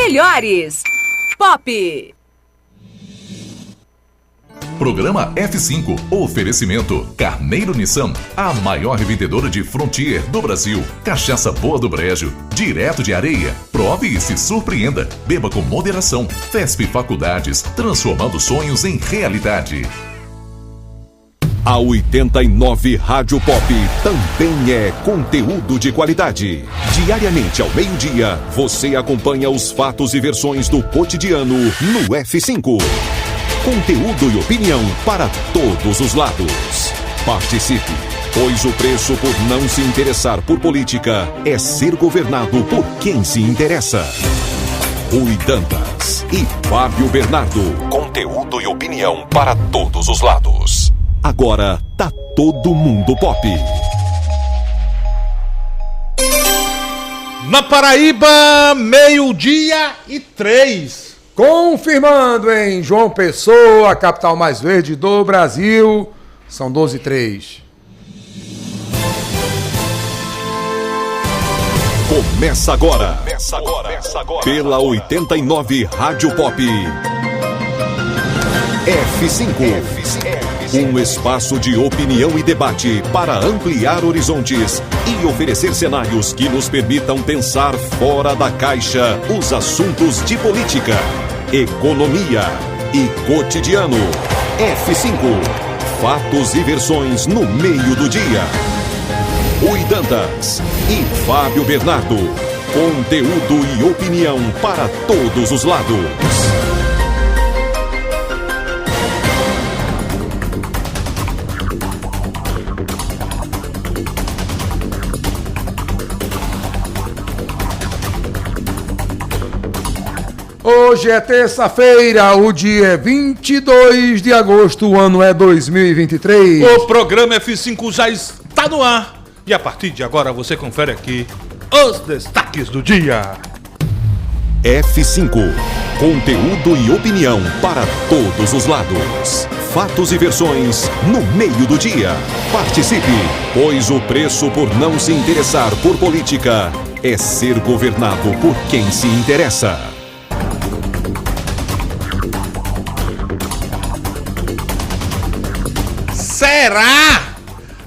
melhores. Pop. Programa F5. Oferecimento Carneiro Nissan, a maior revendedora de Frontier do Brasil. Cachaça boa do Brejo, direto de Areia. Prove e se surpreenda. Beba com moderação. FESP Faculdades, transformando sonhos em realidade. A 89 Rádio Pop também é conteúdo de qualidade. Diariamente ao meio-dia, você acompanha os fatos e versões do cotidiano no F5. Conteúdo e opinião para todos os lados. Participe, pois o preço por não se interessar por política é ser governado por quem se interessa. Rui Dantas e Fábio Bernardo. Conteúdo e opinião para todos os lados. Agora tá todo mundo pop. Na Paraíba, 12:03. Confirmando em João Pessoa, a capital mais verde do Brasil, são 12:03. Começa agora. Pela 89 Rádio Pop. F5. Um espaço de opinião e debate para ampliar horizontes e oferecer cenários que nos permitam pensar fora da caixa os assuntos de política, economia e cotidiano. F5. Fatos e versões no meio do dia. Rui Dantas e Fábio Bernardo. Conteúdo e opinião para todos os lados. Hoje é terça-feira, o dia é 22 de agosto, o ano é 2023. O programa F5 já está no ar e a partir de agora você confere aqui os destaques do dia. F5. Conteúdo e opinião para todos os lados. Fatos e versões no meio do dia. Participe, pois o preço por não se interessar por política é ser governado por quem se interessa. Será?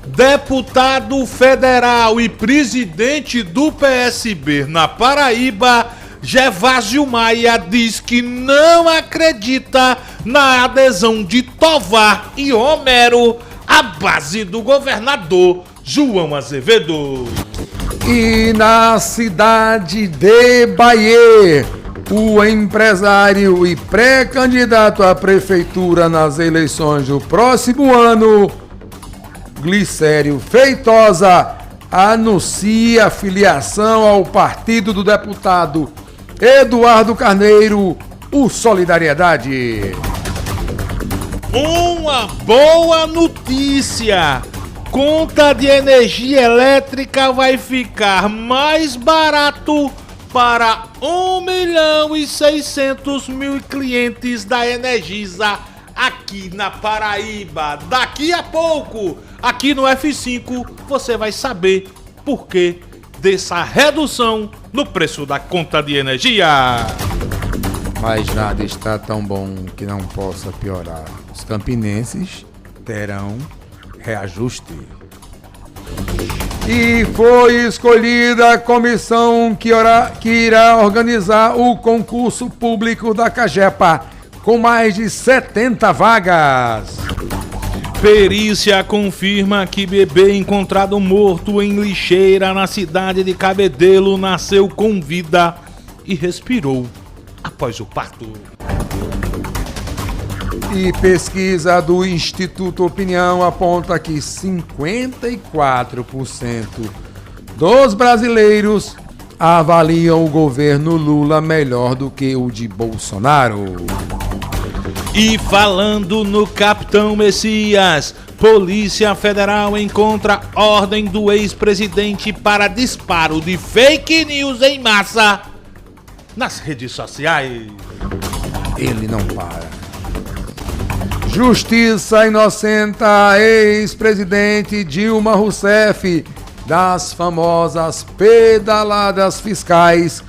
Deputado federal e presidente do PSB na Paraíba, Gervásio Maia, diz que não acredita na adesão de Tovar e Romero à base do governador João Azevedo. E na cidade de Bahia, o empresário e pré-candidato à prefeitura nas eleições do próximo ano, Glicério Feitosa, anuncia filiação ao partido do deputado Eduardo Carneiro, o Solidariedade. Uma boa notícia! Conta de energia elétrica vai ficar mais barato para 1.600.000 clientes da Energisa aqui na Paraíba. Daqui a pouco, aqui no F5, você vai saber por que dessa redução no preço da conta de energia. Mas nada está tão bom que não possa piorar. Os campinenses terão reajuste. E foi escolhida a comissão que irá organizar o concurso público da Cagepa, com mais de 70 vagas. Perícia confirma que bebê encontrado morto em lixeira na cidade de Cabedelo nasceu com vida e respirou após o parto. E pesquisa do Instituto Opinião aponta que 54% dos brasileiros avaliam o governo Lula melhor do que o de Bolsonaro. E falando no Capitão Messias, Polícia Federal encontra ordem do ex-presidente para disparo de fake news em massa nas redes sociais. Ele não para. Justiça inocenta ex-presidente Dilma Rousseff das famosas pedaladas fiscais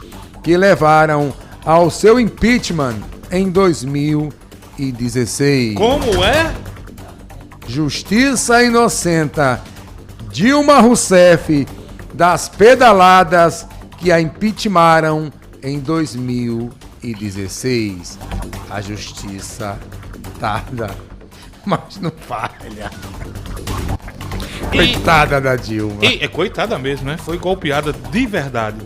que levaram ao seu impeachment em 2016. Como é? Justiça inocenta Dilma Rousseff das pedaladas que a impeachmentaram em 2016. A justiça tarda, mas não falha. Coitada da Dilma. É coitada mesmo, né? Foi golpeada de verdade.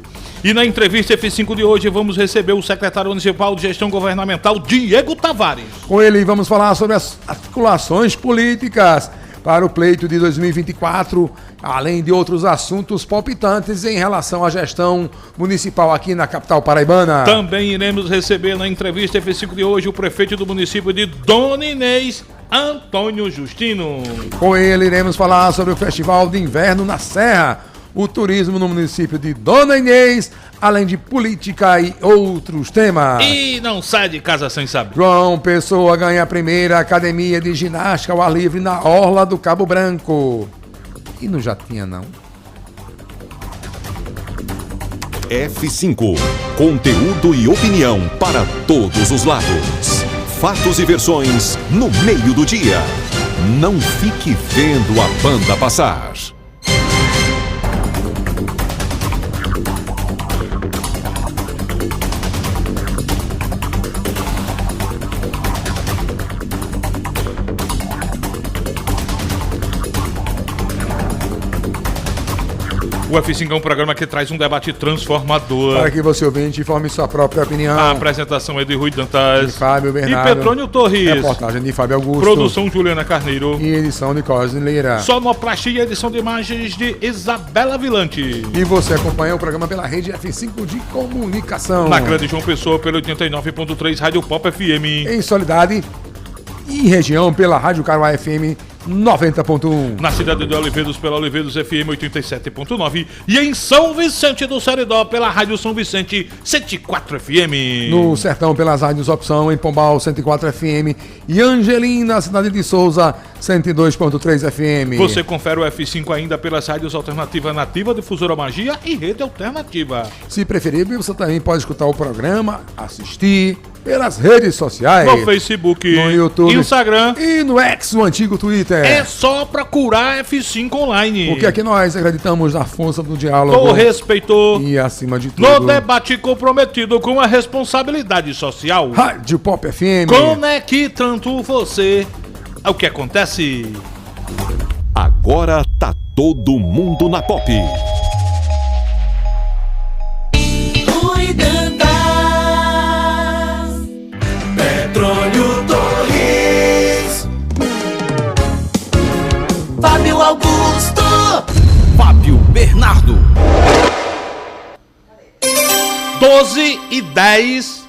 E na entrevista F5 de hoje vamos receber o secretário municipal de gestão governamental, Diego Tavares. Com ele vamos falar sobre as articulações políticas para o pleito de 2024, além de outros assuntos palpitantes em relação à gestão municipal aqui na capital paraibana. Também iremos receber na entrevista F5 de hoje o prefeito do município de Dona Inês, Antônio Justino. Com ele iremos falar sobre o Festival de Inverno na Serra, o turismo no município de Dona Inês, além de política e outros temas. E não sai de casa sem saber. João Pessoa ganha a primeira academia de ginástica ao ar livre na Orla do Cabo Branco. E não já tinha, não? F5. Conteúdo e opinião para todos os lados. Fatos e versões no meio do dia. Não fique vendo a banda passar. O F5 é um programa que traz um debate transformador. Para que você ouvinte forme sua própria opinião. A apresentação é de Rui Dantas, de Fábio Bernardo e Petrônio Torres. Reportagem de Fábio Augusto. Produção Juliana Carneiro. E edição de Cosme Lira. Sonoplastia e edição de imagens de Isabela Vilante. E você acompanha o programa pela rede F5 de comunicação. Na Grande João Pessoa pelo 89.3 Rádio Pop FM. Em Soledade e região pela Rádio Caruá FM 90.1. Na cidade de Oliveiros pela Oliveiros FM 87.9 e em São Vicente do Seridó pela Rádio São Vicente 104 FM. No Sertão pelas rádios Opção em Pombal 104 FM e Angelina, cidade de Souza 102.3 FM. Você confere o F5 ainda pelas rádios Alternativa Nativa, Difusora Magia e Rede Alternativa. Se preferir, você também pode escutar o programa, assistir pelas redes sociais. No Facebook, no YouTube, Instagram e no X, o antigo Twitter. É só procurar F5 Online. Porque aqui nós acreditamos na força do diálogo. No respeito. E acima de tudo, no debate comprometido com a responsabilidade social. Rádio Pop FM. Conectando você ao que acontece. Agora tá todo mundo na Pop. Petrônio Torres, Fábio Augusto, Fábio Bernardo. 12h10.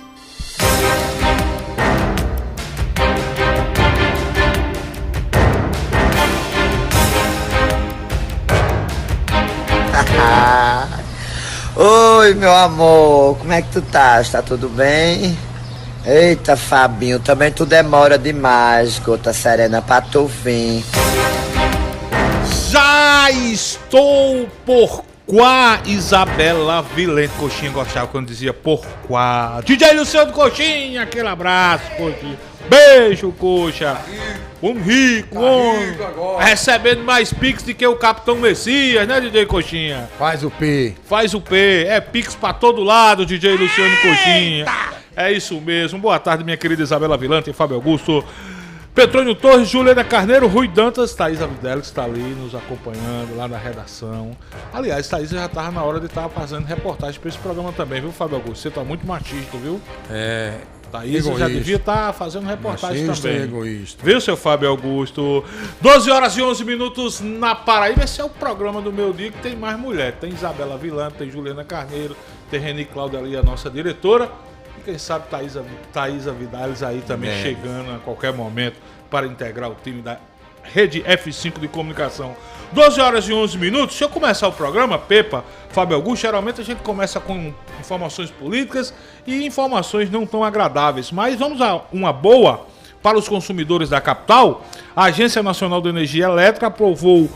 Oi, meu amor, como é que tu tá? Tá tudo bem? Eita, Fabinho, também tu demora demais, gota serena, pra tu vir. Já estou por quá, Isabela Vilente. Coxinha gostava quando dizia por quá. DJ Luciano Coxinha, aquele abraço, Coxinha. Beijo, coxa. Um rico, homem. Recebendo mais pix do que o Capitão Messias, né, DJ Coxinha? Faz o P. Faz o P. É pix pra todo lado, DJ Luciano Coxinha. É isso mesmo. Boa tarde, minha querida Isabela Vilante e Fábio Augusto. Petrônio Torres, Juliana Carneiro, Rui Dantas, Thaís Avidelli, que está ali nos acompanhando lá na redação. Aliás, Thaís já estava na hora de estar fazendo reportagem para esse programa também, viu, Fábio Augusto? Você está muito machista, viu? É. Thaís já devia estar fazendo reportagem machista também. E egoísta. Viu, seu Fábio Augusto? 12h11 na Paraíba. Esse é o programa do meu dia que tem mais mulher. Tem Isabela Vilante, tem Juliana Carneiro, tem Reni Cláudia ali, a nossa diretora. E quem sabe Thaís Avidalis aí também chegando a qualquer momento para integrar o time da Rede F5 de comunicação. 12h11. Se eu começar o programa, Pepa, Fábio Augusto, geralmente a gente começa com informações políticas e informações não tão agradáveis. Mas vamos a uma boa para os consumidores da capital. A Agência Nacional de Energia Elétrica aprovou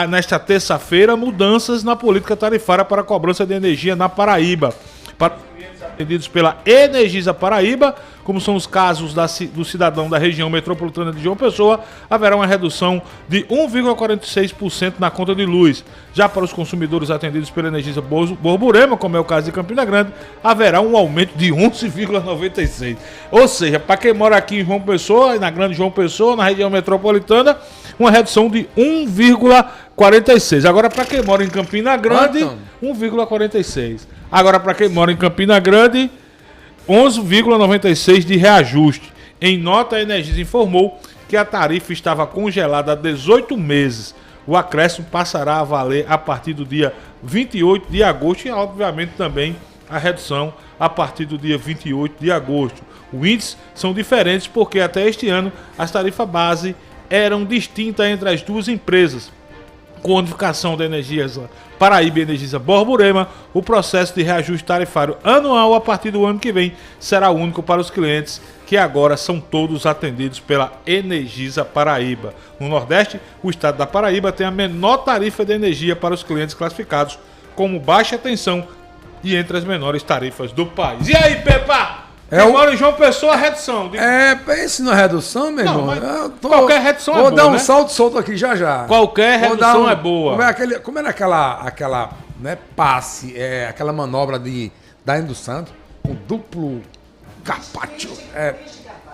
nesta terça-feira mudanças na política tarifária para a cobrança de energia na Paraíba. Para os clientes atendidos pela Energisa Paraíba, como são os casos do cidadão da região metropolitana de João Pessoa, haverá uma redução de 1,46% na conta de luz. Já para os consumidores atendidos pela Energisa Borborema, como é o caso de Campina Grande, haverá um aumento de 11,96%. Ou seja, para quem mora aqui em João Pessoa, na Grande João Pessoa, na região metropolitana, uma redução de 1,46%. Agora, para quem mora em Campina Grande, 1,46%. Agora, para quem mora em Campina Grande, 11,96% de reajuste. Em nota, a Energisa informou que a tarifa estava congelada há 18 meses. O acréscimo passará a valer a partir do dia 28 de agosto e, obviamente, também a redução a partir do dia 28 de agosto. Os índices são diferentes porque até este ano as tarifas base eram distintas entre as duas empresas. Com a unificação da Energisa Paraíba e Energisa Borborema, o processo de reajuste tarifário anual a partir do ano que vem será único para os clientes, que agora são todos atendidos pela Energisa Paraíba. No Nordeste, o estado da Paraíba tem a menor tarifa de energia para os clientes classificados como baixa tensão e entre as menores tarifas do país. E aí, Pepa? Mora em João Pessoa, a redução. Pense na redução, meu irmão. Qualquer redução é boa, vou dar um né? salto solto aqui já. Qualquer redução é boa. Como era aquela né, passe, aquela manobra da Indo Santos, um duplo carpaccio,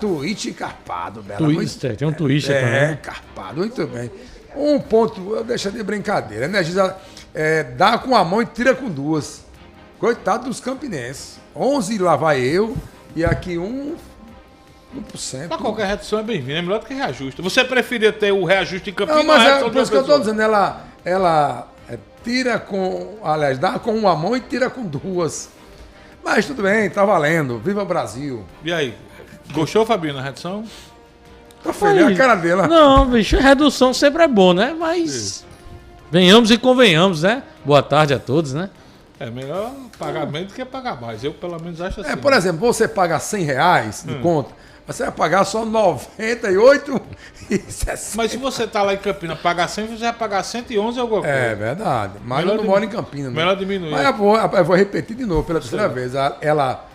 twist carpado. Bela. Twister, tem um twister também. Carpado, muito bem. Um ponto, eu deixo de brincadeira. A Energisa dá com a mão e tira com duas. Coitado dos campinenses. 11 lá vai eu. E aqui 1%. Mas qualquer redução é bem-vinda, é melhor do que reajuste. Você preferia ter o reajuste em Campinas? Não, mas por isso que eu estou dizendo, ela tira com... Aliás, dá com uma mão e tira com duas. Mas tudo bem, tá valendo. Viva o Brasil. E aí, gostou, Fabinho, na redução? Tá feliz a cara dela. Não, bicho, redução sempre é bom, né? Mas venhamos e convenhamos, né? Boa tarde a todos, né? É melhor pagar menos do que pagar mais. Eu, pelo menos, acho assim. Por exemplo, você paga R$100 de conta, você vai pagar só R$98,60. Mas se você tá lá em Campinas, pagar 100, você vai pagar 111 ou alguma coisa. É verdade. Mas melhor eu não moro em Campinas. Melhor diminuir. Mas eu vou repetir de novo, pela terceira vez. Ela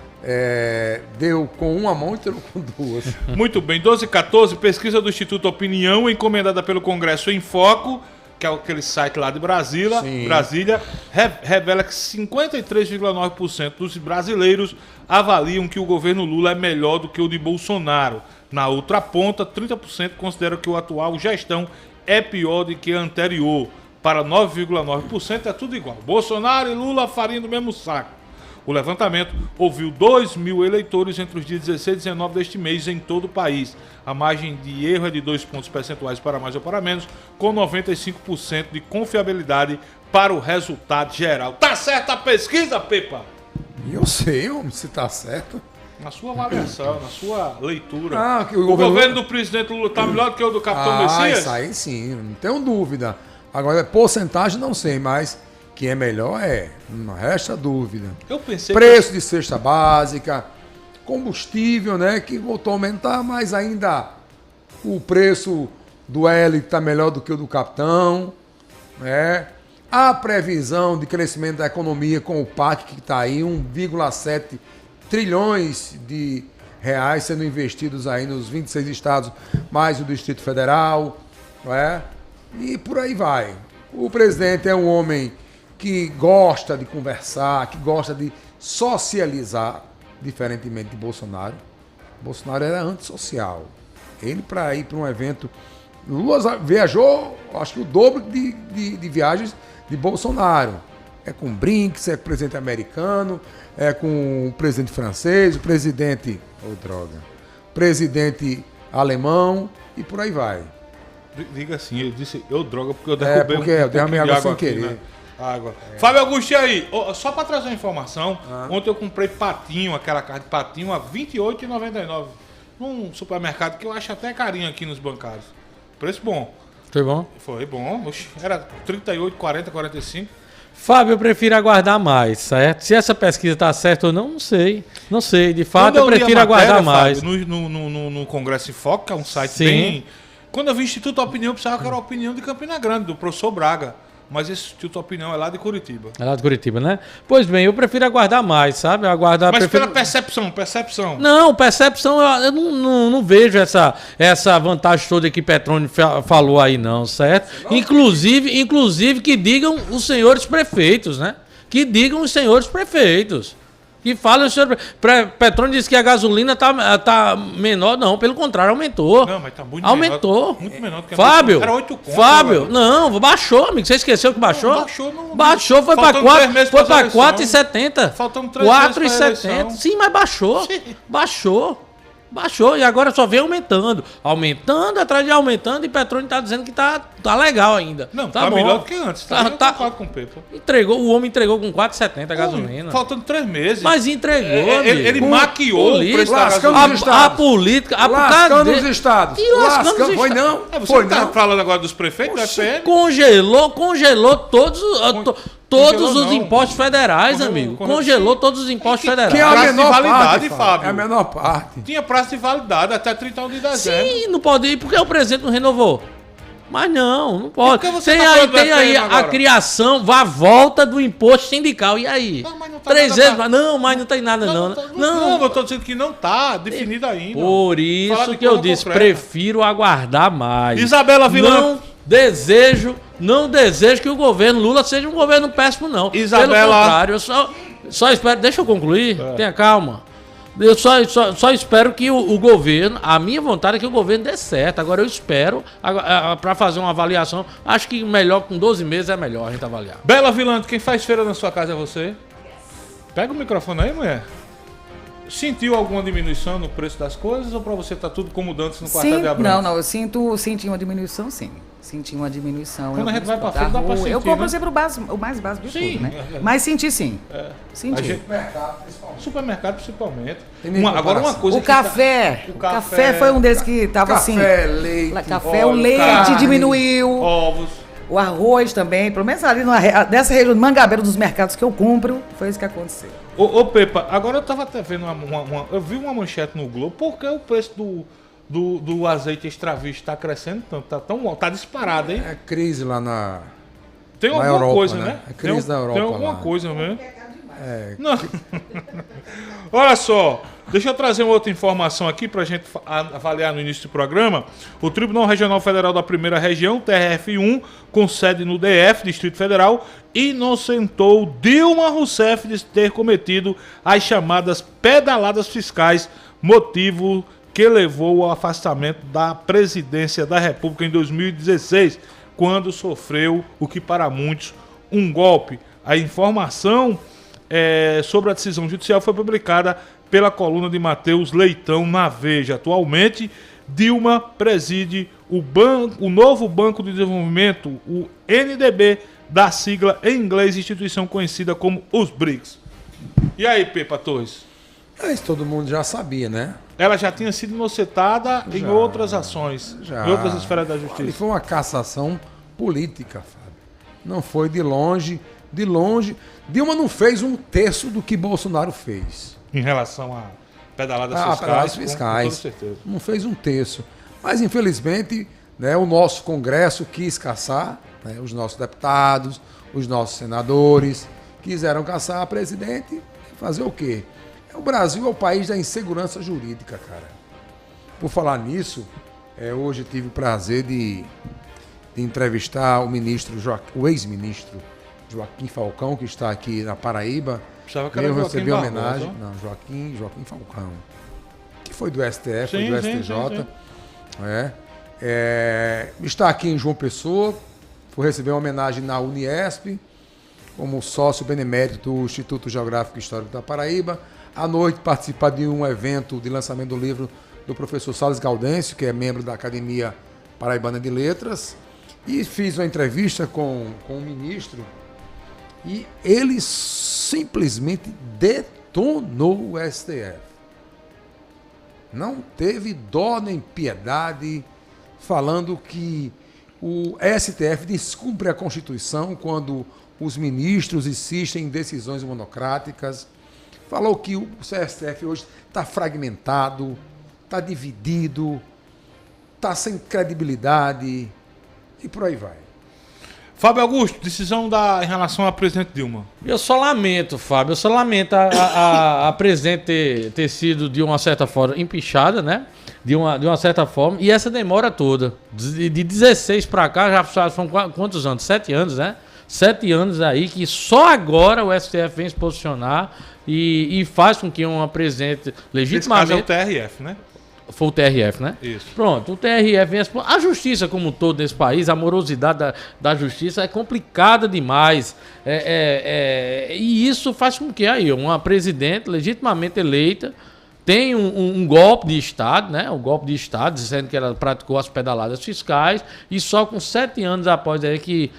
deu com uma mão e tirou com duas. Muito bem. 12/14, pesquisa do Instituto Opinião, encomendada pelo Congresso em Foco, que é aquele site lá de Brasília, revela que 53,9% dos brasileiros avaliam que o governo Lula é melhor do que o de Bolsonaro. Na outra ponta, 30% consideram que o atual gestão é pior do que a anterior. Para 9,9% é tudo igual. Bolsonaro e Lula farinha do mesmo saco. O levantamento ouviu 2.000 eleitores entre os dias 16 e 19 deste mês em todo o país. A margem de erro é de 2 pontos percentuais para mais ou para menos, com 95% de confiabilidade para o resultado geral. Tá certa a pesquisa, Pepa? Eu sei, homem, se tá certo. Na sua avaliação, na sua leitura. O governo do presidente Lula tá melhor do que o do Capitão Messias? Isso aí sim, não tenho dúvida. Agora, porcentagem não sei, mas que é melhor não resta dúvida. Eu pensei preço de cesta básica, combustível, né, que voltou a aumentar, mas ainda o preço do L está melhor do que o do Capitão, né? A previsão de crescimento da economia com o PAC que está aí, 1,7 trilhões de reais sendo investidos aí nos 26 estados, mais o Distrito Federal, né? E por aí vai. O presidente é um homem que gosta de conversar, que gosta de socializar, diferentemente de Bolsonaro. Bolsonaro era antissocial. Ele, para ir para um evento... Lula viajou, acho que o dobro de viagens de Bolsonaro. É com Brinks, é com o presidente americano, é com o presidente francês, o presidente... presidente alemão e por aí vai. Diga assim, ele disse droga porque eu derrubei eu derramei água sem querer. Né? Água. Fábio Augusto, e aí? Só para trazer uma informação, ontem eu comprei patinho, aquela carne de patinho, a R$ 28,99 num supermercado que eu acho até carinho aqui nos bancários. Preço bom. Foi bom? Foi bom. Oxe, era 38, 40, 45. Fábio, eu prefiro aguardar mais, certo? Se essa pesquisa está certa ou não, não sei. Não sei, de fato eu prefiro aguardar mais. Fábio, no Congresso em Foco, que é um site bem... Quando eu vi Instituto Opinião, eu pensava que era a opinião de Campina Grande, do professor Braga. mas essa tua opinião é lá de Curitiba. É lá de Curitiba, né? Pois bem, eu prefiro aguardar mais, sabe? Mas pela percepção. Não, percepção, eu não vejo essa vantagem toda que Petroni falou aí, não, certo? Inclusive que digam os senhores prefeitos, né? Que digam os senhores prefeitos. Que falam, o senhor Petroni disse que a gasolina tá menor, não, pelo contrário, aumentou. Não, mas tá muito aumentou. Menor. Muito menor do que Fábio, era 8 conto. Fábio, não, baixou, amigo. Você esqueceu que baixou? Não, baixou, foi para 4,70. Faltam 3 meses para 4,70. Sim, mas baixou. Sim. Baixou e agora só vem aumentando. Aumentando, atrás de aumentando, e Petroni tá dizendo que tá legal ainda. Não, tá bom. melhor do que antes. Tá com o Pepa. O homem entregou com 4,70 a gasolina. Faltando 3 meses. Mas entregou, ele maquiou o preço da gasolina. A política... Lascando os estados. E lascando os estados. Foi não. Você tá falando agora dos prefeitos da FM? Congelou todos os impostos federais, amigo. Congelou todos os impostos federais. Que é a menor validade, parte, Fábio. É a menor parte. Tinha prazo de validade até 31 de dezembro. Sim, não pode ir porque o presidente não renovou. Mas não pode. Tem aí a criação, a volta do imposto sindical. E aí? Não, mas não tá 3 vezes. Não, mas não tem nada, não. Não, eu tô dizendo que não tá definido ainda. Por isso que eu disse, prefiro aguardar mais. Isabela Villan. Não desejo que o governo Lula seja um governo péssimo, não. Isabela... Pelo contrário, eu só espero... Deixa eu concluir, tenha calma. Eu só espero que o governo... A minha vontade é que o governo dê certo. Agora eu espero, para fazer uma avaliação, acho que melhor, com 12 meses é melhor a gente avaliar. Bela Vilante, quem faz feira na sua casa é você? Pega o microfone aí, mulher. Sentiu alguma diminuição no preço das coisas ou para você tá tudo como dantes no quartel de Abrantes? Não, eu senti uma diminuição, sim. Senti uma diminuição. Quando a gente vai pra frente, dá pra sentir, eu compro né? sempre o mais básico de tudo, né? É. Mas senti, sim. Senti. Supermercado, principalmente. Agora uma coisa o café foi um desses que tava assim... Leite. O leite carne, diminuiu. Ovos. O arroz também, pelo menos ali dessa região do Mangabeira, dos mercados que eu compro, foi isso que aconteceu. Ô Pepa, agora eu tava até vendo eu vi uma manchete no Globo, porque o preço do azeite extra virgem tá crescendo tanto, tá disparado, hein? É crise lá Tem na alguma Europa, coisa, né? né? É crise da Europa. Tem alguma lá. coisa mesmo. Não. Olha só, deixa eu trazer uma outra informação aqui pra gente avaliar no início do programa. O Tribunal Regional Federal da Primeira Região, TRF1, com sede no DF, Distrito Federal, inocentou Dilma Rousseff de ter cometido as chamadas pedaladas fiscais, motivo que levou ao afastamento da presidência da República em 2016, quando sofreu o que para muitos um golpe. A informação sobre a decisão judicial foi publicada pela coluna de Matheus Leitão na Veja. Atualmente, Dilma preside o novo Banco de Desenvolvimento, o NDB, da sigla em inglês, instituição conhecida como os BRICS. E aí, Pepa Torres? Isso todo mundo já sabia, né? Ela já tinha sido inocentada em outras ações, em outras esferas da justiça. E foi uma cassação política, Fábio. Não foi de longe. Dilma não fez um terço do que Bolsonaro fez. Em relação a pedaladas fiscais. Com toda certeza. Não fez um terço. Mas, infelizmente, né, o nosso Congresso quis caçar, né, os nossos deputados, os nossos senadores, quiseram caçar a presidente e fazer o quê? O Brasil é o país da insegurança jurídica, cara. Por falar nisso, hoje tive o prazer de entrevistar o ex-ministro Joaquim Falcão, que está aqui na Paraíba. Eu recebi homenagem. Não, Joaquim Falcão, que foi do STF, foi do STJ. Está aqui em João Pessoa, foi receber uma homenagem na Uniesp, como sócio benemérito do Instituto Geográfico e Histórico da Paraíba. À noite, participar de um evento de lançamento do livro do professor Salles Gaudêncio, que é membro da Academia Paraibana de Letras. E fiz uma entrevista com o ministro e ele simplesmente detonou o STF. Não teve dó nem piedade, falando que o STF descumpre a Constituição quando os ministros insistem em decisões monocráticas. Falou que o STF hoje está fragmentado, está dividido, está sem credibilidade e por aí vai. Fábio Augusto, decisão em relação à presidente Dilma. Eu só lamento, Fábio, a presidente ter sido, de uma certa forma, empichada, né? De uma certa forma, e essa demora toda. De 16 para cá, já são quantos anos? 7 anos, né? 7 anos aí, que só agora o STF vem se posicionar e faz com que uma presidente legitimamente... Esse caso é o TRF, né? Foi o TRF, né? Isso. Pronto, o TRF vem... A justiça como um todo nesse país, a morosidade da justiça é complicada demais. E isso faz com que aí uma presidente legitimamente eleita tem um golpe de Estado, né? Um golpe de Estado, dizendo que ela praticou as pedaladas fiscais, e só com 7 anos após aí que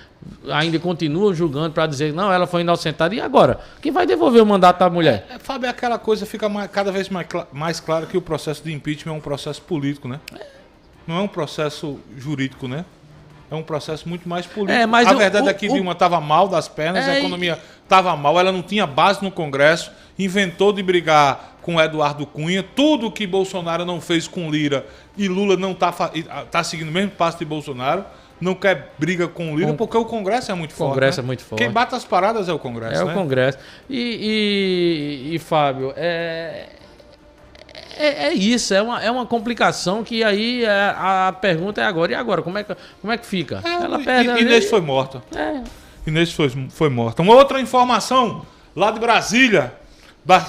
ainda continua julgando para dizer que não, ela foi inocentada. E agora? Quem vai devolver o mandato à mulher? Fábio, aquela coisa fica cada vez mais claro que o processo de impeachment é um processo político, né? Não é um processo jurídico, né? É um processo muito mais político. Mas a verdade é que Dilma estava mal das pernas, a economia estava mal, ela não tinha base no Congresso, inventou de brigar com Eduardo Cunha, tudo que Bolsonaro não fez com Lira e Lula não tá seguindo o mesmo passo de Bolsonaro, não quer briga com Lira porque o Congresso é muito forte. O Congresso né? é muito forte. Quem bate as paradas é o Congresso, né? É o Congresso. E Fábio, isso, é uma complicação que aí a pergunta é agora. E agora? Como é que fica? Ela perde. Inês foi morta. Inês foi morta. Uma outra informação lá de Brasília,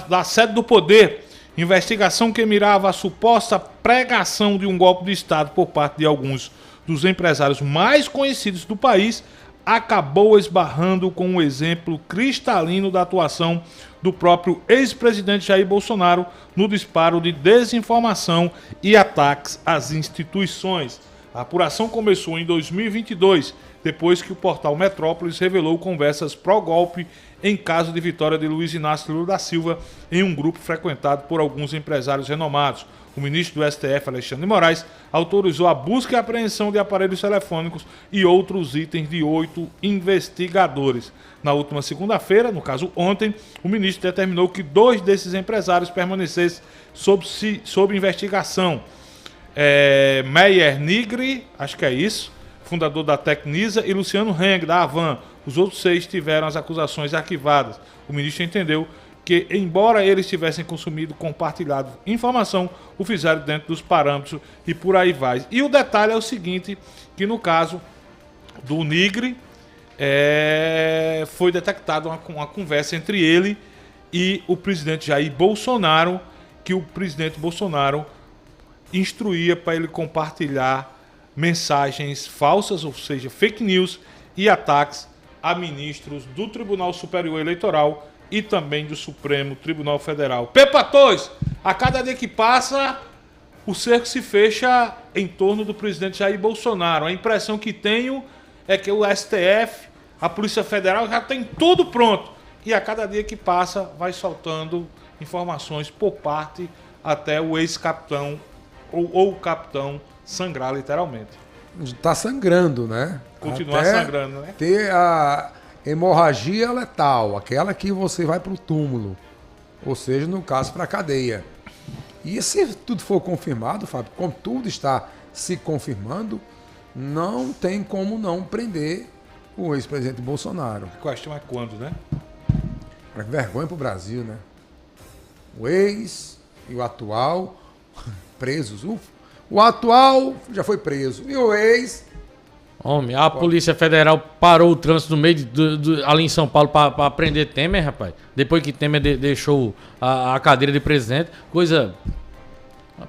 da sede do Poder. Investigação que mirava a suposta pregação de um golpe de Estado por parte de alguns dos empresários mais conhecidos do país acabou esbarrando com um exemplo cristalino da atuação do próprio ex-presidente Jair Bolsonaro no disparo de desinformação e ataques às instituições. A apuração começou em 2022, depois que o portal Metrópolis revelou conversas pró-golpe em caso de vitória de Luiz Inácio Lula da Silva em um grupo frequentado por alguns empresários renomados. O ministro do STF, Alexandre de Moraes, autorizou a busca e apreensão de aparelhos telefônicos e outros itens de 8 investigadores. Na última segunda-feira, no caso ontem, o ministro determinou que 2 desses empresários permanecessem sob investigação. Meyer Nigri, acho que é isso, fundador da Tecnisa, e Luciano Heng, da Avan. Os outros 6 tiveram as acusações arquivadas. O ministro entendeu que, embora eles tivessem consumido, compartilhado informação, o fizeram dentro dos parâmetros e por aí vai. E o detalhe é o seguinte, que no caso do Nigri, foi detectada uma conversa entre ele e o presidente Jair Bolsonaro, que o presidente Bolsonaro instruía para ele compartilhar mensagens falsas, ou seja, fake news e ataques a ministros do Tribunal Superior Eleitoral e também do Supremo Tribunal Federal. Pepa Torres, a cada dia que passa, o cerco se fecha em torno do presidente Jair Bolsonaro. A impressão que tenho é que o STF, a Polícia Federal já tem tudo pronto. E a cada dia que passa, vai soltando informações por parte até o ex-capitão ou o capitão sangrar literalmente. Está sangrando, né? Continuar até sangrando, né? Ter a hemorragia letal, aquela que você vai para o túmulo, ou seja, no caso, para a cadeia. E se tudo for confirmado, Fábio, como tudo está se confirmando, não tem como não prender o ex-presidente Bolsonaro. A questão é quando, né? É vergonha para o Brasil, né? O ex e o atual presos. O atual já foi preso. E o ex... Homem, a Polícia Federal parou o trânsito no meio ali em São Paulo para prender Temer, rapaz. Depois que Temer deixou a cadeira de presidente. Coisa...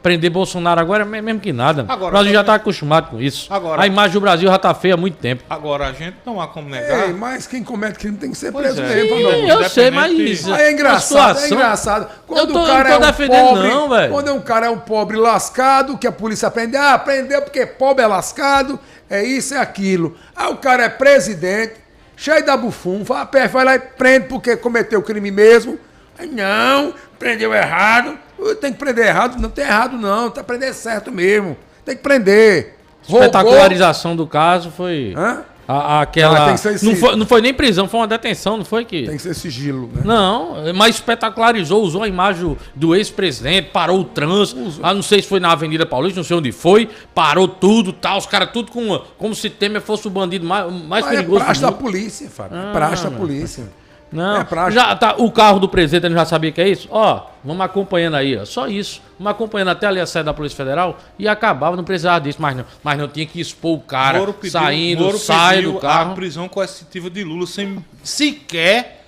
Prender Bolsonaro agora é mesmo que nada. Agora, o Brasil já está acostumado com isso. Agora, a imagem do Brasil já está feia há muito tempo. Agora, a gente não há como negar. Mas quem comete crime tem que ser Pois preso é. mesmo. Sim, eu sei, mas isso... Aí é engraçado, é engraçado. Quando Eu o cara não tô é um defendendo pobre, não, velho. quando um cara é um pobre lascado, que a polícia prende, prendeu porque pobre é lascado, é isso, é aquilo. Aí o cara é presidente, cheio da bufunfa, a PF vai lá e prende porque cometeu crime mesmo. Aí não, prendeu errado. Tem que prender errado, não tem errado não, tá prender certo mesmo. Tem que prender. Espetacularização do caso foi... Hã? Aquela. tem que ser Não foi nem prisão, foi uma detenção, não foi que. Tem que ser sigilo, né? Não, mas espetacularizou, usou a imagem do ex-presidente, parou o trânsito. Não sei se foi na Avenida Paulista, não sei onde foi, parou tudo, tal, os caras tudo como se Temer fosse o bandido mais perigoso. É praxe do da mundo. polícia, Fábio. Praxe da polícia. Não, É praxe. já tá, o carro do presidente ele já sabia que é isso? Ó, vamos acompanhando aí, ó, só isso. Vamos acompanhando até ali a sede da Polícia Federal e acabava, não precisava disso, mas não tinha que expor o cara Moro sai do pediu carro. a prisão coercitiva de Lula sem sequer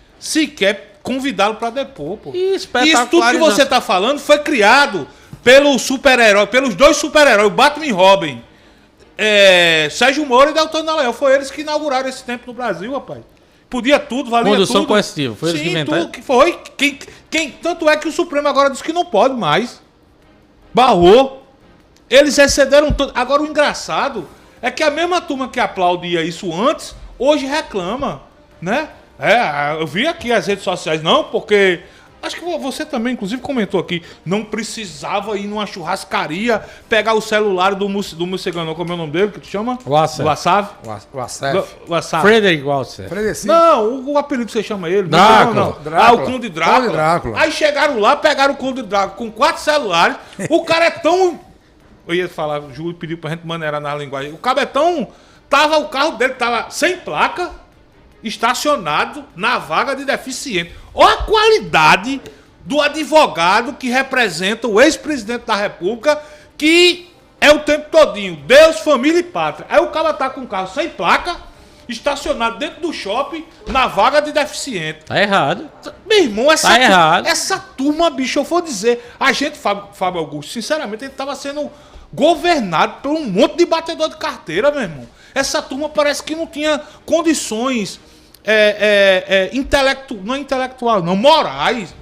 convidá-lo para depor, pô. Isso tudo que você tá falando foi criado pelo super-herói, pelos dois super-heróis, o Batman e Robin. Sérgio Moro e Deltan Dallagnol. Foi eles que inauguraram esse tempo no Brasil, rapaz. Podia tudo, valia Condução tudo. coercitiva, foi eles que inventaram? Tudo que foi. Tanto é que o Supremo agora disse que não pode mais. Barrou. Eles excederam tudo. Agora o engraçado é que a mesma turma que aplaudia isso antes, hoje reclama, né? Eu vi aqui as redes sociais, não, porque... Acho que você também, inclusive, comentou aqui. Não precisava ir numa churrascaria, pegar o celular do Mucegano, como é o nome dele, que tu chama? Wassef. Wassef. Frederic Wassef. Não, o apelido que você chama ele. Drácula. Não. O Conde Drácula. Aí chegaram lá, pegaram o Conde Drácula com 4 celulares. O cara é tão... Eu ia falar, o Júlio pediu pra gente maneirar na linguagem. O cara é tão... O carro dele tava sem placa, estacionado na vaga de deficiente. Olha a qualidade do advogado que representa o ex-presidente da República, que é o tempo todinho Deus, família e pátria. Aí o cara tá com o carro sem placa, estacionado dentro do shopping, na vaga de deficiente. Tá errado. Meu irmão, errado. Essa turma, bicho, eu vou dizer, a gente, Fábio Augusto, sinceramente, ele tava sendo governado por um monte de batedor de carteira, meu irmão. Essa turma parece que não tinha condições morais.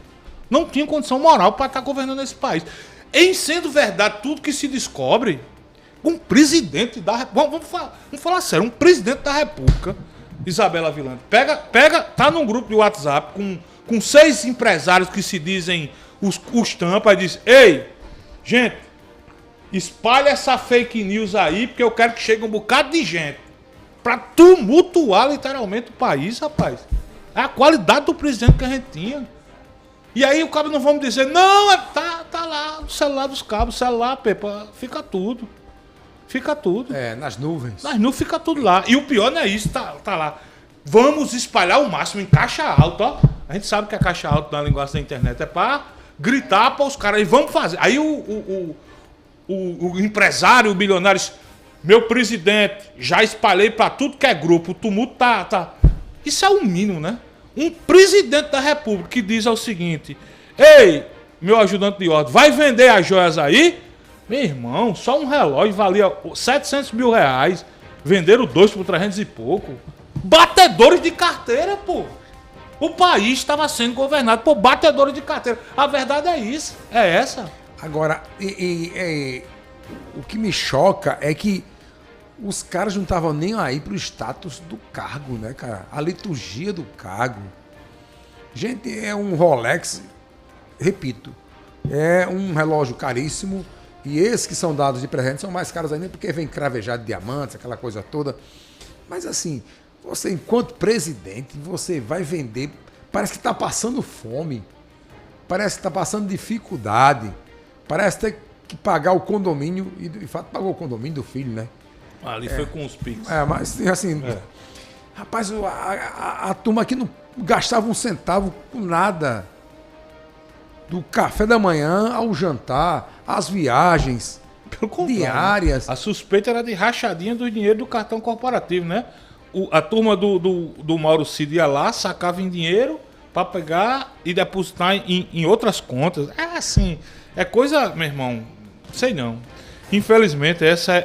Não tinha condição moral para estar governando esse país. Em sendo verdade tudo que se descobre, um presidente da República, vamos falar sério, um presidente da República, Isabela Vilante, tá num grupo de WhatsApp com 6 empresários que se dizem os tampa e diz: ei, gente, espalha essa fake news aí, porque eu quero que chegue um bocado de gente pra tumultuar literalmente o país, rapaz. É a qualidade do presidente que a gente tinha. E aí o cabo não vamos dizer, não, tá lá no celular dos cabos, celular, Pepa, fica tudo. Fica tudo. Nas nuvens. Nas nuvens fica tudo lá. E o pior não é isso, tá lá. Vamos espalhar o máximo em caixa alta, ó. A gente sabe que a caixa alta na linguagem da internet é pra gritar para os caras, e vamos fazer. Aí o empresário, o bilionário, meu presidente, já espalhei pra tudo que é grupo, o tumulto tá... Isso é o mínimo, né? Um presidente da República que diz o seguinte: ei, meu ajudante de ordem, vai vender as joias aí? Meu irmão, só um relógio valia 700 mil reais, venderam 2 por 300 e pouco. Batedores de carteira, pô. O país estava sendo governado por batedores de carteira. A verdade é isso, é essa. Agora, o que me choca é que os caras não estavam nem aí pro status do cargo, né, cara? A liturgia do cargo. Gente, é um Rolex, repito, é um relógio caríssimo, e esses que são dados de presente são mais caros ainda porque vem cravejado de diamantes, aquela coisa toda. Mas assim, você enquanto presidente, você vai vender, parece que está passando fome, parece que está passando dificuldade, parece ter que pagar o condomínio, e de fato pagou o condomínio do filho, né? Ali foi com os Pix. Mas assim, rapaz, a turma aqui não gastava um centavo com nada. Do café da manhã ao jantar, as viagens diárias. A suspeita era de rachadinha do dinheiro do cartão corporativo, né? A turma do Mauro Cid ia lá, sacava em dinheiro para pegar e depositar em outras contas. É assim, é coisa, meu irmão, sei não. Infelizmente, essa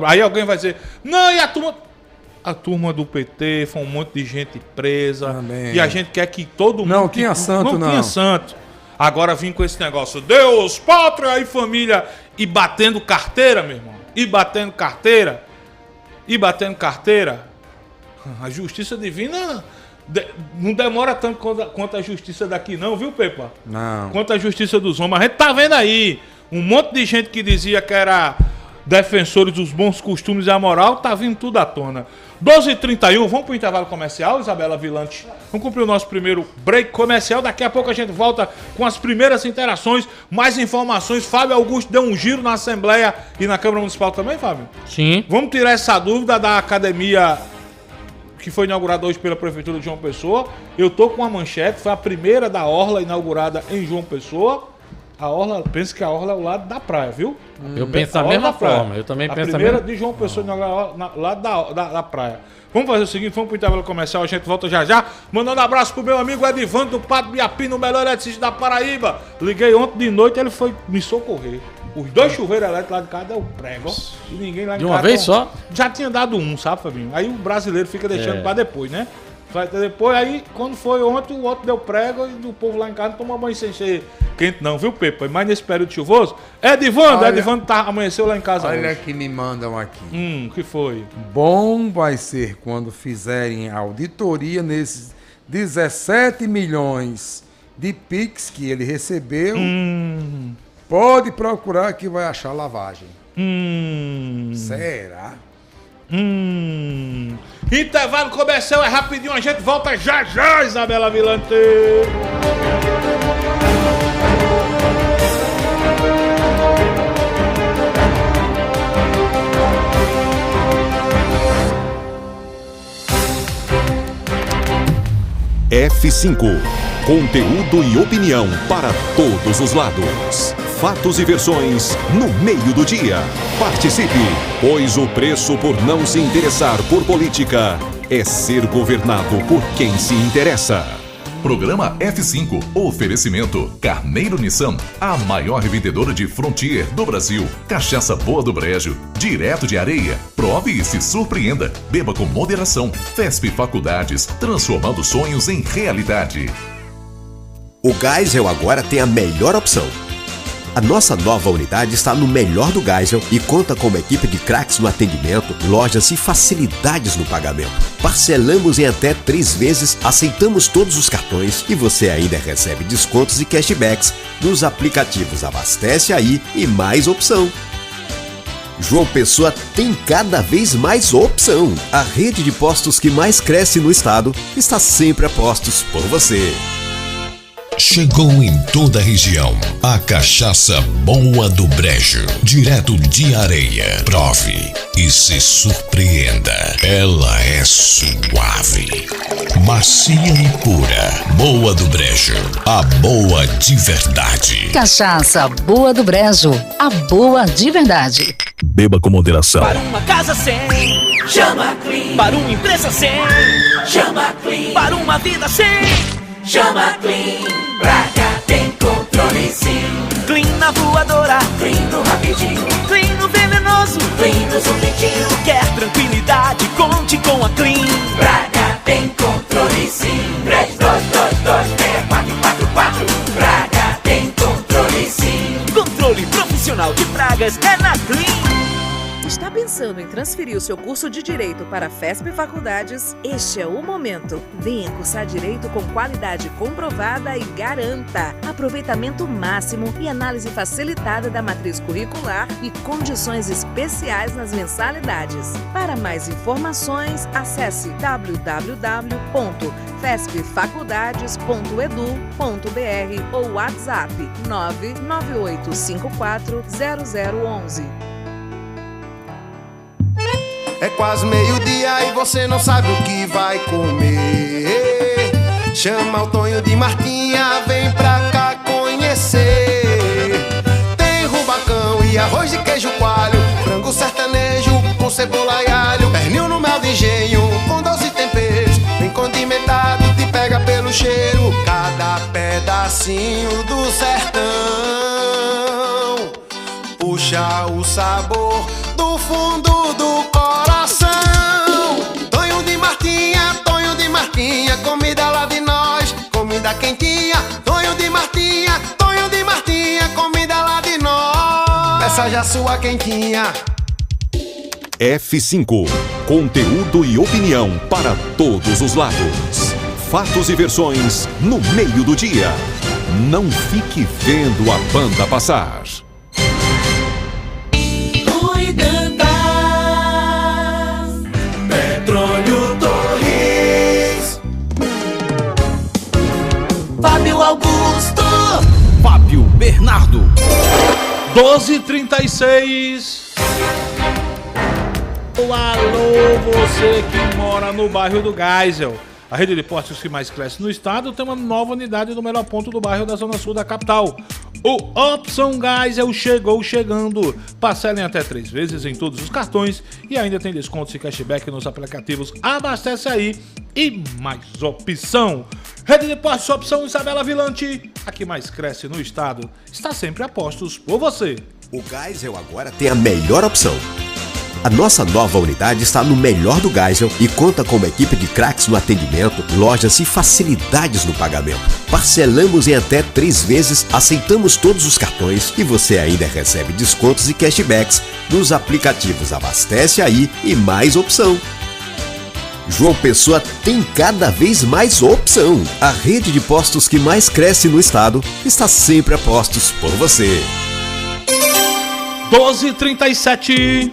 aí alguém vai dizer, não, e a turma do PT foi um monte de gente presa. Também. E a gente quer que todo mundo... Não tinha santo, não. Tinha santo. Agora vim com esse negócio, Deus, pátria e família, e batendo carteira, meu irmão. E batendo carteira. A justiça divina não demora tanto quanto a justiça daqui não, viu, Pepa? Não. Quanto a justiça dos homens. A gente tá vendo aí um monte de gente que dizia que era defensores dos bons costumes e a moral, tá vindo tudo à tona. 12h31, vamos pro intervalo comercial, Isabela Vilante? Vamos cumprir o nosso primeiro break comercial. Daqui a pouco a gente volta com as primeiras interações, mais informações. Fábio Augusto deu um giro na Assembleia e na Câmara Municipal também, Fábio? Sim. Vamos tirar essa dúvida da academia que foi inaugurada hoje pela Prefeitura de João Pessoa. Eu tô com uma manchete, foi a primeira da Orla inaugurada em João Pessoa. A Orla, penso que a Orla é ao lado da praia, viu? Eu penso da mesma forma, eu também penso da mesma. A primeira de João Pessoa inaugurada ao lado da praia. Vamos fazer o seguinte, vamos pro intervalo comercial, a gente volta já já. Mandando um abraço pro meu amigo Edivando do Pato Biapi, no melhor eletricista da Paraíba. Liguei ontem de noite, ele foi me socorrer. Os 2 chuveiros elétricos lá de casa deu prego. E ninguém lá em de casa. uma vez só? Já tinha dado um, sabe, Fabinho? Aí o brasileiro fica deixando pra depois, né? Depois, aí, quando foi ontem, o outro deu prego e o povo lá em casa não tomou banho sem ser quente não, viu, Pepa? Mas nesse período chuvoso, Edivando amanheceu lá em casa Olha hoje. que me mandam aqui. O que foi? Bom vai ser quando fizerem a auditoria nesses 17 milhões de Pix que ele recebeu. Pode procurar que vai achar lavagem. Será? Intervalo comercial é rapidinho, a gente volta já já, Isabela Vilante. F5. Conteúdo e opinião para todos os lados. Fatos e versões no meio do dia. Participe, pois o preço por não se interessar por política é ser governado por quem se interessa. Programa F5. Oferecimento Carneiro Nissan, a maior revendedora de Frontier do Brasil. Cachaça Boa do Brejo, direto de Areia. Prove e se surpreenda. Beba com moderação. FESP Faculdades, transformando sonhos em realidade. O Geisel agora tem a melhor opção. A nossa nova unidade está no melhor do Geisel e conta com uma equipe de craques no atendimento, lojas e facilidades no pagamento. Parcelamos em até 3 vezes, aceitamos todos os cartões e você ainda recebe descontos e cashbacks nos aplicativos Abastece Aí e Mais Opção. João Pessoa tem cada vez mais opção. A rede de postos que mais cresce no estado está sempre a postos por você. Chegou em toda a região a cachaça Boa do Brejo, direto de Areia. Prove e se surpreenda. Ela é suave, macia e pura. Boa do Brejo, a boa de verdade. Cachaça Boa do Brejo, a boa de verdade. Beba com moderação. Para uma casa sem, chama Clean. Para uma empresa sem, chama Clean. Para uma vida sem, chama Clean. Pra cá tem controle sim. Clean na voadora, Clean no rapidinho, Clean no venenoso, Clean no zumbitinho. Quer tranquilidade, conte com a Clean. Pra cá tem controle sim. 32226444. Pra cá tem controle sim. Controle profissional de pragas é na Clean. Está pensando em transferir o seu curso de Direito para a FESP Faculdades? Este é o momento. Venha cursar Direito com qualidade comprovada e garanta aproveitamento máximo e análise facilitada da matriz curricular e condições especiais nas mensalidades. Para mais informações, acesse www.fespfaculdades.edu.br ou WhatsApp 998540011. É quase meio-dia e você não sabe o que vai comer. Chama o Tonho de Martinha, vem pra cá conhecer. Tem rubacão e arroz de queijo coalho, frango sertanejo com cebola e alho, pernil no mel de engenho com doce temperos, bem condimentado, te pega pelo cheiro. Cada pedacinho do sertão puxa o sabor do fundo do coração. Tonho de Martinha, comida lá de nós, comida quentinha. Tonho de Martinha, comida lá de nós. Peça já sua quentinha. F5. Conteúdo e opinião para todos os lados. Fatos e versões no meio do dia. Não fique vendo a banda passar. Cuidado. Bernardo. 12h36. Alô, você que mora no bairro do Geisel. A rede de postos que mais cresce no estado tem uma nova unidade no melhor ponto do bairro da zona sul da capital. O Opção Geisel chegou chegando. Parcelem até 3 vezes em todos os cartões e ainda tem descontos e cashback nos aplicativos. Abastece aí e mais opção. Rede de postos Opção Isabela Vilante. A que mais cresce no estado está sempre a postos por você. O Geisel agora tem a melhor opção. A nossa nova unidade está no melhor do Geisel e conta com uma equipe de craques no atendimento, lojas e facilidades no pagamento. Parcelamos em até 3 vezes, aceitamos todos os cartões e você ainda recebe descontos e cashbacks nos aplicativos. Abastece aí e mais opção. João Pessoa tem cada vez mais opção. A rede de postos que mais cresce no estado está sempre a postos por você. 12h37.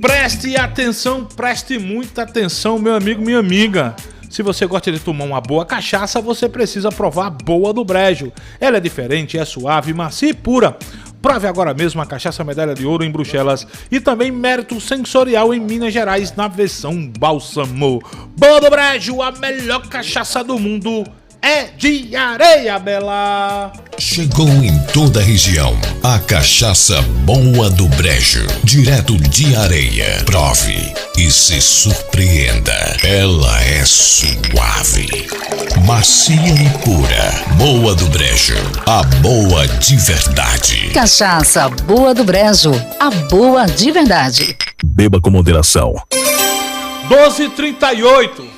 Preste atenção, preste muita atenção, meu amigo, minha amiga. Se você gosta de tomar uma boa cachaça, você precisa provar a Boa do Brejo. Ela é diferente, é suave, macia e pura. Prove agora mesmo a cachaça Medalha de Ouro em Bruxelas e também Mérito Sensorial em Minas Gerais na versão bálsamo. Boa do Brejo, a melhor cachaça do mundo é de Areia, Bela. Chegou em toda a região a cachaça Boa do Brejo, direto de Areia. Prove e se surpreenda. Ela é suave, macia e pura. Boa do Brejo, a boa de verdade. Cachaça Boa do Brejo, a boa de verdade. Beba com moderação. 12h38.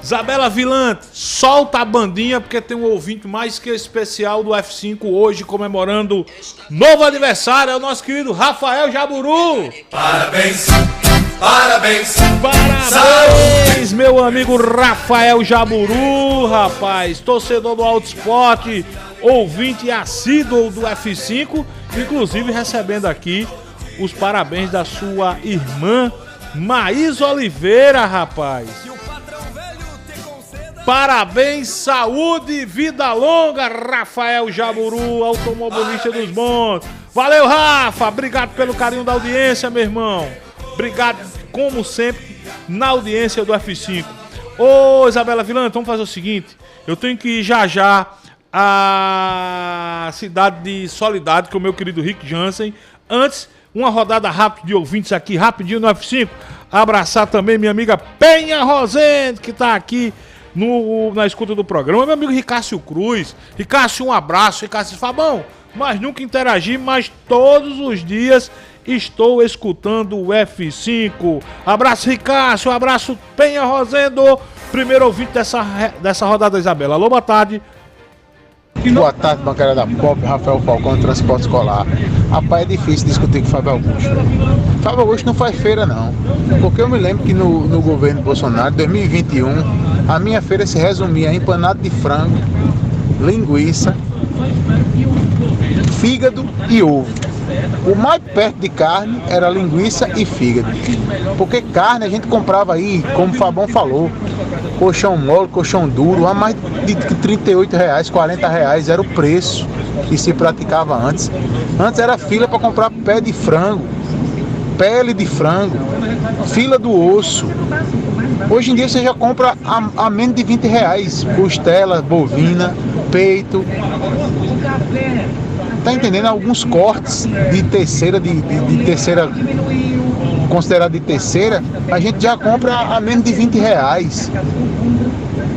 Isabela Vilante, solta a bandinha porque tem um ouvinte mais que especial do F5 hoje comemorando novo aniversário, é o nosso querido Rafael Jaburu. Parabéns, parabéns, parabéns, meu amigo Rafael Jaburu, rapaz, torcedor do Alto Esporte, ouvinte assíduo do F5, inclusive recebendo aqui os parabéns da sua irmã Maís Oliveira, rapaz. Parabéns, saúde e vida longa, Rafael Jaburu, automobilista dos bons. Valeu, Rafa, obrigado pelo carinho da audiência, meu irmão. Obrigado, como sempre, na audiência do F5. Ô, Isabela Vilante, vamos fazer o seguinte. Eu tenho que ir já à cidade de Soledade com o meu querido Rick Jansen. Antes, uma rodada rápida de ouvintes aqui, rapidinho no F5. Abraçar também minha amiga Penha Rosendo, que tá aqui na escuta do programa, meu amigo Ricácio Cruz. Ricácio, um abraço. Ricácio, Fabão, mas nunca interagi, mas todos os dias estou escutando o F5. Abraço, Ricácio, abraço, Penha Rosendo. Primeiro ouvinte dessa rodada, Isabela. Alô, boa tarde. Boa tarde, bancada da Pop, Rafael Falcão, Transporte Escolar. Rapaz, é difícil discutir com o Fábio Augusto. Fábio Augusto não faz feira, não. Porque eu me lembro que no governo Bolsonaro, 2021, a minha feira se resumia a empanado de frango, linguiça, fígado e ovo. O mais perto de carne era linguiça e fígado. Porque carne a gente comprava aí, como o Fabão falou, colchão mole, colchão duro, a mais de R$38, R$40 era o preço que se praticava antes. Antes era fila para comprar pé de frango, pele de frango, fila do osso. Hoje em dia você já compra a menos de R$20, costela, bovina, peito. Tá entendendo? Alguns cortes de terceira, de terceira, considerado de terceira, a gente já compra a menos de R$20.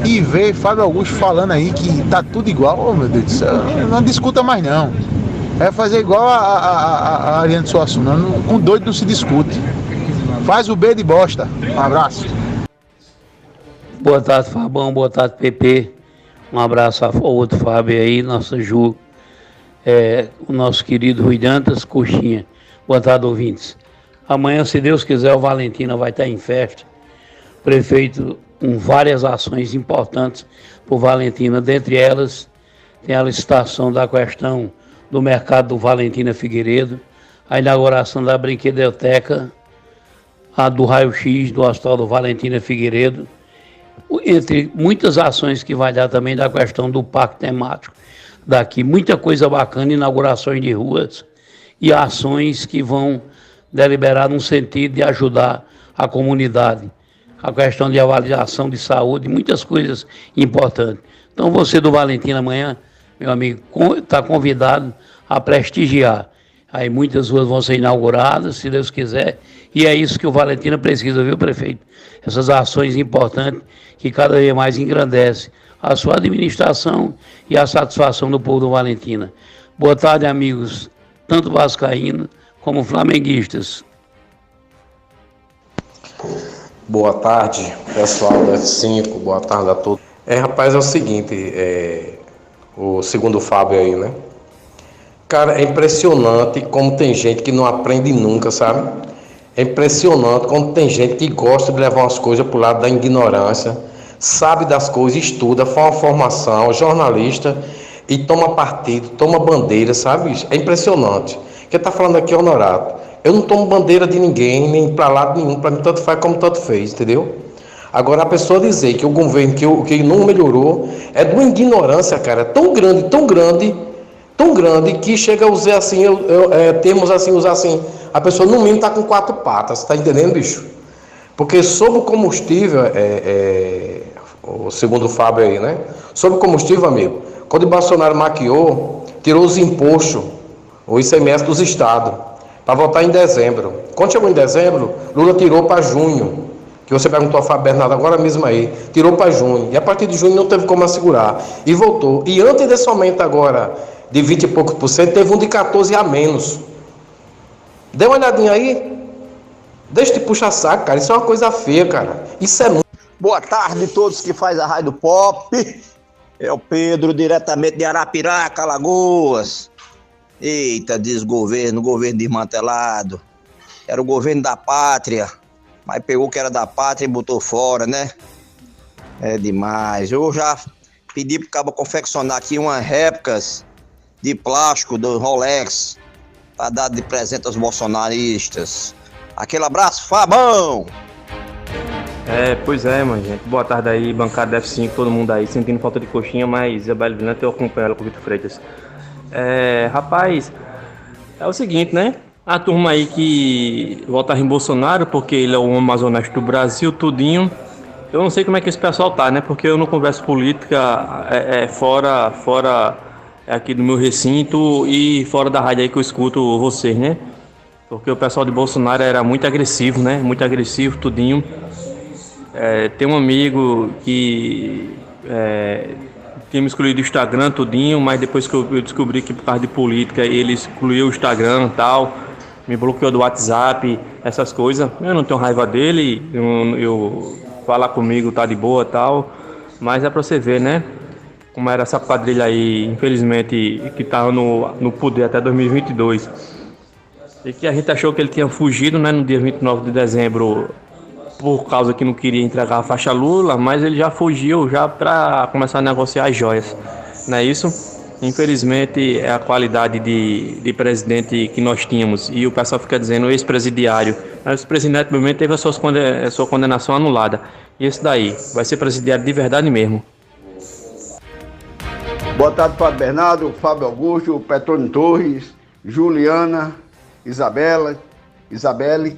E ver Fábio Augusto falando aí que tá tudo igual, oh meu Deus do céu, não discuta mais não. É fazer igual a Ariane Suassuna, com doido não se discute. Faz o B de bosta. Um abraço. Boa tarde, Fabão, boa tarde, PP. Um abraço ao outro Fábio aí, nossa Ju, o nosso querido Rui Dantas, Coxinha. Boa tarde, ouvintes. Amanhã, se Deus quiser, o Valentina vai estar em festa. Prefeito com várias ações importantes por Valentina. Dentre elas, tem a licitação da questão do mercado do Valentina Figueiredo, a inauguração da brinquedoteca, a do raio-x do Hospital do Valentina Figueiredo, entre muitas ações que vai dar também da questão do parque temático daqui. Muita coisa bacana, inaugurações de ruas e ações que vão deliberar num sentido de ajudar a comunidade. A questão de avaliação de saúde, muitas coisas importantes. Então você do Valentina amanhã, meu amigo, está convidado a prestigiar. Aí muitas ruas vão ser inauguradas, se Deus quiser, e é isso que o Valentina precisa, viu, prefeito? Essas ações importantes que cada vez mais engrandecem a sua administração e a satisfação do povo do Valentina. Boa tarde, amigos, tanto vascaínos como flamenguistas. Boa tarde, pessoal do F5, boa tarde a todos. Rapaz, é o seguinte, o segundo Fábio aí, né? Cara, é impressionante como tem gente que não aprende nunca, sabe? É impressionante como tem gente que gosta de levar umas coisas pro lado da ignorância, sabe das coisas, estuda, faz uma formação, jornalista, e toma partido, toma bandeira, sabe? É impressionante. Quem tá falando aqui é Honorato. Eu não tomo bandeira de ninguém, nem para lado nenhum, para mim tanto faz como tanto fez, entendeu? Agora a pessoa dizer que o governo que não melhorou é de uma ignorância, cara, tão grande, que chega a usar assim, termos assim, usar assim, a pessoa no mínimo tá com 4 patas, tá entendendo, bicho? Porque sobre o combustível, o segundo Fábio aí, né? Sobre o combustível, amigo, quando o Bolsonaro maquiou, tirou os impostos, o ICMS dos estados, para votar em dezembro. Quando chegou em dezembro, Lula tirou para junho, que você perguntou a Fábio Bernardo agora mesmo aí, tirou para junho, e a partir de junho não teve como assegurar, e voltou. E antes desse aumento agora, de 20 e poucos por cento, teve um de 14 a menos. Dê uma olhadinha aí, deixa de puxar saco, cara, isso é uma coisa feia, cara, isso é muito... Boa tarde a todos que faz a Rádio Pop, é o Pedro, diretamente de Arapiraca, Alagoas. Eita, desgoverno, governo desmantelado. Era o governo da pátria, mas pegou o que era da pátria e botou fora, né? É demais. Eu já pedi pro cabo confeccionar aqui umas réplicas de plástico do Rolex para dar de presente aos bolsonaristas. Aquele abraço, Fabão! Pois é, mano, gente. Boa tarde aí, bancada F5, todo mundo aí, sentindo falta de coxinha, mas Isabel Vilante eu acompanho ela com o Vitor Freitas. Rapaz, é o seguinte, né? A turma aí que vota em Bolsonaro, porque ele é o homem mais honesto do Brasil, tudinho. Eu não sei como é que esse pessoal tá, né? Porque eu não converso política fora aqui do meu recinto e fora da rádio aí que eu escuto vocês, né? Porque o pessoal de Bolsonaro era muito agressivo, né? Muito agressivo, tudinho. Tem um amigo que tinha me excluído do Instagram, tudinho, mas depois que eu descobri que por causa de política ele excluiu o Instagram e tal, me bloqueou do WhatsApp, essas coisas. Eu não tenho raiva dele, eu falar comigo tá de boa e tal, mas é pra você ver, né? Como era essa quadrilha aí, infelizmente, que tava no poder até 2022. E que a gente achou que ele tinha fugido, né, no dia 29 de dezembro, por causa que não queria entregar a faixa Lula, mas ele já fugiu já para começar a negociar as joias, não é isso? Infelizmente é a qualidade de presidente que nós tínhamos, e o pessoal fica dizendo ex-presidiário, mas o presidente do momento teve a sua condenação anulada, e esse daí vai ser presidiário de verdade mesmo. Boa tarde, Fábio Bernardo, Fábio Augusto, Petrônio Torres, Juliana, Isabelle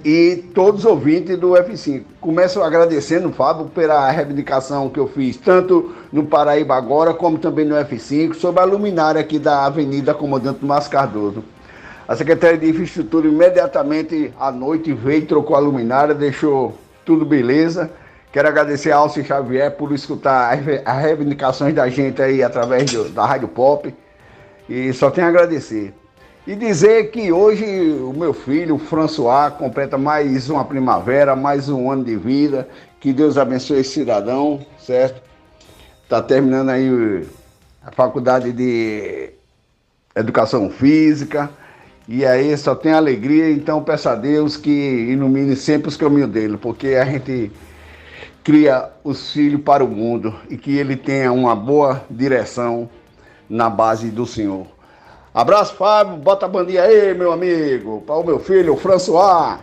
e todos os ouvintes do F5. Começo agradecendo, Fábio, pela reivindicação que eu fiz, tanto no Paraíba Agora, como também no F5, sobre a luminária aqui da Avenida Comandante Márcio Cardoso. A Secretaria de Infraestrutura imediatamente à noite veio, trocou a luminária, deixou tudo beleza. Quero agradecer a Alci Xavier por escutar as reivindicações da gente aí através da Rádio Pop. E só tenho a agradecer. E dizer que hoje o meu filho, o François, completa mais uma primavera, mais um ano de vida. Que Deus abençoe esse cidadão, certo? Está terminando aí a faculdade de Educação Física. E aí só tem alegria, então peço a Deus que ilumine sempre os caminhos dele, porque a gente cria os filhos para o mundo e que ele tenha uma boa direção na base do Senhor. Abraço, Fábio. Bota a bandinha aí, meu amigo. Para o meu filho, o François.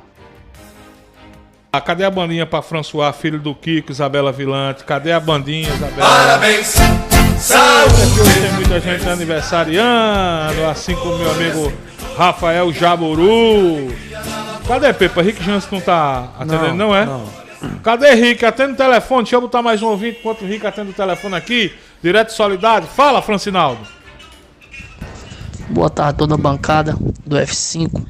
Cadê a bandinha para François, filho do Kiko, Isabela Vilante? Cadê a bandinha, Isabela? Parabéns, Tem muita gente aniversariando, assim como meu amigo Rafael Jaburu. Cadê, Pepa? Rick Jansen não tá atendendo, não é? Não. Cadê Rick? Atende o telefone. Deixa eu botar mais um ouvinte enquanto o Rick atende o telefone aqui. Direto de Solidade. Fala, Francinaldo. Boa tarde a toda a bancada do F5.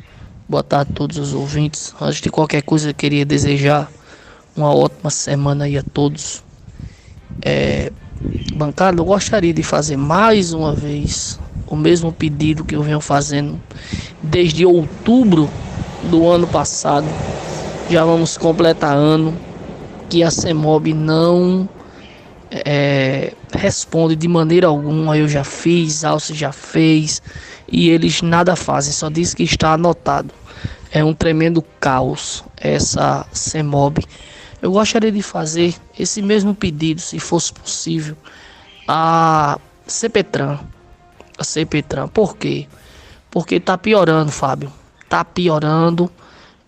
Boa tarde a todos os ouvintes. Antes de qualquer coisa, eu queria desejar uma ótima semana aí a todos. Bancada, eu gostaria de fazer mais uma vez o mesmo pedido que eu venho fazendo desde outubro do ano passado. Já vamos completar ano que a CEMOB não responde de maneira alguma. Eu já fiz, Alce já fez e eles nada fazem, só diz que está anotado. É um tremendo caos essa CEMOB. Eu gostaria de fazer esse mesmo pedido, se fosse possível, a CPTRAN. Por quê? Porque tá piorando, Fábio. Tá piorando.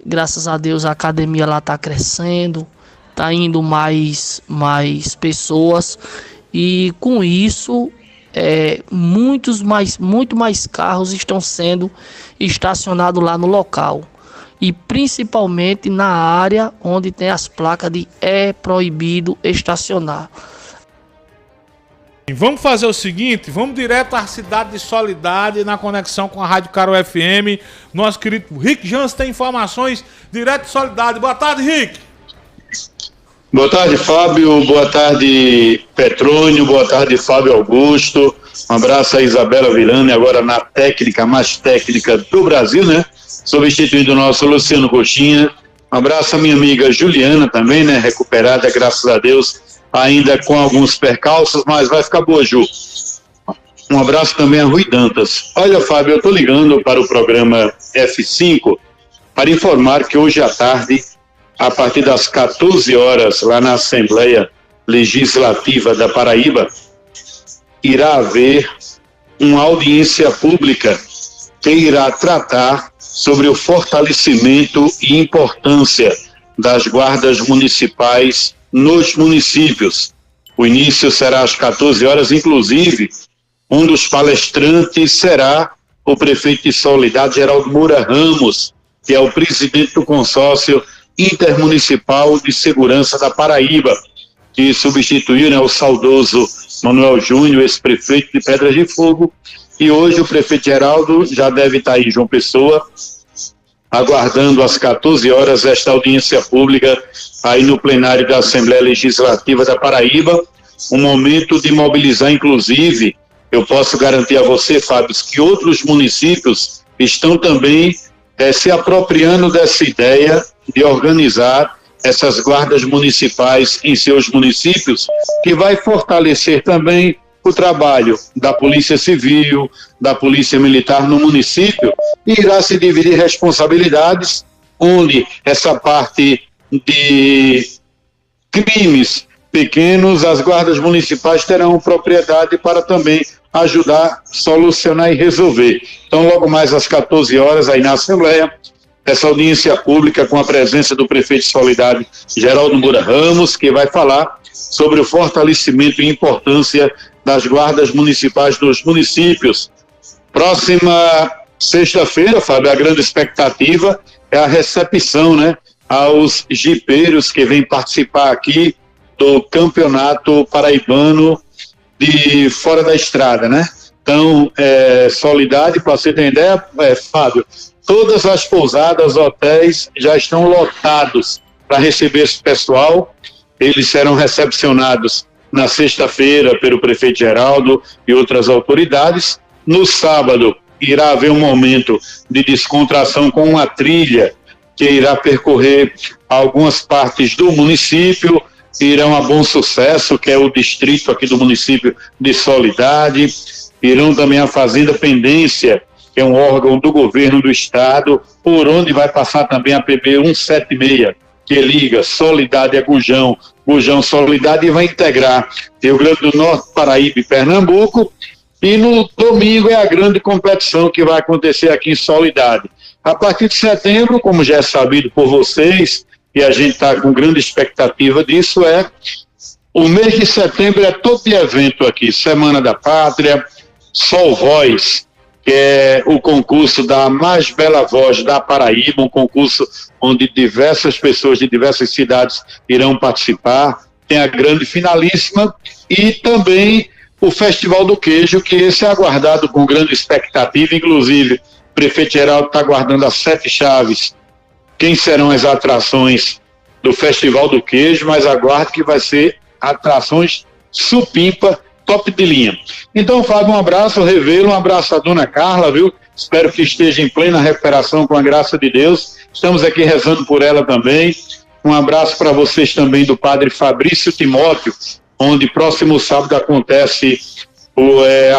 Graças a Deus a academia lá tá crescendo. Tá indo mais pessoas. E com isso, muito mais carros estão sendo estacionados lá no local. E principalmente na área onde tem as placas de é proibido estacionar. Vamos fazer o seguinte, vamos direto à cidade de Solidade, na conexão com a Rádio Caro FM. Nosso querido Rick Jansen tem informações direto de Solidade. Boa tarde, Rick. Boa tarde, Fábio. Boa tarde, Petrônio. Boa tarde, Fábio Augusto. Um abraço a Isabela Virani, agora na técnica, mais técnica do Brasil, né? Substituindo o nosso Luciano Coxinha. Um abraço à minha amiga Juliana também, né? Recuperada, graças a Deus, ainda com alguns percalços, mas vai ficar boa, Ju. Um abraço também a Rui Dantas. Olha, Fábio, eu estou ligando para o programa F5 para informar que hoje à tarde, a partir das 14 horas, lá na Assembleia Legislativa da Paraíba, irá haver uma audiência pública que irá tratar sobre o fortalecimento e importância das guardas municipais nos municípios. O início será às 14 horas, inclusive, um dos palestrantes será o prefeito de Solidade, Geraldo Moura Ramos, que é o presidente do consórcio intermunicipal de segurança da Paraíba, que substituiu, né, o saudoso Manuel Júnior, ex-prefeito de Pedras de Fogo, e hoje o prefeito Geraldo já deve estar aí em João Pessoa, aguardando às 14 horas esta audiência pública aí no plenário da Assembleia Legislativa da Paraíba, um momento de mobilizar, inclusive, eu posso garantir a você, Fábio, que outros municípios estão também se apropriando dessa ideia de organizar essas guardas municipais em seus municípios, que vai fortalecer também o trabalho da Polícia Civil, da Polícia Militar no município, e irá se dividir responsabilidades, onde essa parte de crimes pequenos, as guardas municipais terão propriedade para também ajudar a solucionar e resolver. Então, logo mais às 14 horas, aí na Assembleia, essa audiência pública com a presença do prefeito de Solidade, Geraldo Moura Ramos, que vai falar sobre o fortalecimento e importância das guardas municipais dos municípios. Próxima sexta-feira, Fábio, a grande expectativa é a recepção, né, aos jipeiros que vêm participar aqui do Campeonato Paraibano de Fora da Estrada, né? Então, Solidade, para você ter ideia, Fábio, todas as pousadas, hotéis já estão lotados para receber esse pessoal. Eles serão recepcionados na sexta-feira pelo prefeito Geraldo e outras autoridades. No sábado, irá haver um momento de descontração com uma trilha que irá percorrer algumas partes do município. Irão a Bom Sucesso, que é o distrito aqui do município de Solidade. Irão também a Fazenda Pendência, que é um órgão do governo do estado, por onde vai passar também a PB 176, que liga Solidade a Gujão, Gujão Solidade, e vai integrar Rio Grande do Norte, Paraíba e Pernambuco. E no domingo é a grande competição que vai acontecer aqui em Solidade. A partir de setembro, como já é sabido por vocês, e a gente está com grande expectativa disso, é O mês de setembro é todo de evento aqui, Semana da Pátria, Sol Voz, que é o concurso da mais bela voz da Paraíba, um concurso onde diversas pessoas de diversas cidades irão participar. Tem a grande finalíssima e também o Festival do Queijo, que esse é aguardado com grande expectativa, inclusive o prefeito Geraldo está aguardando as 7 chaves, quem serão as atrações do Festival do Queijo, mas aguardo que vai ser atrações supimpa, top de linha. Então, Fábio, um abraço, revê-lo, um abraço à dona Carla, viu? Espero que esteja em plena recuperação com a graça de Deus. Estamos aqui rezando por ela também. Um abraço para vocês também do padre Fabrício Timóteo, onde próximo sábado acontece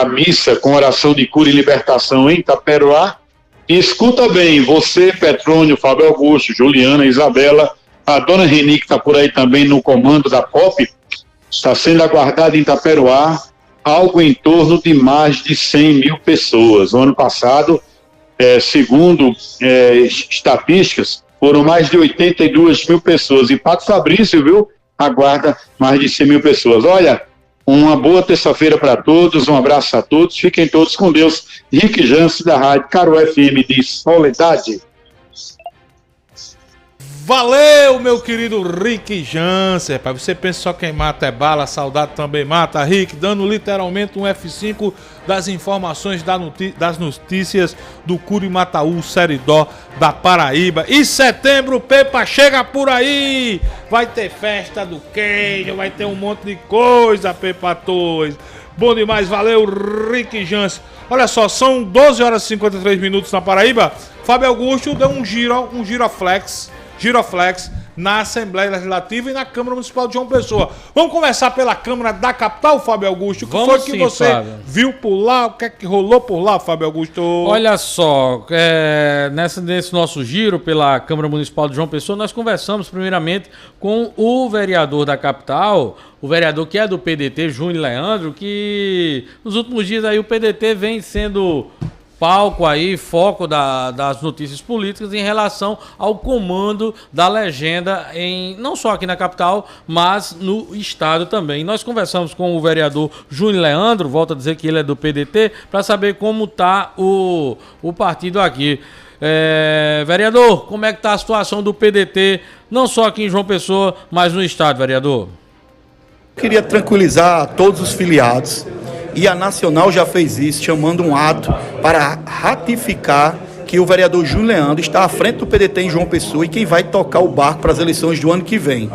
a missa com oração de cura e libertação em Itaperoá. E escuta bem, você, Petrônio, Fábio Augusto, Juliana, Isabela, a dona Reni, que está por aí também no comando da POP, está sendo aguardada em Itaperoá algo em torno de mais de 100 mil pessoas. No ano passado, segundo estatísticas, foram mais de 82 mil pessoas. E Pato Fabrício, viu, aguarda mais de 100 mil pessoas. Olha, uma boa terça-feira para todos, um abraço a todos, fiquem todos com Deus. Rick Jance, da Rádio Caro FM de Soledade. Valeu, meu querido Rick Jansen. Você pensa só quem mata é bala, saudade também mata. Rick, dando literalmente um F5 das informações das notícias do Curimataú, Seridó, da Paraíba. E setembro, Pepa, chega por aí. Vai ter festa do queijo, vai ter um monte de coisa, Pepa Torres. Bom demais, valeu, Rick Jansen. Olha só, são 12 horas e 53 minutos na Paraíba. Fábio Augusto deu um giroflex na Assembleia Legislativa e na Câmara Municipal de João Pessoa. Vamos começar pela Câmara da Capital, Fábio Augusto. O que foi que você viu por lá? O que é que rolou por lá, Fábio Augusto? Olha só, nesse nosso giro pela Câmara Municipal de João Pessoa, nós conversamos primeiramente com o vereador da capital, o vereador que é do PDT, Júnior Leandro, que nos últimos dias aí o PDT vem sendo palco aí, foco das notícias políticas em relação ao comando da legenda não só aqui na capital, mas no estado também. Nós conversamos com o vereador Júnior Leandro, volto a dizer que ele é do PDT, para saber como está o partido aqui. Vereador, como é que está a situação do PDT, não só aqui em João Pessoa, mas no estado, vereador? Queria tranquilizar todos os filiados. E a Nacional já fez isso, chamando um ato para ratificar que o vereador Júnior Leandro está à frente do PDT em João Pessoa e quem vai tocar o barco para as eleições do ano que vem.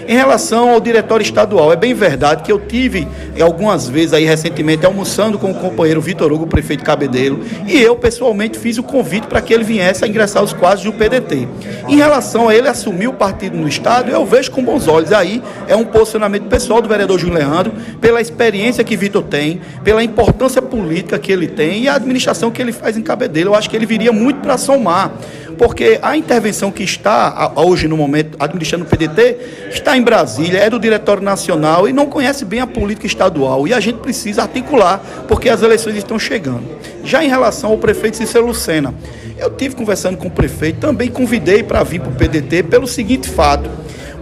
Em relação ao diretório estadual, é bem verdade que eu tive algumas vezes aí recentemente almoçando com o companheiro Vitor Hugo, prefeito Cabedelo, e eu pessoalmente fiz o convite para que ele viesse a ingressar aos quadros do PDT. Em relação a ele assumir o partido no estado, eu vejo com bons olhos. Aí é um posicionamento pessoal do vereador Júnior Leandro, pela experiência que Vitor tem, pela importância política que ele tem e a administração que ele faz em Cabedelo. Eu acho que ele viria muito para somar, porque a intervenção que está hoje no momento administrando o PDT está em Brasília, é do Diretório Nacional e não conhece bem a política estadual, e a gente precisa articular, porque as eleições estão chegando. Já em relação ao prefeito Cícero Lucena, eu tive conversando com o prefeito, também convidei para vir para o PDT pelo seguinte fato: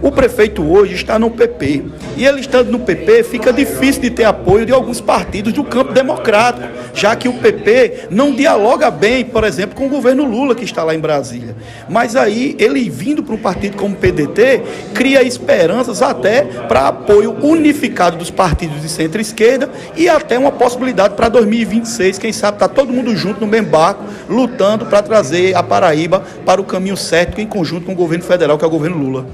o prefeito hoje está no PP, e ele estando no PP fica difícil de ter apoio de alguns partidos do campo democrático, já que o PP não dialoga bem, por exemplo, com o governo Lula, que está lá em Brasília. Mas aí, ele vindo para um partido como o PDT, cria esperanças até para apoio unificado dos partidos de centro-esquerda e até uma possibilidade para 2026, quem sabe está todo mundo junto no mesmo barco, lutando para trazer a Paraíba para o caminho certo, em conjunto com o governo federal, que é o governo Lula.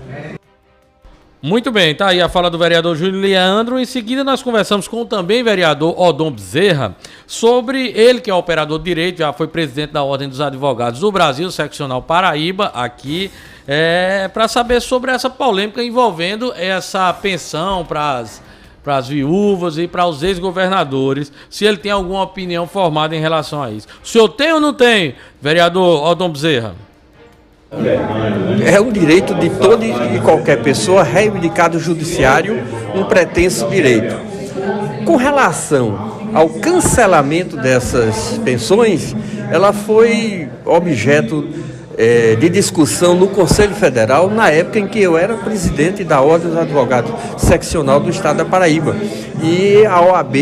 Muito bem, tá aí a fala do vereador Júnior Leandro. Em seguida nós conversamos com o também vereador Odom Bezerra, sobre ele que é operador de direito, já foi presidente da Ordem dos Advogados do Brasil, seccional Paraíba, aqui, para saber sobre essa polêmica envolvendo essa pensão para as viúvas e para os ex-governadores, se ele tem alguma opinião formada em relação a isso. O senhor tem ou não tem, vereador Odom Bezerra? É um direito de toda e qualquer pessoa reivindicar do judiciário um pretenso direito. Com relação ao cancelamento dessas pensões, ela foi objeto de discussão no Conselho Federal na época em que eu era presidente da Ordem dos Advogados Seccional do Estado da Paraíba. E a OAB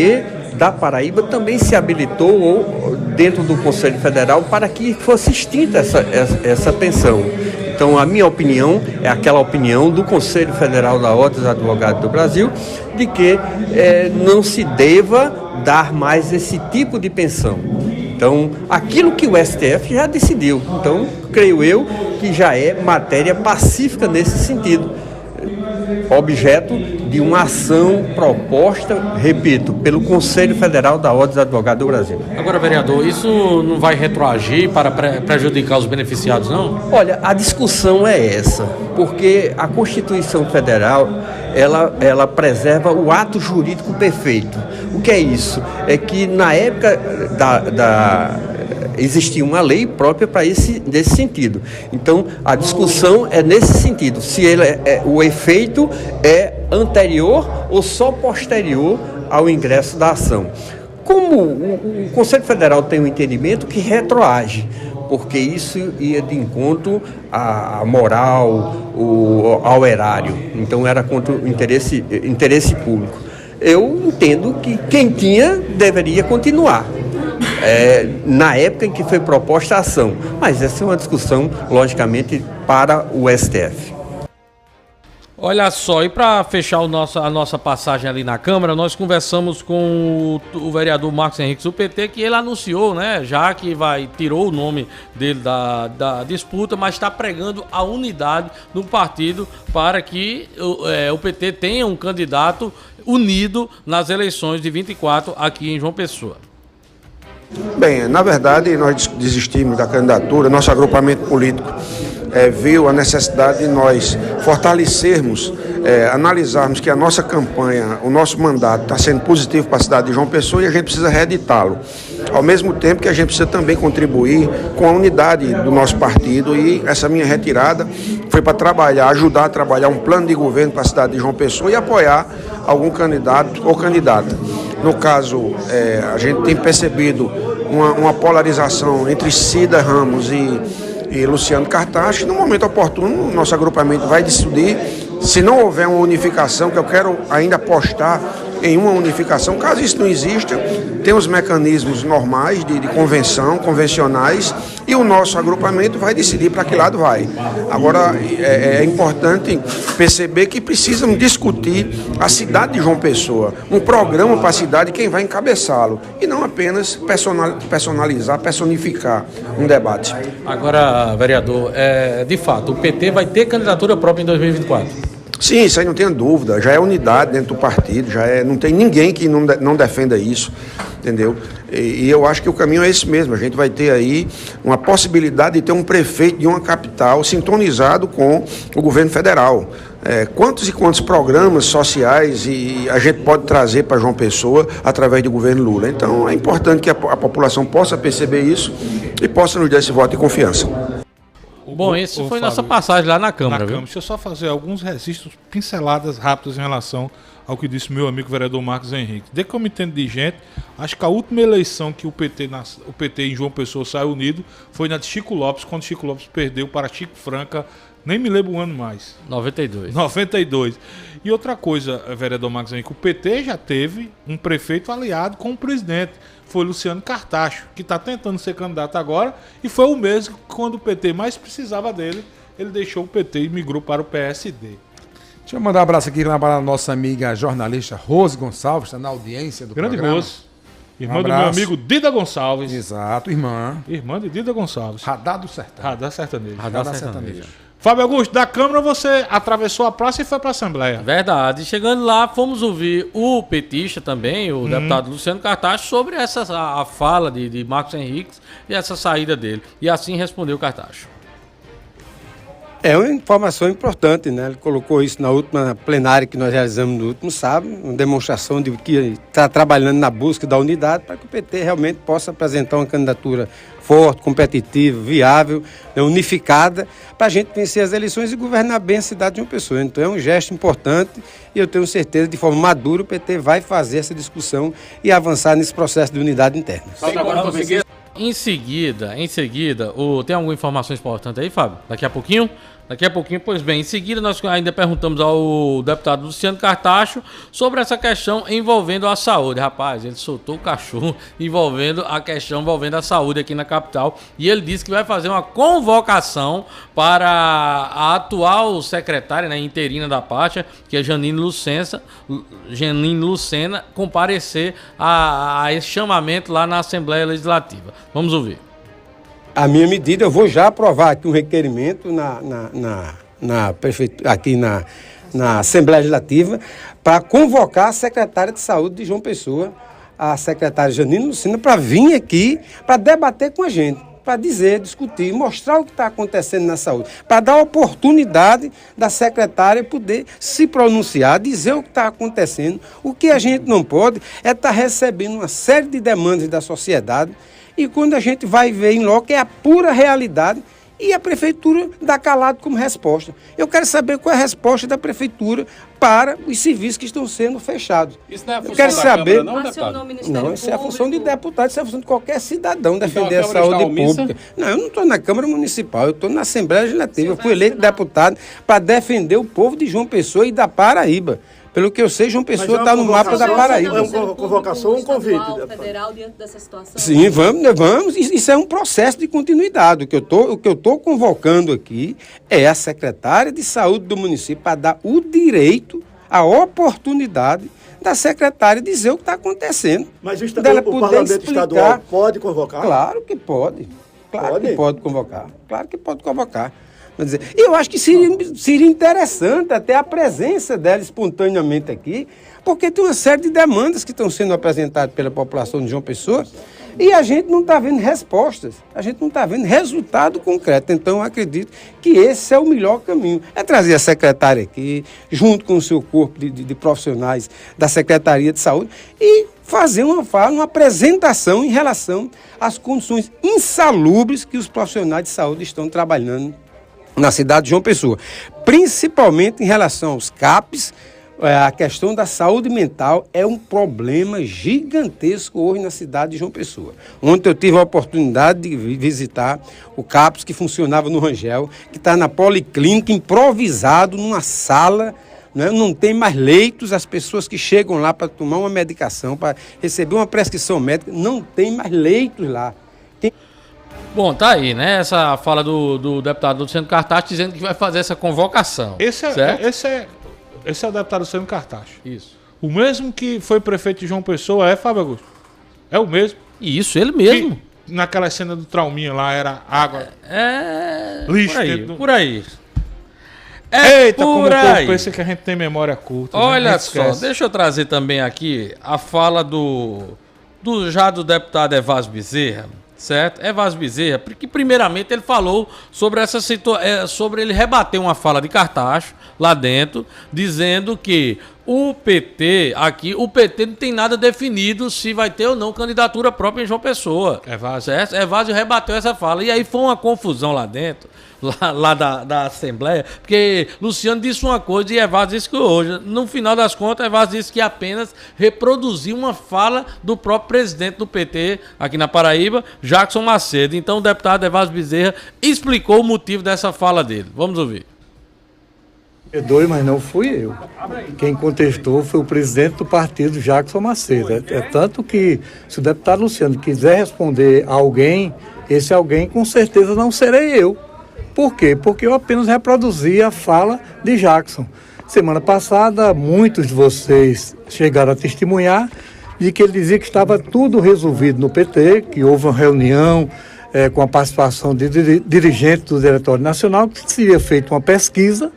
da Paraíba também se habilitou dentro do Conselho Federal para que fosse extinta essa pensão. Então, a minha opinião é aquela opinião do Conselho Federal da Ordem dos Advogados do Brasil, de que não se deva dar mais esse tipo de pensão. Então, aquilo que o STF já decidiu. Então, creio eu que já é matéria pacífica nesse sentido. Objeto de uma ação proposta, repito, pelo Conselho Federal da Ordem dos Advogados do Brasil. Agora, vereador, isso não vai retroagir para prejudicar os beneficiados, não? Olha, a discussão é essa, porque a Constituição Federal, ela preserva o ato jurídico perfeito. O que é isso? É que na época existia uma lei própria para nesse sentido. Então, a discussão é nesse sentido, se o efeito é anterior ou só posterior ao ingresso da ação. Como o Conselho Federal tem um entendimento que retroage, porque isso ia de encontro à moral, ao erário. Então, era contra o interesse público. Eu entendo que quem tinha deveria continuar. Na época em que foi proposta a ação. Mas essa é uma discussão, logicamente, para o STF. Olha só, e para fechar a nossa passagem ali na Câmara, nós conversamos com o vereador Marcos Henrique do PT, que ele anunciou, né, já que tirou o nome dele da disputa, mas está pregando a unidade do partido para que o PT tenha um candidato unido nas eleições de 24 aqui em João Pessoa. Bem, na verdade, nós desistimos da candidatura, nosso agrupamento político viu a necessidade de nós fortalecermos, analisarmos que a nossa campanha, o nosso mandato está sendo positivo para a cidade de João Pessoa e a gente precisa reeditá-lo. Ao mesmo tempo que a gente precisa também contribuir com a unidade do nosso partido, e essa minha retirada foi para ajudar a trabalhar um plano de governo para a cidade de João Pessoa e apoiar algum candidato ou candidata. No caso, a gente tem percebido uma polarização entre Cida Ramos e Luciano Cartacho. No momento oportuno, o nosso agrupamento vai decidir. Se não houver uma unificação, que eu quero ainda apostar em uma unificação, caso isso não exista, tem os mecanismos normais de convenção, convencionais, e o nosso agrupamento vai decidir para que lado vai. Agora, é importante perceber que precisam discutir a cidade de João Pessoa, um programa para a cidade, quem vai encabeçá-lo, e não apenas personalizar, personificar um debate. Agora, vereador, de fato, o PT vai ter candidatura própria em 2024? Sim, isso aí não tenha dúvida, já é unidade dentro do partido, não tem ninguém que não defenda isso, entendeu? E eu acho que o caminho é esse mesmo, a gente vai ter aí uma possibilidade de ter um prefeito de uma capital sintonizado com o governo federal. Quantos e quantos programas sociais a gente pode trazer para João Pessoa através do governo Lula? Então é importante que a população possa perceber isso e possa nos dar esse voto de confiança. Bom, esse foi nossa passagem lá na Câmara, viu? Deixa eu só fazer alguns registros, pinceladas rápidas em relação ao que disse meu amigo vereador Marcos Henrique. Desde que eu me entendo de gente, acho que a última eleição que o PT em João Pessoa saiu unido foi na de Chico Lopes, quando Chico Lopes perdeu para Chico Franca, nem me lembro o ano mais. 92. E outra coisa, vereador Marcos Henrique, o PT já teve um prefeito aliado com o presidente. Foi Luciano Cartacho, que está tentando ser candidato agora, e foi o mesmo que quando o PT mais precisava dele, ele deixou o PT e migrou para o PSD. Deixa eu mandar um abraço aqui lá para a nossa amiga jornalista Rose Gonçalves, está na audiência do programa. Grande Rose, irmã do meu amigo Dida Gonçalves. Exato, irmã. Irmã de Dida Gonçalves. Radar do Sertão. Radar Sertanejo. Radar Sertanejo. Fábio Augusto, da Câmara você atravessou a praça e foi para a Assembleia. Verdade. Chegando lá, fomos ouvir o petista também, o deputado Luciano Cartacho, sobre a fala de Marcos Henrique e essa saída dele. E assim respondeu o Cartacho. É uma informação importante, né? Ele colocou isso na última plenária que nós realizamos no último sábado, uma demonstração de que está trabalhando na busca da unidade para que o PT realmente possa apresentar uma candidatura forte, competitiva, viável, unificada, para a gente vencer as eleições e governar bem a cidade de João Pessoa. Então é um gesto importante e eu tenho certeza, de forma madura, o PT vai fazer essa discussão e avançar nesse processo de unidade interna. em seguida, tem alguma informação importante aí, Fábio? Daqui a pouquinho, pois bem, em seguida nós ainda perguntamos ao deputado Luciano Cartacho sobre essa questão envolvendo a saúde. Rapaz, ele soltou o cachorro envolvendo a saúde aqui na capital, e ele disse que vai fazer uma convocação para a atual secretária, né, interina da pasta, que é Janine Lucena, comparecer a esse chamamento lá na Assembleia Legislativa. Vamos ouvir. A minha medida, eu vou já aprovar aqui um requerimento aqui na Assembleia Legislativa para convocar a secretária de Saúde de João Pessoa, a secretária Janine Lucena, para vir aqui para debater com a gente, para discutir, mostrar o que está acontecendo na saúde, para dar oportunidade da secretária poder se pronunciar, dizer o que está acontecendo. O que a gente não pode é estar recebendo uma série de demandas da sociedade, e quando a gente vai ver em loco é a pura realidade, e a prefeitura dá calado como resposta. Eu quero saber qual é a resposta da prefeitura para os serviços que estão sendo fechados. Isso não é a função eu quero da saber. Câmara, não, deputado? Não, isso é a função de deputado, isso é a função de qualquer cidadão defender a saúde pública. Não, eu não estou na Câmara Municipal, eu estou na Assembleia Legislativa. Eu fui eleito deputado para defender o povo de João Pessoa e da Paraíba. Pelo que eu sei, João Pessoa está no mapa da Paraíba. É uma convocação ou um convite? Federal diante dessa situação? Sim, vamos. Isso é um processo de continuidade. O que eu estou convocando aqui é a secretária de Saúde do município para dar o direito, a oportunidade da secretária dizer o que está acontecendo. Mas o Parlamento Estadual pode convocar? Claro que pode. Claro que pode convocar. Eu acho que seria interessante até a presença dela espontaneamente aqui, porque tem uma série de demandas que estão sendo apresentadas pela população de João Pessoa e a gente não está vendo respostas, a gente não está vendo resultado concreto. Então, eu acredito que esse é o melhor caminho, é trazer a secretária aqui, junto com o seu corpo de profissionais da Secretaria de Saúde, e fazer uma apresentação em relação às condições insalubres que os profissionais de saúde estão trabalhando na cidade de João Pessoa, principalmente em relação aos CAPs. A questão da saúde mental é um problema gigantesco hoje na cidade de João Pessoa. Ontem eu tive a oportunidade de visitar o CAPS, que funcionava no Rangel, que está na Policlínica, improvisado numa sala, né? Não tem mais leitos, as pessoas que chegam lá para tomar uma medicação, para receber uma prescrição médica, não tem mais leitos lá. Bom, tá aí, né? Essa fala do deputado Luciano Cartacho dizendo que vai fazer essa convocação. Esse é o deputado Luciano Cartacho. Isso. O mesmo que foi prefeito de João Pessoa Fábio Augusto? É o mesmo. Isso, ele mesmo. Que, naquela cena do trauminha lá, era água. Lixo. Por aí. Eita, como o povo pensa que a gente tem memória curta. Olha só, deixa eu trazer também aqui a fala do deputado Evásio Bezerra. Certo? Evásio Bezerra, porque primeiramente ele falou sobre essa situação, sobre ele rebater uma fala de Cartacho lá dentro, dizendo que o PT não tem nada definido se vai ter ou não candidatura própria em João Pessoa. Certo? Evásio rebateu essa fala. E aí foi uma confusão lá dentro, lá da Assembleia, porque Luciano disse uma coisa e Evásio disse que hoje. No final das contas, Evásio disse que apenas reproduziu uma fala do próprio presidente do PT aqui na Paraíba, Jackson Macedo. Então o deputado Evásio Bezerra explicou o motivo dessa fala dele. Vamos ouvir. Perdoe, mas não fui eu. Quem contestou foi o presidente do partido, Jackson Macedo. É tanto que, se o deputado Luciano quiser responder a alguém, esse alguém com certeza não serei eu. Por quê? Porque eu apenas reproduzi a fala de Jackson. Semana passada, muitos de vocês chegaram a testemunhar de que ele dizia que estava tudo resolvido no PT, que houve uma reunião com a participação de dirigentes do Diretório Nacional, que seria feita uma pesquisa,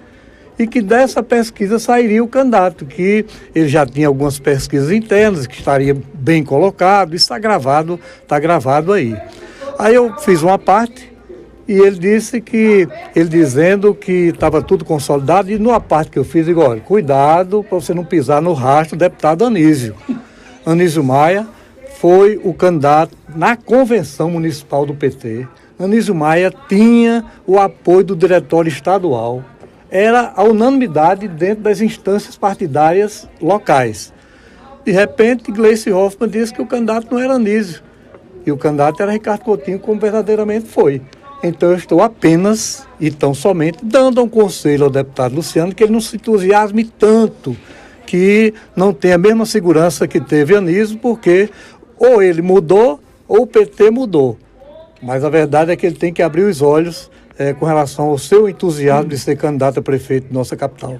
e que dessa pesquisa sairia o candidato, que ele já tinha algumas pesquisas internas, que estaria bem colocado, isso está gravado aí. Aí eu fiz uma parte e ele dizendo que estava tudo consolidado, e numa parte que eu fiz, digo, olha, cuidado para você não pisar no rastro do deputado Anísio. Anísio Maia foi o candidato na convenção municipal do PT. Anísio Maia tinha o apoio do diretório estadual. Era a unanimidade dentro das instâncias partidárias locais. De repente, Gleice Hoffmann disse que o candidato não era Anísio. E o candidato era Ricardo Coutinho, como verdadeiramente foi. Então eu estou apenas e tão somente dando um conselho ao deputado Luciano que ele não se entusiasme tanto, que não tem a mesma segurança que teve Anísio, porque ou ele mudou ou o PT mudou. Mas a verdade é que ele tem que abrir os olhos com relação ao seu entusiasmo de ser candidato a prefeito de nossa capital.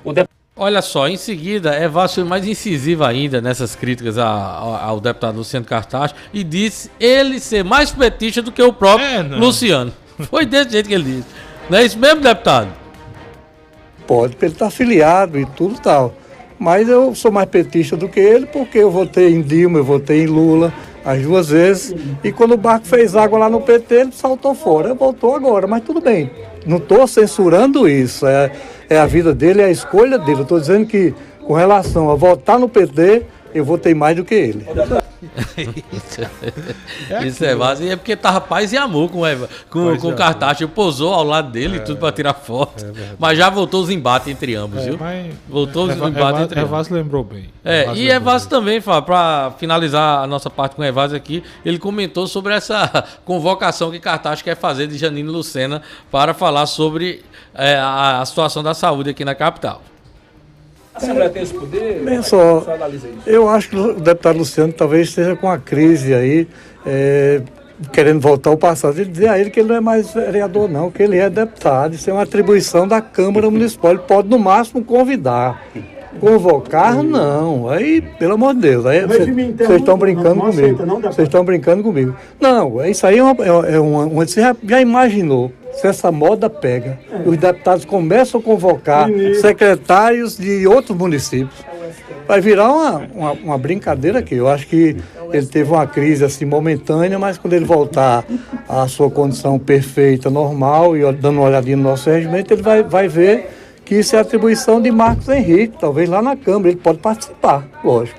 Olha só, em seguida, Evasio foi mais incisivo ainda nessas críticas ao deputado Luciano Cartacho e disse ele ser mais petista do que o próprio Luciano. Foi desse jeito que ele disse. Não é isso mesmo, deputado? Pode, porque ele está afiliado e tudo tal. Mas eu sou mais petista do que ele, porque eu votei em Dilma, eu votei em Lula as 2 vezes. E quando o barco fez água lá no PT, ele saltou fora. Voltou agora, mas tudo bem. Não estou censurando isso. É a vida dele, é a escolha dele. Eu estou dizendo que, com relação a votar no PT, eu votei mais do que ele. Isso é base. É porque tava paz e amor com o Cartacho. Pousou ao lado dele e tudo para tirar foto. Mas já voltou os embates entre ambos, viu? Voltou os embates entre ambos. Evasio lembrou bem. E Evasio também, para finalizar a nossa parte com o Evasio aqui, ele comentou sobre essa convocação que Cartacho quer fazer de Janine Lucena para falar sobre a situação da saúde aqui na capital. A Assembleia tem esse poder? Bem só, eu acho que o deputado Luciano talvez esteja com a crise aí, querendo voltar ao passado. Ele dizer a ele que ele não é mais vereador não, que ele é deputado. Isso é uma atribuição da Câmara Municipal. Ele pode no máximo convidar. Convocar, não. Aí, pelo amor de Deus, aí vocês estão brincando comigo. Vocês estão brincando comigo. Não, isso aí você já imaginou se essa moda pega, os deputados começam a convocar secretários de outros municípios. Vai virar uma brincadeira aqui. Eu acho que ele teve uma crise assim momentânea, mas quando ele voltar à sua condição perfeita, normal, e dando uma olhadinha no nosso regimento, ele vai ver que isso é atribuição de Marcos Henrique, talvez lá na Câmara. Ele pode participar, lógico.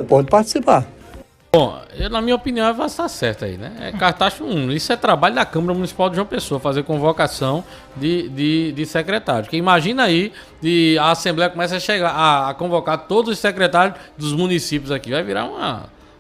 Pode participar. Bom, na minha opinião, vai estar certo aí, né? Cartacho 1, isso é trabalho da Câmara Municipal de João Pessoa, fazer convocação de secretários. Porque imagina aí, a Assembleia começa a chegar a convocar todos os secretários dos municípios aqui. Vai virar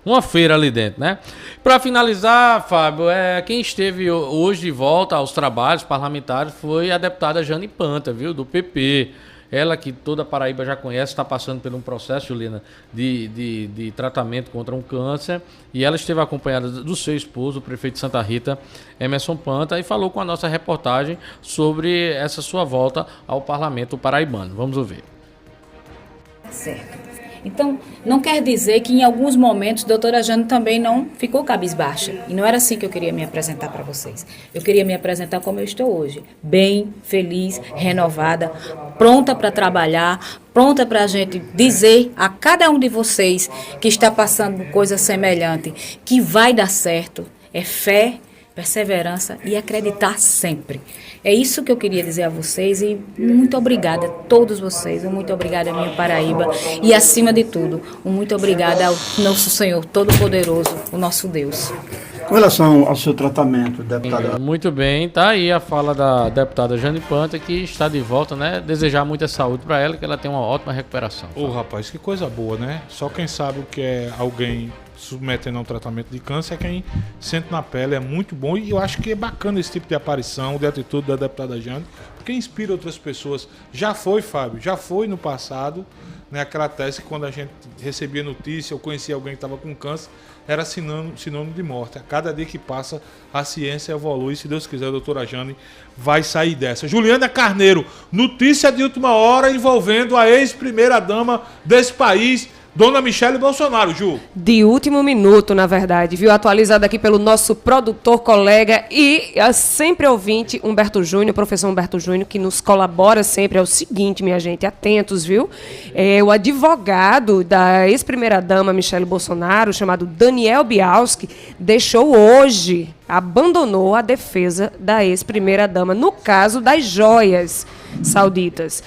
uma feira ali dentro, né? Para finalizar, Fábio, quem esteve hoje de volta aos trabalhos parlamentares foi a deputada Jane Panta, viu? Do PP. Ela que toda a Paraíba já conhece, está passando por um processo, Juliana, de tratamento contra um câncer. E ela esteve acompanhada do seu esposo, o prefeito de Santa Rita, Emerson Panta, e falou com a nossa reportagem sobre essa sua volta ao parlamento paraibano. Vamos ouvir. Certo. Então, não quer dizer que em alguns momentos a doutora Jane também não ficou cabisbaixa. E não era assim que eu queria me apresentar para vocês. Eu queria me apresentar como eu estou hoje. Bem, feliz, renovada, pronta para trabalhar, pronta para a gente dizer a cada um de vocês que está passando por coisa semelhante que vai dar certo. É fé, perseverança e acreditar sempre. É isso que eu queria dizer a vocês e muito obrigada a todos vocês, muito obrigada à minha Paraíba e, acima de tudo, muito obrigada ao nosso Senhor Todo-Poderoso, o nosso Deus. Com relação ao seu tratamento, deputada... Muito bem, tá aí a fala da deputada Jane Panta, que está de volta, né? Desejar muita saúde para ela, que ela tenha uma ótima recuperação. Ô, rapaz, que coisa boa, né? Só quem sabe o que é alguém submetendo a um tratamento de câncer é quem sente na pele, é muito bom, e eu acho que é bacana esse tipo de aparição, de atitude da deputada Jane, porque inspira outras pessoas. Já foi, Fábio, já foi no passado, né, aquela tese que quando a gente recebia notícia ou conhecia alguém que estava com câncer, era sinônimo de morte. A cada dia que passa, a ciência evolui, e se Deus quiser, a doutora Jane vai sair dessa. Juliana Carneiro, notícia de última hora envolvendo a ex-primeira-dama desse país, Dona Michele Bolsonaro, Ju. De último minuto, na verdade, viu? Atualizado aqui pelo nosso produtor, colega e sempre ouvinte, Humberto Júnior, professor Humberto Júnior, que nos colabora sempre. É o seguinte, minha gente, atentos, viu? O advogado da ex-primeira-dama Michele Bolsonaro, chamado Daniel Bialski, abandonou a defesa da ex-primeira-dama no caso das joias sauditas.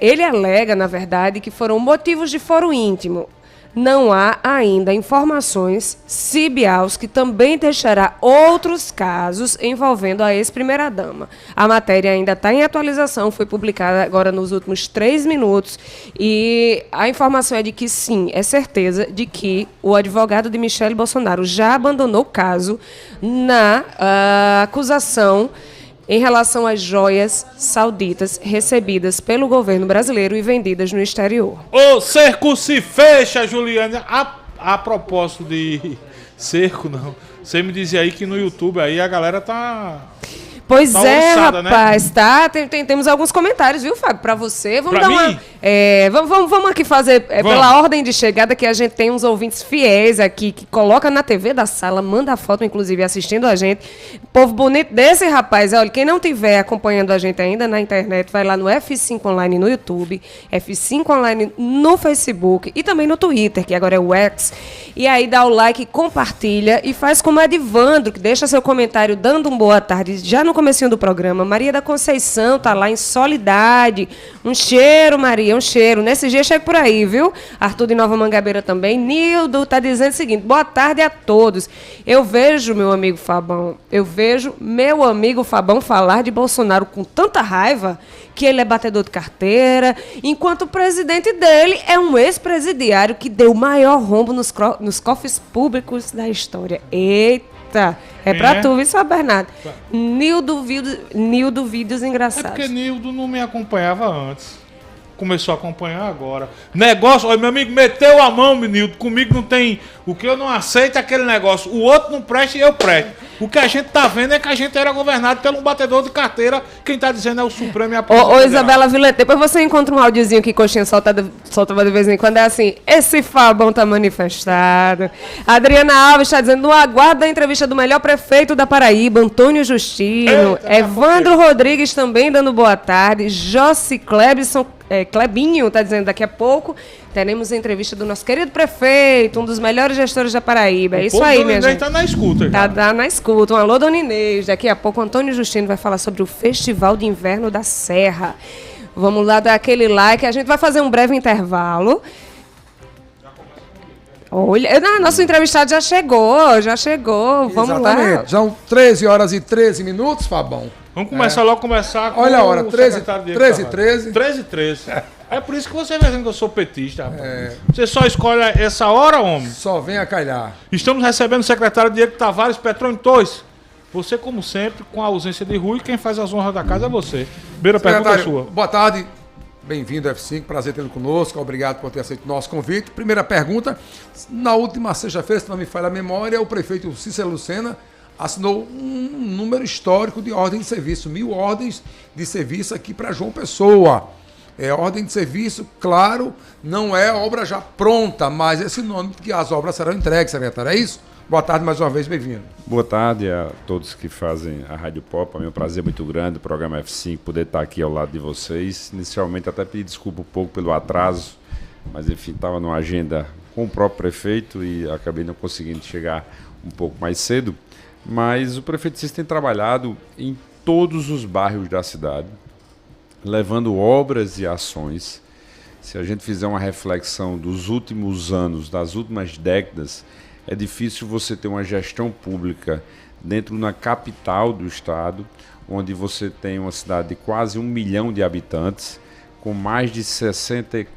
Ele alega, na verdade, que foram motivos de foro íntimo. não há ainda informações se Bialski também deixará outros casos envolvendo a ex-primeira-dama. A matéria ainda está em atualização, foi publicada agora nos últimos 3 minutos, e a informação é de que sim, é certeza de que o advogado de Michele Bolsonaro já abandonou o caso na acusação em relação às joias sauditas recebidas pelo governo brasileiro e vendidas no exterior. O cerco se fecha, Juliana. A propósito de cerco, não. Você me dizia aí que no YouTube aí a galera tá... Pois tá é, orçada, rapaz, né? tá? Temos alguns comentários, viu, Fábio? Pra você. Vamos Pra dar mim? vamos aqui fazer, pela ordem de chegada, que a gente tem uns ouvintes fiéis aqui, que coloca na TV da sala, manda a foto, inclusive, assistindo a gente. Povo bonito desse, rapaz. Olha, quem não tiver acompanhando a gente ainda na internet, vai lá no F5 Online no YouTube, F5 Online no Facebook e também no Twitter, que agora é o X. E aí dá o like, compartilha e faz como a Edvandro, que deixa seu comentário dando um boa tarde já no comecinho do programa. Maria da Conceição tá lá em Solidade. Um cheiro, Maria, um cheiro. Nesse dia chega por aí, viu? Arthur de Nova Mangabeira também. Nildo tá dizendo o seguinte: boa tarde a todos. Eu vejo meu amigo Fabão falar de Bolsonaro com tanta raiva que ele é batedor de carteira, enquanto o presidente dele é um ex-presidiário que deu o maior rombo nos cofres públicos da história. Eita! É pra tu, viu, só Bernardo? Nildo Vídeos Engraçados. É porque Nildo não me acompanhava antes. Começou a acompanhar agora. Negócio, olha, meu amigo, meteu a mão, Nildo. Comigo não tem... O que eu não aceito é aquele negócio. O outro não presta e eu presto. O que a gente tá vendo é que a gente era governado pelo um batedor de carteira. Quem tá dizendo é o Supremo e a Polícia Ô, Isabela Vilete, depois você encontra um audiozinho que Coxinha soltava de vez em quando. É assim: esse Fabão tá manifestado. Adriana Alves está dizendo: no aguardo da entrevista do melhor prefeito da Paraíba, Antônio Justino. Evandro Rodrigues também dando boa tarde. Jossi Clebinho está dizendo: daqui a pouco teremos a entrevista do nosso querido prefeito, um dos melhores gestores da Paraíba. É isso aí, minha gente. Tá na escuta. Tá na escuta. Um alô, Dona Inês. Daqui a pouco, Antônio Justino vai falar sobre o Festival de Inverno da Serra. Vamos lá dar aquele like. A gente vai fazer um breve intervalo. Olha, nosso entrevistado já chegou. Vamos Exatamente. lá. São 13 horas e 13 minutos, Fabão. Vamos começar logo com olha a hora, 13 13 e 13. 13 e 13. É por isso que você vê que eu sou petista, rapaz. Você só escolhe essa hora, homem? Só vem a calhar. Estamos recebendo o secretário Diego Tavares Petrônio Torres. Você, como sempre, com a ausência de Rui, quem faz as honras da casa é você. Primeira pergunta é sua. Boa tarde. Bem-vindo ao F5, prazer tê-lo conosco, obrigado por ter aceito o nosso convite. Primeira pergunta: na última sexta-feira, se não me falha a memória, o prefeito Cícero Lucena assinou um número histórico de ordem de serviço, 1000 ordens de serviço aqui para João Pessoa. Ordem de serviço, claro, não é obra já pronta, mas é sinônimo de que as obras serão entregues, secretário, é isso? Boa tarde mais uma vez, bem-vindo. Boa tarde a todos que fazem a Rádio Pop. É um prazer muito grande, o programa F5, poder estar aqui ao lado de vocês. Inicialmente até pedi desculpa um pouco pelo atraso, mas enfim, estava numa agenda com o próprio prefeito e acabei não conseguindo chegar um pouco mais cedo. Mas o prefeito Cícero tem trabalhado em todos os bairros da cidade, levando obras e ações. Se a gente fizer uma reflexão dos últimos anos, das últimas décadas, é difícil você ter uma gestão pública dentro de uma capital do estado, onde você tem uma cidade de quase 1 milhão de habitantes, com mais de 60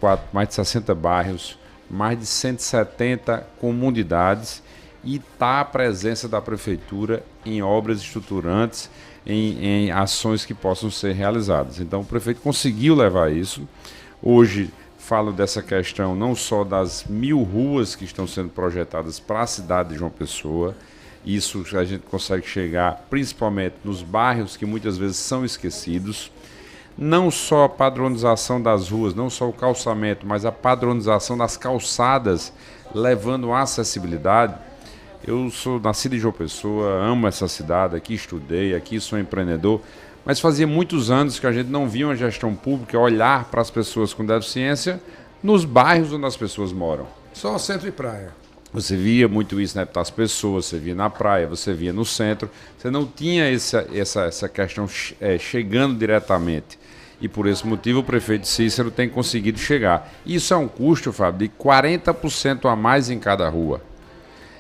bairros, mais de 170 comunidades, e está a presença da prefeitura em obras estruturantes, em ações que possam ser realizadas. Então o prefeito conseguiu levar isso. Hoje falo dessa questão não só das 1000 ruas que estão sendo projetadas para a cidade de João Pessoa. Isso a gente consegue chegar principalmente nos bairros que muitas vezes são esquecidos. Não só a padronização das ruas, não só o calçamento, mas a padronização das calçadas, levando à acessibilidade. Eu sou nascido em João Pessoa, amo essa cidade, aqui estudei, aqui sou empreendedor, mas fazia muitos anos que a gente não via uma gestão pública olhar para as pessoas com deficiência nos bairros onde as pessoas moram. Só centro e praia. Você via muito isso, né, para as pessoas, você via na praia, você via no centro, você não tinha essa questão chegando diretamente. E por esse motivo o prefeito Cícero tem conseguido chegar. Isso é um custo, Fábio, de 40% a mais em cada rua.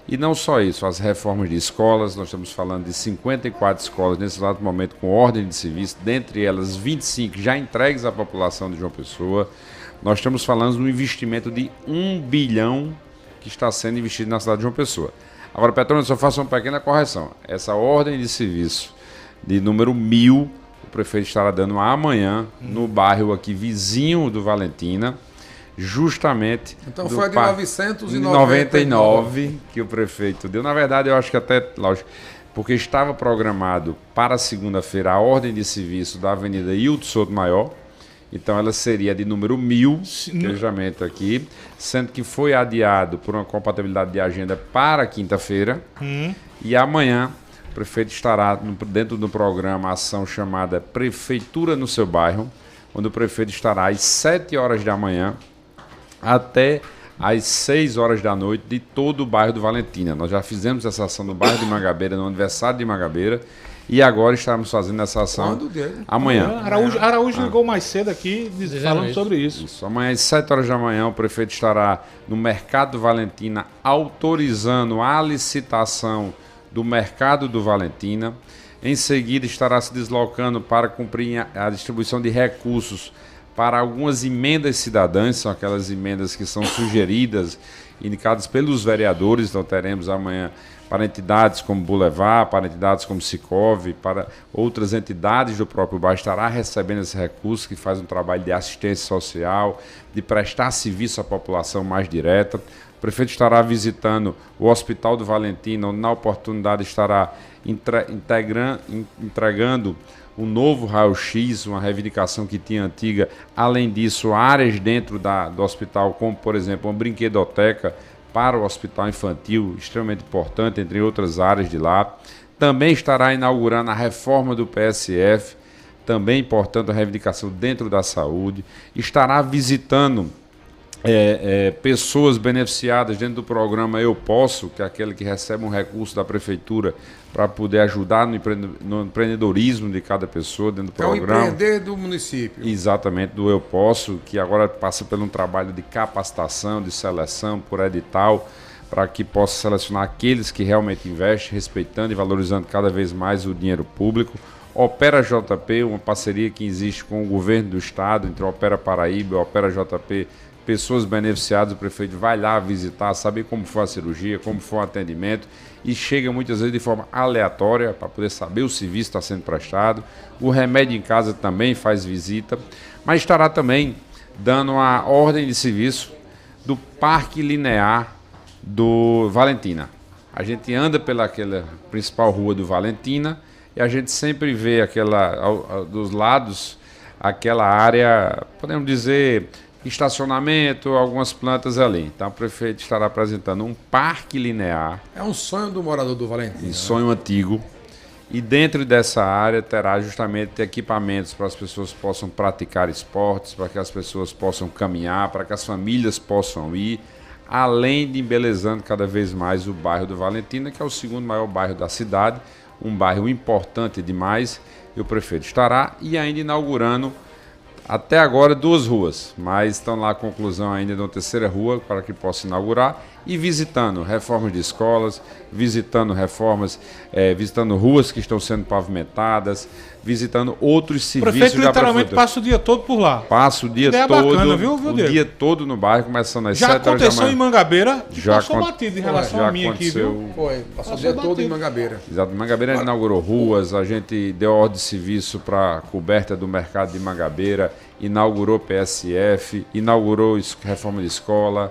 E não só isso, as reformas de escolas, nós estamos falando de 54 escolas nesse exato momento com ordem de serviço, dentre elas 25 já entregues à população de João Pessoa. Nós estamos falando de um investimento de 1 bilhão que está sendo investido na cidade de João Pessoa. Agora, Petrônio, só faço uma pequena correção. Essa ordem de serviço de número 1000, o prefeito estará dando amanhã no bairro aqui vizinho do Valentina, justamente... Então foi a de 999 que o prefeito deu. Na verdade, eu acho que até, lógico, porque estava programado para segunda-feira a ordem de serviço da Avenida Hilton Souto Maior, então ela seria de número 1000, planejamento aqui, sendo que foi adiado por uma compatibilidade de agenda para quinta-feira, e amanhã o prefeito estará dentro do programa ação chamada Prefeitura no Seu Bairro, onde o prefeito estará às 7 horas da manhã até às 6 horas da noite de todo o bairro do Valentina. Nós já fizemos essa ação no bairro de Mangabeira, no aniversário de Mangabeira, e agora estamos fazendo essa ação amanhã. Araújo ligou mais cedo aqui falando sobre isso. Amanhã às 7 horas da manhã o prefeito estará no Mercado do Valentina autorizando a licitação do Mercado do Valentina. Em seguida estará se deslocando para cumprir a distribuição de recursos para algumas emendas cidadãs, são aquelas emendas que são sugeridas, indicadas pelos vereadores. Então teremos amanhã para entidades como Boulevard, para entidades como Sicov, para outras entidades do próprio bairro, estará recebendo esse recurso que faz um trabalho de assistência social, de prestar serviço à população mais direta. O prefeito estará visitando o Hospital do Valentina, onde na oportunidade estará entregando um novo raio-x, uma reivindicação que tinha antiga. Além disso, áreas dentro do hospital, como por exemplo uma brinquedoteca para o hospital infantil, extremamente importante, entre outras áreas de lá. Também estará inaugurando a reforma do PSF, também importante a reivindicação dentro da saúde. Estará visitando pessoas beneficiadas dentro do programa Eu Posso, que é aquele que recebe um recurso da prefeitura para poder ajudar no empreendedorismo de cada pessoa dentro do programa. É o empreender do município. Exatamente, do Eu Posso, que agora passa por um trabalho de capacitação, de seleção por edital, para que possa selecionar aqueles que realmente investem, respeitando e valorizando cada vez mais o dinheiro público. Opera JP, uma parceria que existe com o governo do estado, entre a Opera Paraíba e a Opera JP, pessoas beneficiadas, o prefeito vai lá visitar, saber como foi a cirurgia, como foi o atendimento, e chega muitas vezes de forma aleatória para poder saber o serviço que está sendo prestado. O Remédio em Casa também faz visita, mas estará também dando a ordem de serviço do Parque Linear do Valentina. A gente anda pelaquela principal rua do Valentina e a gente sempre vê dos lados aquela área, podemos dizer, estacionamento, algumas plantas ali. Então o prefeito estará apresentando um parque linear. É um sonho do morador do Valentina. Um sonho antigo. E dentro dessa área terá justamente equipamentos para as pessoas possam praticar esportes, para que as pessoas possam caminhar, para que as famílias possam ir, além de embelezando cada vez mais o bairro do Valentina, que é o segundo maior bairro da cidade, um bairro importante demais. E o prefeito estará e ainda inaugurando até agora 2 ruas, mas estão lá a conclusão ainda de uma 3ª rua para que possa inaugurar, e visitando reformas de escolas, visitando ruas que estão sendo pavimentadas, visitando outros serviços. O prefeito literalmente passa o dia todo por lá. Passa o dia todo, bacana, viu, o dia todo no bairro, começando às 7 horas da manhã. Já aconteceu em Mangabeira, já passou batido em relação a mim aqui, viu? Passou o dia todo em Mangabeira. Exato, Mangabeira inaugurou ruas, a gente deu ordem de serviço para a coberta do mercado de Mangabeira, inaugurou PSF, inaugurou reforma de escola,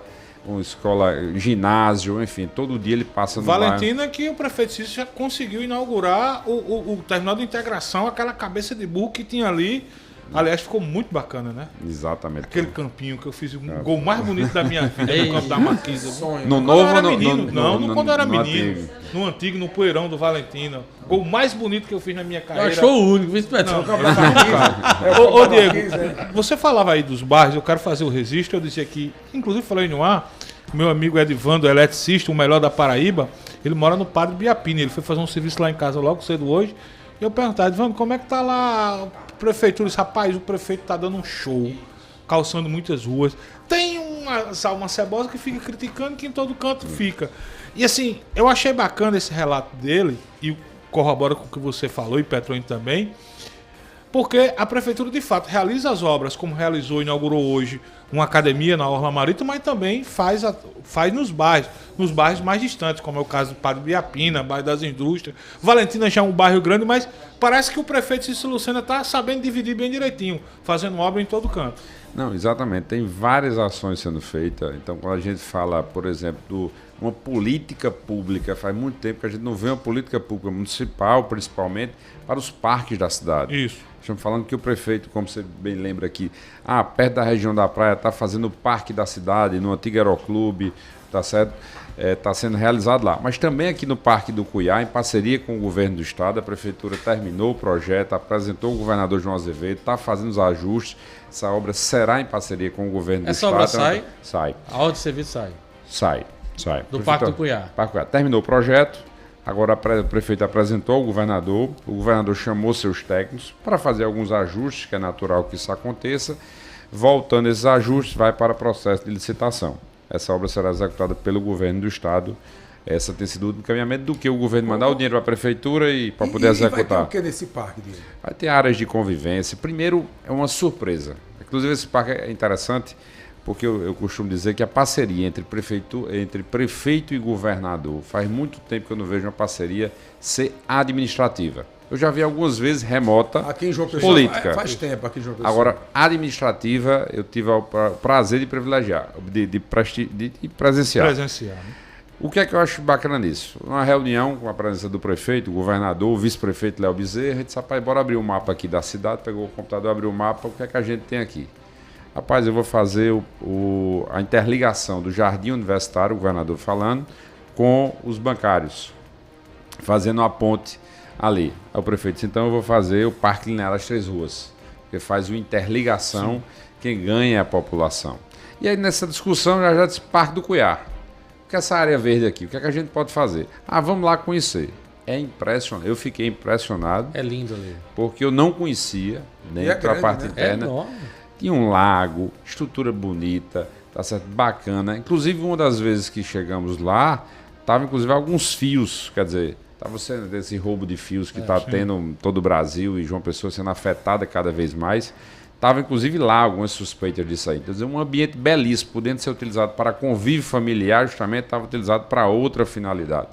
ginásio, enfim, todo dia ele passa no Valentina bairro. Que o prefeito Cícero já conseguiu inaugurar o terminal de integração, aquela cabeça de burro que tinha ali. Aliás, ficou muito bacana, né? Exatamente. Aquele campinho que eu fiz o gol mais bonito da minha vida no campo da Marquisa. No novo ou não, quando eu era menino. No antigo, no poeirão do Valentina. Gol mais bonito que eu fiz na minha carreira. Achou o único, vice-presidente. Ô Diego, você falava aí dos bairros, eu quero fazer o registro. Eu disse aqui, inclusive falei no ar, meu amigo Edvando, eletricista, o melhor da Paraíba, ele mora no Padre Biapina. Ele foi fazer um serviço lá em casa logo cedo hoje. E eu perguntava, Edvando, como é que tá lá prefeitura disse, rapaz, o prefeito tá dando um show, calçando muitas ruas. Tem uma cebosa que fica criticando, que em todo canto fica. E assim, eu achei bacana esse relato dele, e corrobora com o que você falou, e Petroni também, porque a prefeitura de fato realiza as obras, como realizou, inaugurou hoje uma academia na Orla Marítima, mas também faz nos bairros mais distantes, como é o caso do Padre Biapina, bairro das Indústrias. Valentina já é um bairro grande, mas parece que o prefeito Cícero Lucena está sabendo dividir bem direitinho, fazendo obra em todo canto. Não, exatamente. Tem várias ações sendo feitas. Então, quando a gente fala, por exemplo, de uma política pública, faz muito tempo que a gente não vê uma política pública municipal, principalmente, para os parques da cidade. Isso. Estamos falando que o prefeito, como você bem lembra aqui, perto da região da praia, está fazendo o parque da cidade, no antigo Aeroclube, tá certo? Está sendo realizado lá. Mas também aqui no Parque do Cuiá, em parceria com o governo do estado, a prefeitura terminou o projeto, apresentou o governador João Azevedo, está fazendo os ajustes. Essa obra será em parceria com o governo do estado. Essa obra sai? Sai. A ordem de serviço sai? Sai. Do Parque do Cuiá. Parque do Cuiá. Terminou o projeto, agora o prefeito apresentou ao governador, o governador chamou seus técnicos para fazer alguns ajustes, que é natural que isso aconteça. Voltando esses ajustes, vai para o processo de licitação. Essa obra será executada pelo governo do estado. Essa tem sido o encaminhamento do que o governo mandar o dinheiro para a prefeitura e para poder executar. Vai ter o que nesse parque, Diego? Vai ter áreas de convivência. Primeiro, é uma surpresa. Inclusive, esse parque é interessante porque eu costumo dizer que a parceria entre prefeito e governador, faz muito tempo que eu não vejo uma parceria ser administrativa. Eu já vi algumas vezes remota, aqui em João Pessoa, política. Faz tempo aqui em João Pessoa. Agora, administrativa, eu tive o prazer de privilegiar, de presenciar. Né? O que é que eu acho bacana nisso? Uma reunião com a presença do prefeito, o governador, o vice-prefeito Léo Bezerra, a gente disse, rapaz, bora abrir o mapa aqui da cidade, pegou o computador, abriu o mapa, o que é que a gente tem aqui? Rapaz, eu vou fazer a interligação do Jardim Universitário, o governador falando, com os bancários, fazendo a ponte ali. Aí o prefeito disse, então eu vou fazer o Parque Linear das Três Ruas, que faz uma interligação, sim, quem ganha é a população. E aí nessa discussão já disse Parque do Cuiá. O que é essa área verde aqui? O que é que a gente pode fazer? Vamos lá conhecer. É impressionante. Eu fiquei impressionado. É lindo ali. Porque eu não conhecia, nem para a parte interna. É enorme. Tinha um lago, estrutura bonita, tá certo? Bacana. Inclusive, uma das vezes que chegamos lá, tava inclusive alguns fios, quer dizer, estava sendo desse roubo de fios que está tendo em todo o Brasil e João Pessoa sendo afetada cada vez mais. Estava inclusive lá algumas suspeitas disso aí. Quer dizer, um ambiente belíssimo, podendo ser utilizado para convívio familiar, justamente estava utilizado para outra finalidade.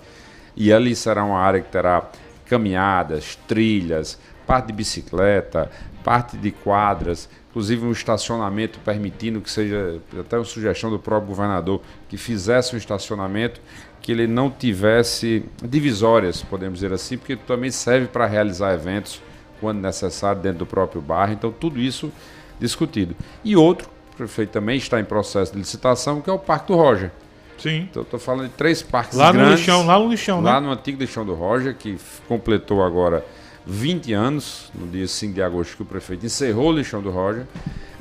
E ali será uma área que terá caminhadas, trilhas, parte de bicicleta, parte de quadras, inclusive um estacionamento permitindo que seja, até uma sugestão do próprio governador, que fizesse um estacionamento que ele não tivesse divisórias, podemos dizer assim, porque também serve para realizar eventos quando necessário dentro do próprio bairro. Então tudo isso discutido. E outro, o prefeito também está em processo de licitação, que é o Parque do Roger. Sim. Então estou falando de 3 parques lá grandes. Lá no lixão, né? Lá no antigo lixão do Roger, que completou agora 20 anos, no dia 5 de agosto, que o prefeito encerrou o lixão do Roger,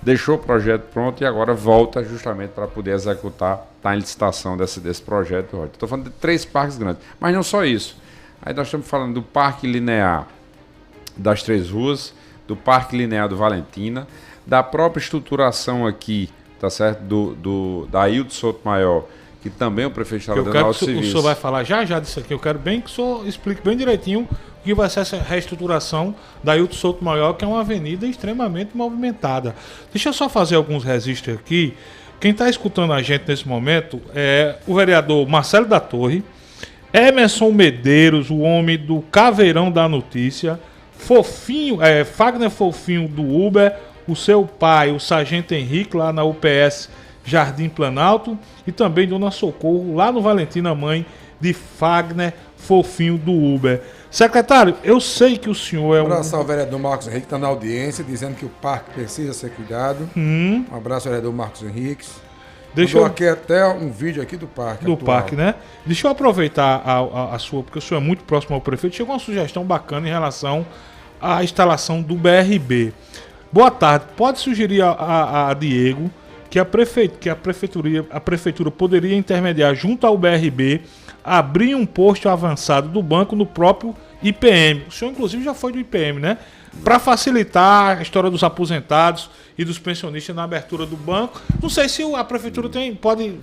deixou o projeto pronto e agora volta justamente para poder executar, está em licitação desse projeto do Roger. Estou falando de 3 parques grandes, mas não só isso. Aí nós estamos falando do Parque Linear das Três Ruas, do Parque Linear do Valentina, da própria estruturação aqui, tá certo? Da Ailton Souto Maior, que também o prefeito estava dando ao serviço. O senhor vai falar já disso aqui. Eu quero bem que o senhor explique bem direitinho o que vai ser essa reestruturação da Ailton Souto Maior, que é uma avenida extremamente movimentada. Deixa eu só fazer alguns registros aqui. Quem está escutando a gente nesse momento é o vereador Marcelo da Torre, Emerson Medeiros, o homem do Caveirão da Notícia, Fofinho, Fagner Fofinho do Uber, o seu pai, o Sargento Henrique, lá na UPS Jardim Planalto, e também Dona Socorro, lá no Valentina, mãe de Fagner Fofinho do Uber. Secretário, eu sei que o senhor é um... abraço ao vereador Marcos Henrique, que está na audiência, dizendo que o parque precisa ser cuidado. Um abraço ao vereador Marcos Henrique. Deixa eu aqui até um vídeo aqui do parque. Do parque, né? Deixa eu aproveitar a sua, porque o senhor é muito próximo ao prefeito. Chegou uma sugestão bacana em relação à instalação do BRB. Boa tarde. Pode sugerir a Diego que a prefeitura poderia intermediar junto ao BRB, abrir um posto avançado do banco no próprio IPM. O senhor, inclusive, já foi do IPM, né? para facilitar a história dos aposentados e dos pensionistas na abertura do banco. Não sei se a prefeitura pode,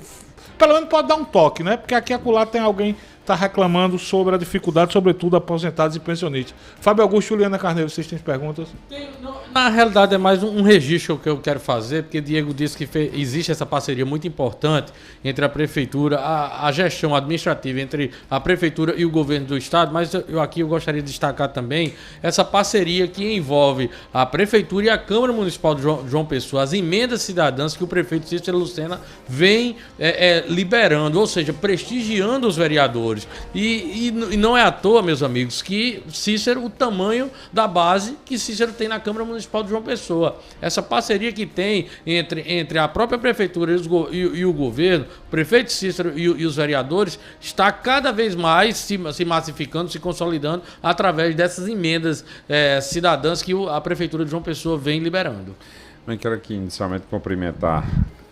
pelo menos pode dar um toque, né? Porque aqui e acolá tem alguém que está reclamando sobre a dificuldade, sobretudo aposentados e pensionistas. Fábio Augusto, Juliana Carneiro, vocês têm perguntas? Na realidade é mais um registro que eu quero fazer, porque Diego disse que existe essa parceria muito importante entre a prefeitura, a gestão administrativa entre a prefeitura e o governo do estado, mas eu gostaria de destacar também essa parceria que envolve a prefeitura e a Câmara Municipal de João Pessoa, as emendas cidadãs que o prefeito Cícero Lucena vem liberando, ou seja, prestigiando os vereadores. E não é à toa, meus amigos, que Cícero, o tamanho da base que Cícero tem na Câmara Municipal de João Pessoa. Essa parceria que tem entre a própria prefeitura e o governo, o prefeito Cícero e os vereadores, está cada vez mais se massificando, se consolidando através dessas emendas cidadãs que a prefeitura de João Pessoa vem liberando. Eu quero aqui inicialmente cumprimentar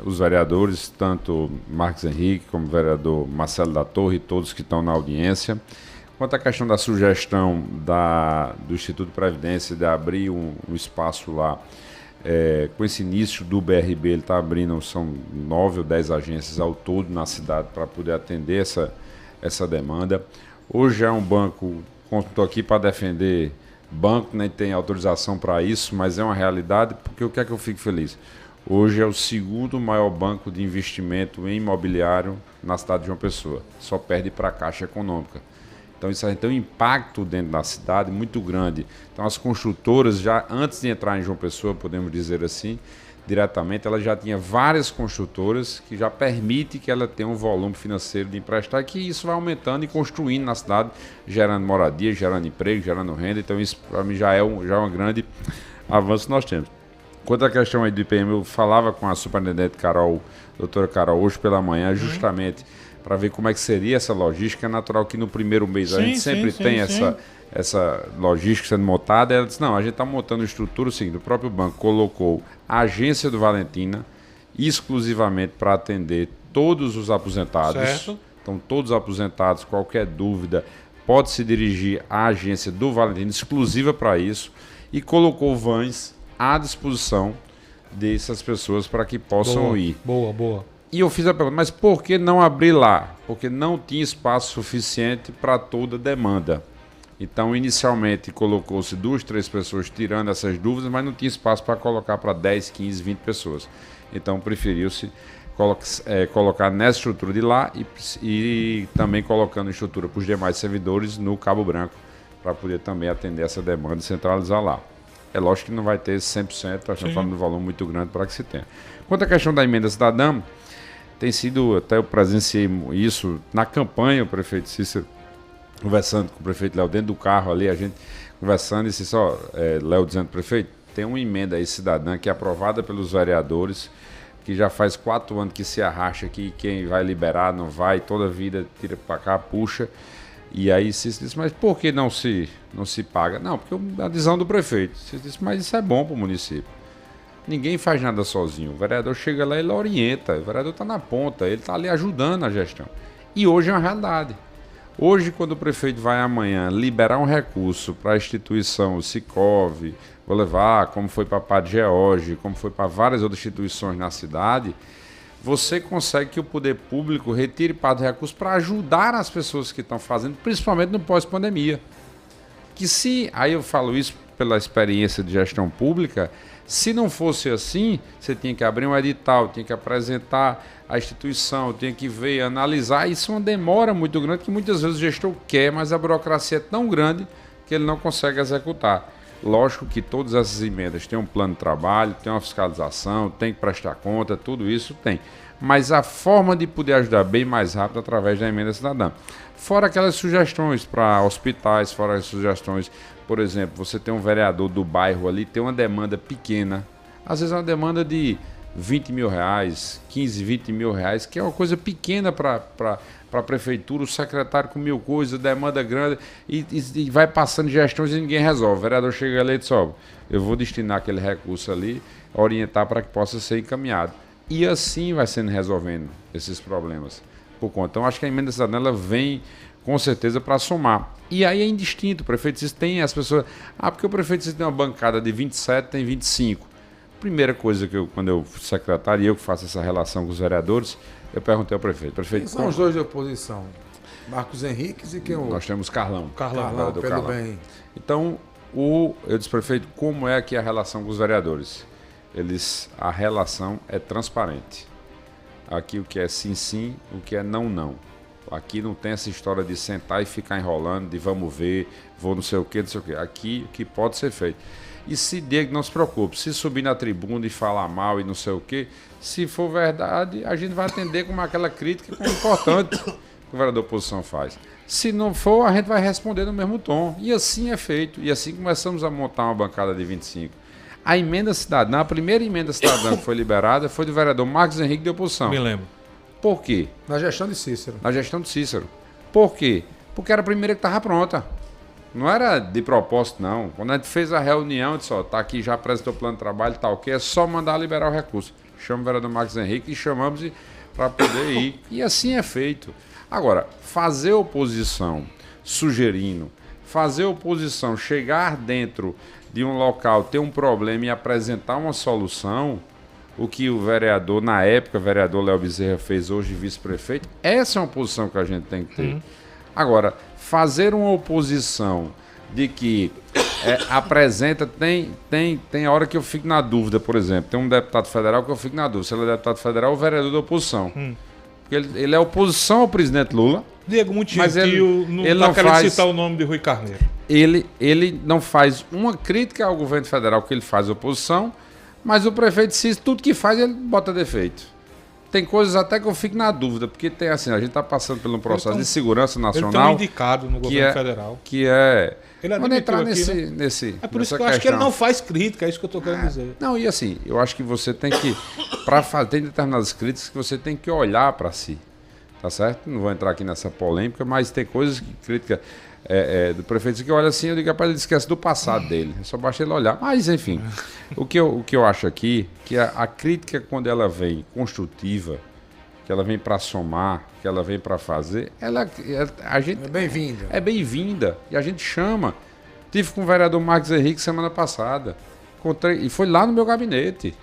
os vereadores, tanto Marcos Henrique como o vereador Marcelo da Torre e todos que estão na audiência. Quanto à questão da sugestão do Instituto de Previdência de abrir um espaço lá, com esse início do BRB, ele está abrindo, são 9 ou 10 agências ao todo na cidade para poder atender essa demanda. Hoje é um banco, estou aqui para defender banco, nem tem autorização para isso, mas é uma realidade, porque o que é que eu fico feliz? Hoje é o segundo maior banco de investimento em imobiliário na cidade de João Pessoa, só perde para a Caixa Econômica. Então isso aí tem um impacto dentro da cidade muito grande. Então as construtoras, já antes de entrar em João Pessoa, podemos dizer assim, diretamente, ela já tinha várias construtoras que já permite que ela tenha um volume financeiro de emprestar, que isso vai aumentando e construindo na cidade, gerando moradia, gerando emprego, gerando renda. Então isso para mim já é um grande avanço que nós temos. Quanto à questão aí do IPM, eu falava com a superintendente doutora Carol, hoje pela manhã, justamente para ver como é que seria essa logística. É natural que no primeiro mês a gente sempre tem essa logística sendo montada. Ela disse, não, a gente está montando estrutura, o seguinte, o próprio banco colocou a agência do Valentina exclusivamente para atender todos os aposentados. Certo. Então todos os aposentados, qualquer dúvida, pode se dirigir à agência do Valentina, exclusiva para isso, e colocou vans à disposição dessas pessoas para que possam ir. Boa. E eu fiz a pergunta, mas por que não abrir lá? Porque não tinha espaço suficiente para toda a demanda. Então, inicialmente, colocou-se 2, 3 pessoas tirando essas dúvidas, mas não tinha espaço para colocar para 10, 15, 20 pessoas. Então, preferiu-se colocar nessa estrutura de lá e também colocando estrutura para os demais servidores no Cabo Branco, para poder também atender essa demanda e centralizar lá. É lógico que não vai ter 100%, nós estamos falando de um volume muito grande para que se tenha. Quanto à questão da emenda cidadã, tem sido, até eu presenciei isso na campanha, o prefeito Cícero, conversando com o prefeito Léo dentro do carro ali, a gente conversando, e disse, Léo dizendo, prefeito, tem uma emenda aí cidadã que é aprovada pelos vereadores, que já faz 4 anos que se arracha aqui, quem vai liberar não vai, toda a vida tira para cá, puxa. E aí Cícero disse, mas por que não se paga? Não, porque a visão do prefeito. Cícero disse, mas isso é bom para o município. Ninguém faz nada sozinho. O vereador chega lá e ele orienta. O vereador está na ponta, ele está ali ajudando a gestão. E hoje é uma realidade. Hoje, quando o prefeito vai amanhã liberar um recurso para a instituição, o Sicov, vou levar, como foi para a Padre George, como foi para várias outras instituições na cidade, você consegue que o poder público retire parte do recurso para ajudar as pessoas que estão fazendo, principalmente no pós-pandemia. Aí eu falo isso pela experiência de gestão pública, se não fosse assim, você tinha que abrir um edital, tinha que apresentar a instituição, tinha que ver, analisar, isso é uma demora muito grande, que muitas vezes o gestor quer, mas a burocracia é tão grande que ele não consegue executar. Lógico que todas essas emendas têm um plano de trabalho, tem uma fiscalização, tem que prestar conta, tudo isso tem. Mas a forma de poder ajudar bem mais rápido através da emenda cidadã. Fora aquelas sugestões para hospitais, fora as sugestões, por exemplo, você tem um vereador do bairro ali, tem uma demanda pequena, às vezes é uma demanda de 20 mil reais, 15, 20 mil reais, que é uma coisa pequena para a prefeitura, o secretário com 1000 coisas, demanda grande, e vai passando gestões e ninguém resolve. O vereador chega ali e diz, eu vou destinar aquele recurso ali, orientar para que possa ser encaminhado. E assim vai sendo resolvendo esses problemas por conta. Então, acho que a emenda cidadã ela vem com certeza, para somar. E aí é indistinto, o prefeito Cícero tem as pessoas... porque o prefeito Cícero tem uma bancada de 27, tem 25. Primeira coisa que quando eu fui secretário e eu que faço essa relação com os vereadores, eu perguntei ao prefeito. Quem são os dois de oposição? Marcos Henriques e quem o... Nós temos Carlão. Carlão, pelo bem. Então, eu disse, prefeito, como é que é a relação com os vereadores? A relação é transparente. Aqui o que é sim, sim, o que é não, não. Aqui não tem essa história de sentar e ficar enrolando, de vamos ver, vou não sei o que, não sei o que. Aqui o que pode ser feito. E se Diego, não se preocupe, se subir na tribuna e falar mal e não sei o que, se for verdade, a gente vai atender como aquela crítica que é importante que o vereador da oposição faz. Se não for, a gente vai responder no mesmo tom. E assim é feito. E assim começamos a montar uma bancada de 25. A emenda cidadã, a primeira emenda cidadã que foi liberada foi do vereador Marcos Henrique de oposição. Me lembro. Por quê? Na gestão de Cícero. Na gestão de Cícero. Por quê? Porque era a primeira que estava pronta. Não era de propósito, não. Quando a gente fez a reunião, disse, tá aqui, já apresentou o plano de trabalho e tal, que é só mandar liberar o recurso. Chama o vereador Marcos Henrique e chamamos para poder ir. E assim é feito. Agora, fazer oposição sugerindo, fazer oposição chegar dentro de um local, ter um problema e apresentar uma solução, o que o vereador, na época, o vereador Léo Bezerra fez hoje vice-prefeito, essa é uma posição que a gente tem que ter. Agora, fazer uma oposição de que apresenta, tem hora que eu fico na dúvida, por exemplo, tem um deputado federal que eu fico na dúvida, se ele é deputado federal ou vereador da oposição. Porque ele é oposição ao presidente Lula. Diego, muito mas gentil, ele não não querendo faz, citar o nome de Rui Carneiro. Ele não faz uma crítica ao governo federal que ele faz oposição, mas o prefeito Cícero, tudo que faz, ele bota defeito. Tem coisas até que eu fico na dúvida, porque tem assim, a gente está passando por um processo de segurança nacional. Ele tem um indicado no governo federal. Que é... Ele vamos entrar aqui, nesse É por isso que eu acho que ele não faz crítica, é isso que eu estou querendo dizer. Não, e assim, eu acho que você tem que... Tem determinadas críticas que você tem que olhar para si. Tá certo? Não vou entrar aqui nessa polêmica, mas tem coisas que crítica do prefeito que olha assim, eu digo, rapaz, ele esquece do passado dele. É só basta ele olhar. Mas, enfim, o que eu acho aqui, que a crítica, quando ela vem construtiva, que ela vem para somar, que ela vem para fazer, a gente... É bem-vinda. É bem-vinda. E a gente chama. Tive com o vereador Marcos Henrique semana passada. E foi lá no meu gabinete.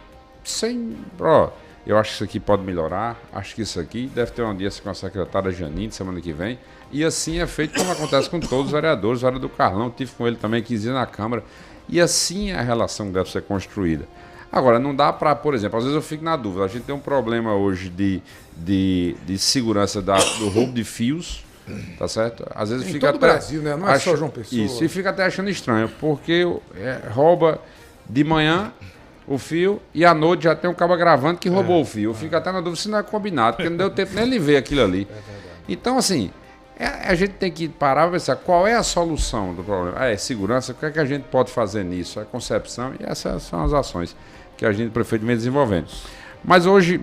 Eu acho que isso aqui pode melhorar, acho que isso aqui deve ter uma audiência com a secretária Janine semana que vem, e assim é feito como acontece com todos os vereadores. O vereador Carlão, tive com ele também 15 dias na Câmara, e assim é a relação que deve ser construída. Agora, não dá para, por exemplo, às vezes eu fico na dúvida, a gente tem um problema hoje de segurança do roubo de fios, tá certo? Às vezes fica todo o Brasil, né? Não é só João Pessoa. Isso, e fica até achando estranho, porque rouba de manhã o fio e à noite já tem um cabo gravando que roubou o fio. Eu fico até na dúvida se não é combinado, porque não deu tempo nem ele ver aquilo ali. Então, assim, a gente tem que parar e pensar qual é a solução do problema. É segurança, o que é que a gente pode fazer nisso? É concepção, e essas são as ações que a gente, prefeito, vem desenvolvendo. Mas hoje,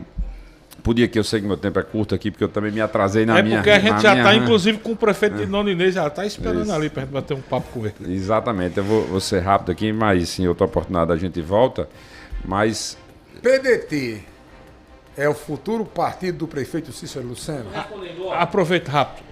podia que eu sei que meu tempo é curto aqui, porque eu também me atrasei na minha... É porque a gente já está, inclusive, com o prefeito de Nona Inês, já está esperando ali para bater um papo com ele. Exatamente, eu vou ser rápido aqui, mas sim, outra oportunidade a gente volta. Mas... PDT é o futuro partido do prefeito Cícero Lucena? Aproveita rápido.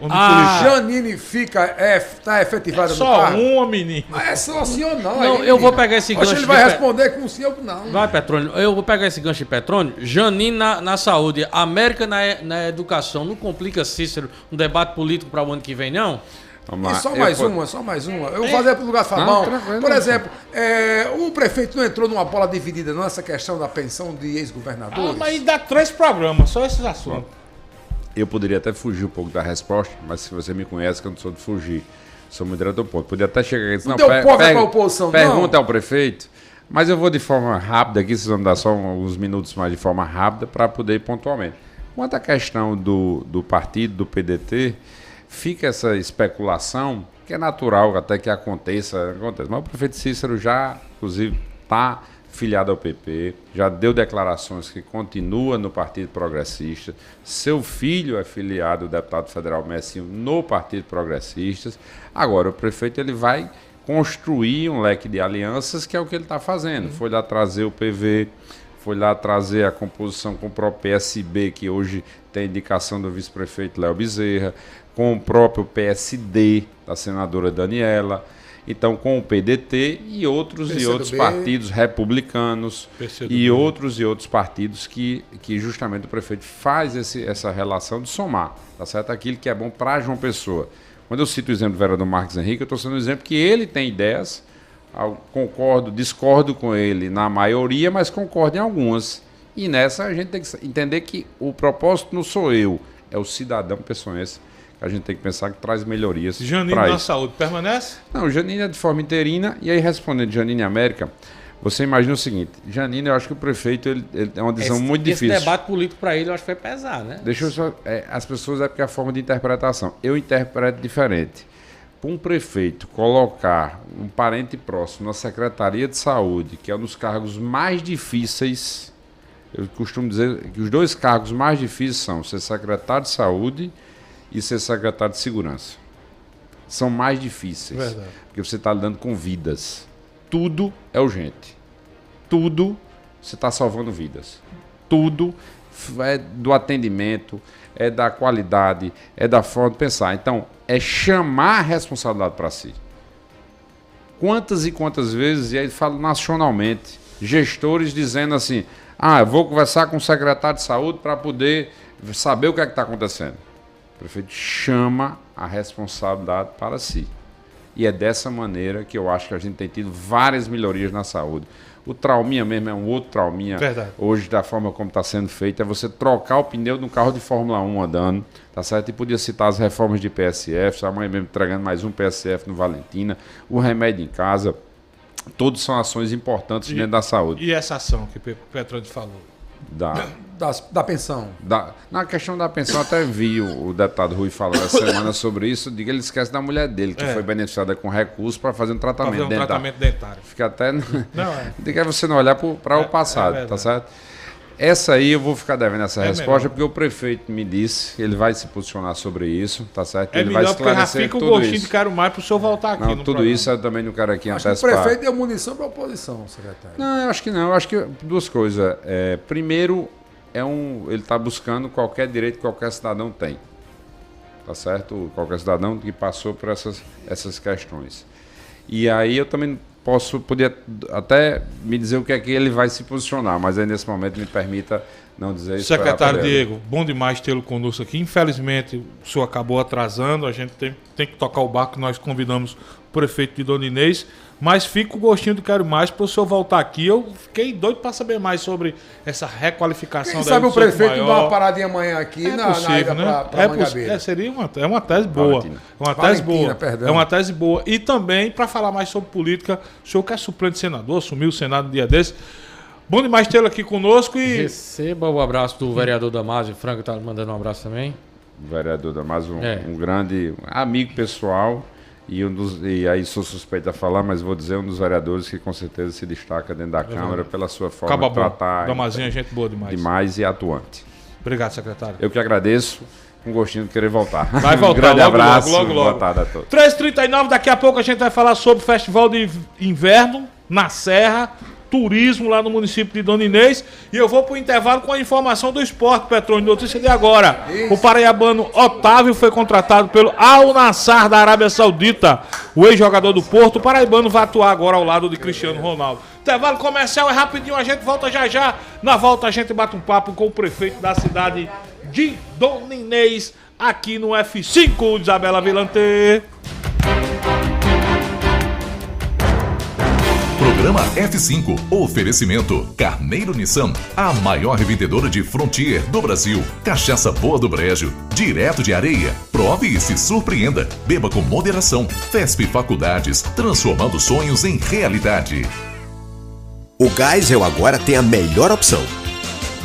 Janine está efetivada no cargo? Só uma menina. Mas é só sim ou não? Não, eu vou pegar esse gancho. Acho que ele vai responder com sim ou não. Vai, Petrônio. Eu vou pegar esse gancho de Petrônio. Janine na saúde, América na educação. Não complica, Cícero, um debate político para o ano que vem, não? E só mais uma. Eu vou fazer para o lugar Fabão. Por exemplo, o prefeito não entrou numa bola dividida nessa questão da pensão de ex-governadores? Mas dá 3 programas, só esses assuntos. Eu poderia até fugir um pouco da resposta, mas se você me conhece, que eu não sou de fugir, sou muito direto ao ponto. Poderia até chegar aqui e dizer, não deu pouca para a oposição, pergunta ao prefeito, mas eu vou de forma rápida aqui, vocês vão me dar só uns minutos mais de forma rápida para poder ir pontualmente. Quanto à questão do partido, do PDT, fica essa especulação, que é natural até que aconteça. Mas o prefeito Cícero já, inclusive, está filiado ao PP, já deu declarações que continua no Partido Progressista. Seu filho é filiado, o deputado federal Messinho, no Partido Progressista. Agora, o prefeito ele vai construir um leque de alianças, que é o que ele está fazendo. Foi lá trazer o PV, foi lá trazer a composição com o próprio PSB, que hoje tem a indicação do vice-prefeito Léo Bezerra, com o próprio PSD, da senadora Daniela, então com o PDT e outros partidos republicanos e outros partidos que justamente o prefeito faz essa relação de somar, tá certo? Aquilo que é bom para João Pessoa. Quando eu cito o exemplo do vereador Marcos Henrique, eu estou sendo um exemplo que ele tem ideias, discordo com ele na maioria, mas concordo em algumas. E nessa a gente tem que entender que o propósito não sou eu, é o cidadão pessoense. A gente tem que pensar que traz melhorias. Janine na saúde permanece? Não, Janine é de forma interina. E aí, respondendo Janine América, você imagina o seguinte: Janine, eu acho que o prefeito ele é uma decisão muito difícil. Esse debate político para ele, eu acho que foi pesado, né? Deixa eu só. As pessoas é porque é a forma de interpretação. Eu interpreto diferente. Para um prefeito colocar um parente próximo na Secretaria de Saúde, que é um dos cargos mais difíceis, eu costumo dizer que os 2 cargos mais difíceis são ser secretário de Saúde e ser secretário de Segurança. São mais difíceis. Verdade. Porque você está lidando com vidas. Tudo é urgente. Tudo você está salvando vidas. Tudo é do atendimento, é da qualidade, é da forma de pensar. Então, é chamar a responsabilidade para si. Quantas e quantas vezes, e aí falo nacionalmente, gestores dizendo assim, eu vou conversar com o secretário de saúde para poder saber o que é que está acontecendo. O prefeito chama a responsabilidade para si. E é dessa maneira que eu acho que a gente tem tido várias melhorias na saúde. O trauminha mesmo é um outro trauminha. Verdade. Hoje, da forma como está sendo feito, é você trocar o pneu de um carro de Fórmula 1 andando, tá certo? E podia citar as reformas de PSF, sua mãe mesmo entregando mais um PSF no Valentina, o remédio em casa. Todos são ações importantes dentro da saúde. E essa ação que o Petroni falou? Da pensão. Na questão da pensão, até vi o deputado Rui falar essa semana sobre isso. Diga, ele esquece da mulher dele, que foi beneficiada com recurso para fazer um tratamento dentário. Tratamento dentário. Fica até. Diga você não olhar para o passado, tá certo? Essa aí eu vou ficar devendo essa resposta, porque o prefeito me disse que ele vai se posicionar sobre isso, tá certo? Ele vai esclarecer tudo isso. Já fica o gostinho de quero mais para o senhor voltar aqui. Não, tudo programa. Isso eu também não quero aqui antecipar. Acho que o prefeito deu munição para a oposição, secretário. Não, eu acho que não. Eu acho que 2 coisas. Primeiro, ele está buscando qualquer direito que qualquer cidadão tem. Tá certo? Qualquer cidadão que passou por essas questões. E aí eu também podia até me dizer o que é que ele vai se posicionar, mas aí nesse momento me permita não dizer isso. Secretário Diego, bom demais tê-lo conosco aqui. Infelizmente o senhor acabou atrasando, a gente tem que tocar o barco, nós convidamos o prefeito de Dona Inês, mas fica o gostinho do quero mais para o senhor voltar aqui. Eu fiquei doido para saber mais sobre essa requalificação. Quem sabe o prefeito dar uma paradinha amanhã aqui na ida para Mangabeira. Seria uma tese boa. É uma tese boa. E também, para falar mais sobre política, o senhor que é suplente senador, assumiu o Senado um dia desse. Bom demais tê-lo aqui conosco. E receba o abraço do vereador Damásio. Franco está mandando um abraço também. O vereador Damásio, um grande amigo pessoal. E aí sou suspeito a falar, mas vou dizer um dos vereadores que com certeza se destaca dentro da Câmara pela sua forma de tratar. Damazinha, gente boa demais. Demais e atuante. Obrigado, secretário. Eu que agradeço, com gostinho de querer voltar. Vai voltar, grande abraço, logo. Boa tarde a todos. 3h39, daqui a pouco a gente vai falar sobre o Festival de Inverno na Serra, turismo lá no município de Dona Inês. E eu vou para o intervalo com a informação do esporte, Petroni. Notícia de agora. Isso. O paraiabano Otávio foi contratado pelo Al Nassr da Arábia Saudita. O ex-jogador do Porto, o paraibano vai atuar agora ao lado de Cristiano Ronaldo. Intervalo comercial é rapidinho, a gente volta já já. Na volta a gente bate um papo com o prefeito da cidade de Dona Inês, aqui no F5, Isabela Vilante. Programa F5. Oferecimento Carneiro Nissan, a maior revendedora de Frontier do Brasil. Cachaça boa do Brejo, direto de Areia. Prove e se surpreenda. Beba com moderação. FESP Faculdades, transformando sonhos em realidade. O Geisel agora tem a melhor opção.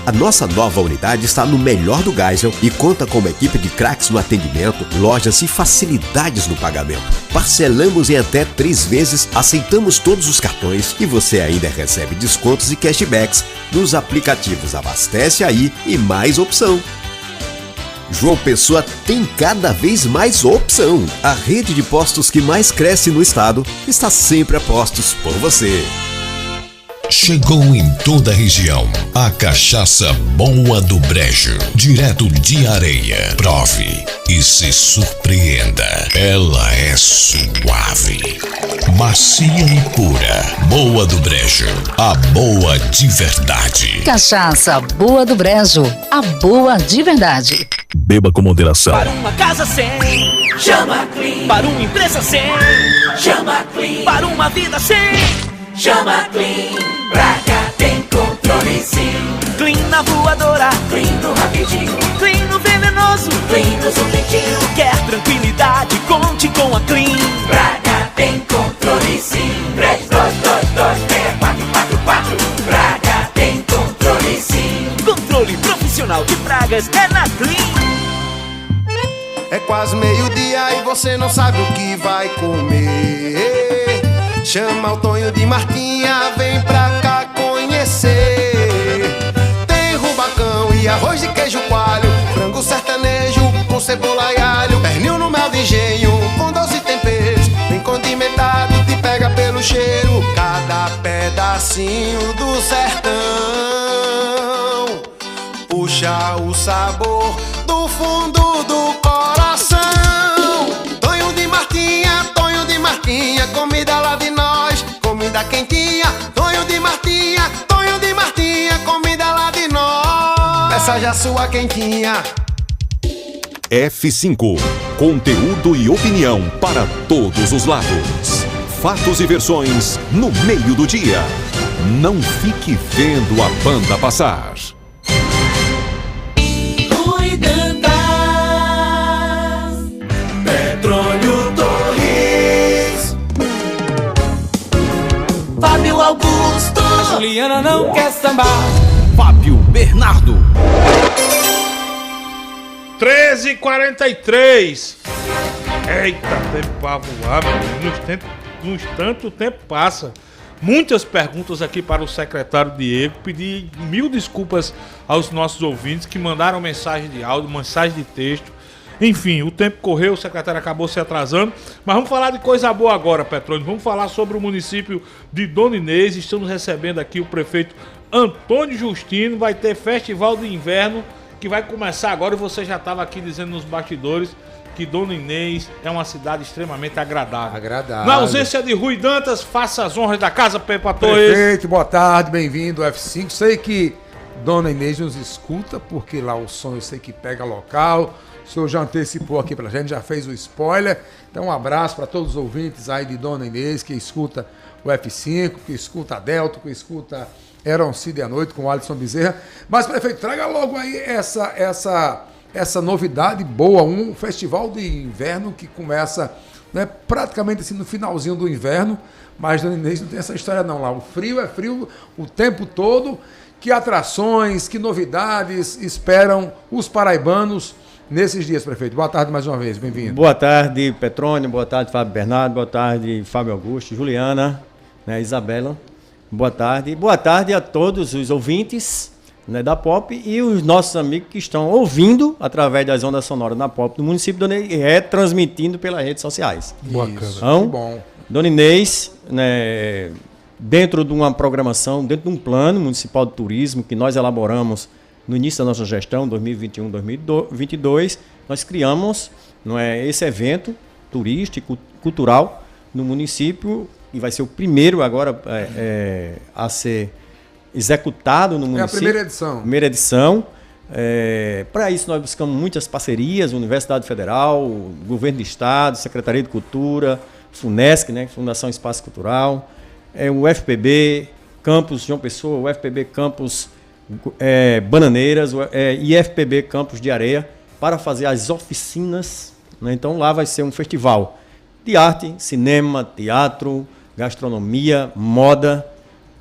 A nossa nova unidade está no melhor do Geisel e conta com uma equipe de craques no atendimento, lojas e facilidades no pagamento. Parcelamos em até 3 vezes, aceitamos todos os cartões e você ainda recebe descontos e cashbacks nos aplicativos Abastece Aí e Mais Opção. João Pessoa tem cada vez mais opção. A rede de postos que mais cresce no estado está sempre a postos por você. Chegou em toda a região a cachaça boa do Brejo, direto de Areia. Prove e se surpreenda. Ela é suave, macia e pura. Boa do Brejo, a boa de verdade. Cachaça Boa do Brejo, a boa de verdade. Beba com moderação. Para uma casa sem, chama Clean. Para uma empresa sem, chama Clean. Para uma vida sem, chama Clean. Pra cá tem controle sim. Clean na voadora, Clean no rapidinho, Clean no venenoso, Clean no zumbidinho. Quer tranquilidade, conte com a Clean. Pra cá tem controle sim. 32226444. Pra cá tem controle sim. Controle profissional de pragas é na Clean. É quase meio-dia e você não sabe o que vai comer. Chama o Tonho de Marquinha, vem pra cá conhecer. Tem rubacão e arroz de queijo coalho, frango sertanejo com cebola e alho, pernil no mel de engenho com 12 temperos, bem condimentado, te pega pelo cheiro. Cada pedacinho do sertão puxa o sabor do fundo do coração. Tonho de Marquinha, comida lá de nós, comida quentinha. Tonho de Marquinha, comida lá de nós. Peça já sua quentinha. F5, conteúdo e opinião para todos os lados. Fatos e versões no meio do dia. Não fique vendo a banda passar. Petrônio Torres, Fábio Augusto, Juliana não quer sambar. Fábio Bernardo. 13h43. Eita, tempo pra voar, meu Deus. No instante o tempo passa. Muitas perguntas aqui para o secretário Diego. Pedir 1000 desculpas aos nossos ouvintes que mandaram mensagem de áudio, mensagem de texto. Enfim, o tempo correu, o secretário acabou se atrasando. Mas vamos falar de coisa boa agora, Petrônio. Vamos falar sobre o município de Dona Inês. Estamos recebendo aqui o prefeito Antônio Justino. Vai ter festival de inverno que vai começar agora. E você já estava aqui dizendo nos bastidores que Dona Inês é uma cidade extremamente agradável. Na ausência de Rui Dantas, faça as honras da casa, Pepa Torres. Prefeito, boa tarde, bem-vindo ao F5. Sei que Dona Inês nos escuta, porque lá o som eu sei que pega local. O senhor já antecipou aqui pra gente, já fez o spoiler. Então um abraço para todos os ouvintes aí de Dona Inês, que escuta o F5, que escuta a Delta, que escuta Eroncide à Noite com o Alisson Bezerra. Mas, prefeito, traga logo aí essa novidade boa, um festival de inverno que começa, né, praticamente assim no finalzinho do inverno, mas Dona Inês não tem essa história não lá. O frio é frio o tempo todo. Que atrações, que novidades esperam os paraibanos nesses dias, prefeito? Boa tarde mais uma vez, bem-vindo. Boa tarde, Petrônio, boa tarde, Fábio Bernardo, boa tarde, Fábio Augusto, Juliana, né, Isabela, boa tarde a todos os ouvintes, né, da Pop e os nossos amigos que estão ouvindo através das ondas sonoras da Pop do município de Dona Inês, transmitindo pelas redes sociais. Bacana, então, que bom. Dona Inês, né, dentro de uma programação, dentro de um plano municipal de turismo que nós elaboramos no início da nossa gestão, 2021-2022, nós criamos, não é, esse evento turístico, cultural no município, e vai ser o primeiro agora a ser executado no município. É a primeira edição. Primeira edição. Para isso nós buscamos muitas parcerias, Universidade Federal, Governo do Estado, Secretaria de Cultura, FUNESC, né, Fundação Espaço Cultural, o FPB, Campus João Pessoa, o FPB Campus Bananeiras, e FPB Campus de Areia, para fazer as oficinas, né? Então lá vai ser um festival de arte, cinema, teatro, gastronomia, moda,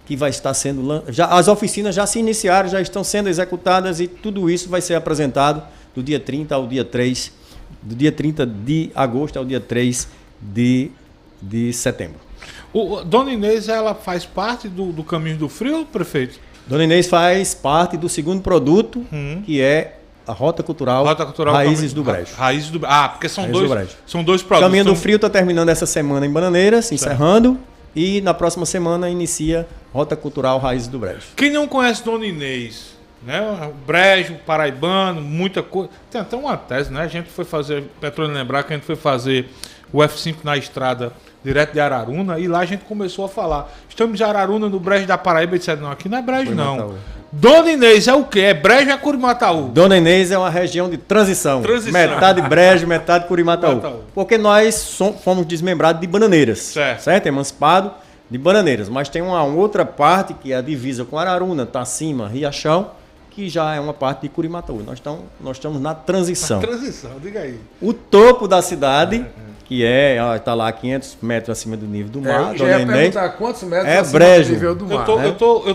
que vai estar sendo... as oficinas já se iniciaram, já estão sendo executadas e tudo isso vai ser apresentado do dia 30 ao dia 3, do dia 30 de agosto ao dia 3 de setembro. Dona Inês, ela faz parte do Caminho do Frio, prefeito? Dona Inês faz parte do segundo produto, que é a Rota Cultural Raízes do Brejo. Raízes do Brejo. Ah, porque são dois produtos. Caminho do Frio está terminando essa semana em Bananeiras, encerrando. E na próxima semana inicia Rota Cultural Raízes do Brejo. Quem não conhece Dona Inês, né? O Brejo, paraibano, muita coisa. Tem até uma tese, né? A gente foi fazer, Petrônio lembrar que a gente foi fazer o F5 na estrada direto de Araruna, e lá a gente começou a falar. Estamos de Araruna, no Brejo da Paraíba, e disseram, não, aqui não é Brejo, não. Dona Inês é o quê? É Brejo ou é Curimataú? Dona Inês é uma região de transição. Metade Brejo, metade Curimataú. Porque nós fomos desmembrados de Bananeiras. Certo? Emancipado de Bananeiras. Mas tem uma outra parte que é a divisa com Araruna, Tacima, Riachão, que já é uma parte de Curimataú. Nós estamos na transição. Transição, diga aí. O topo da cidade... que está lá a 500 metros acima do nível do mar. Eu ia perguntar quantos metros é acima Brejo. do nível do mar.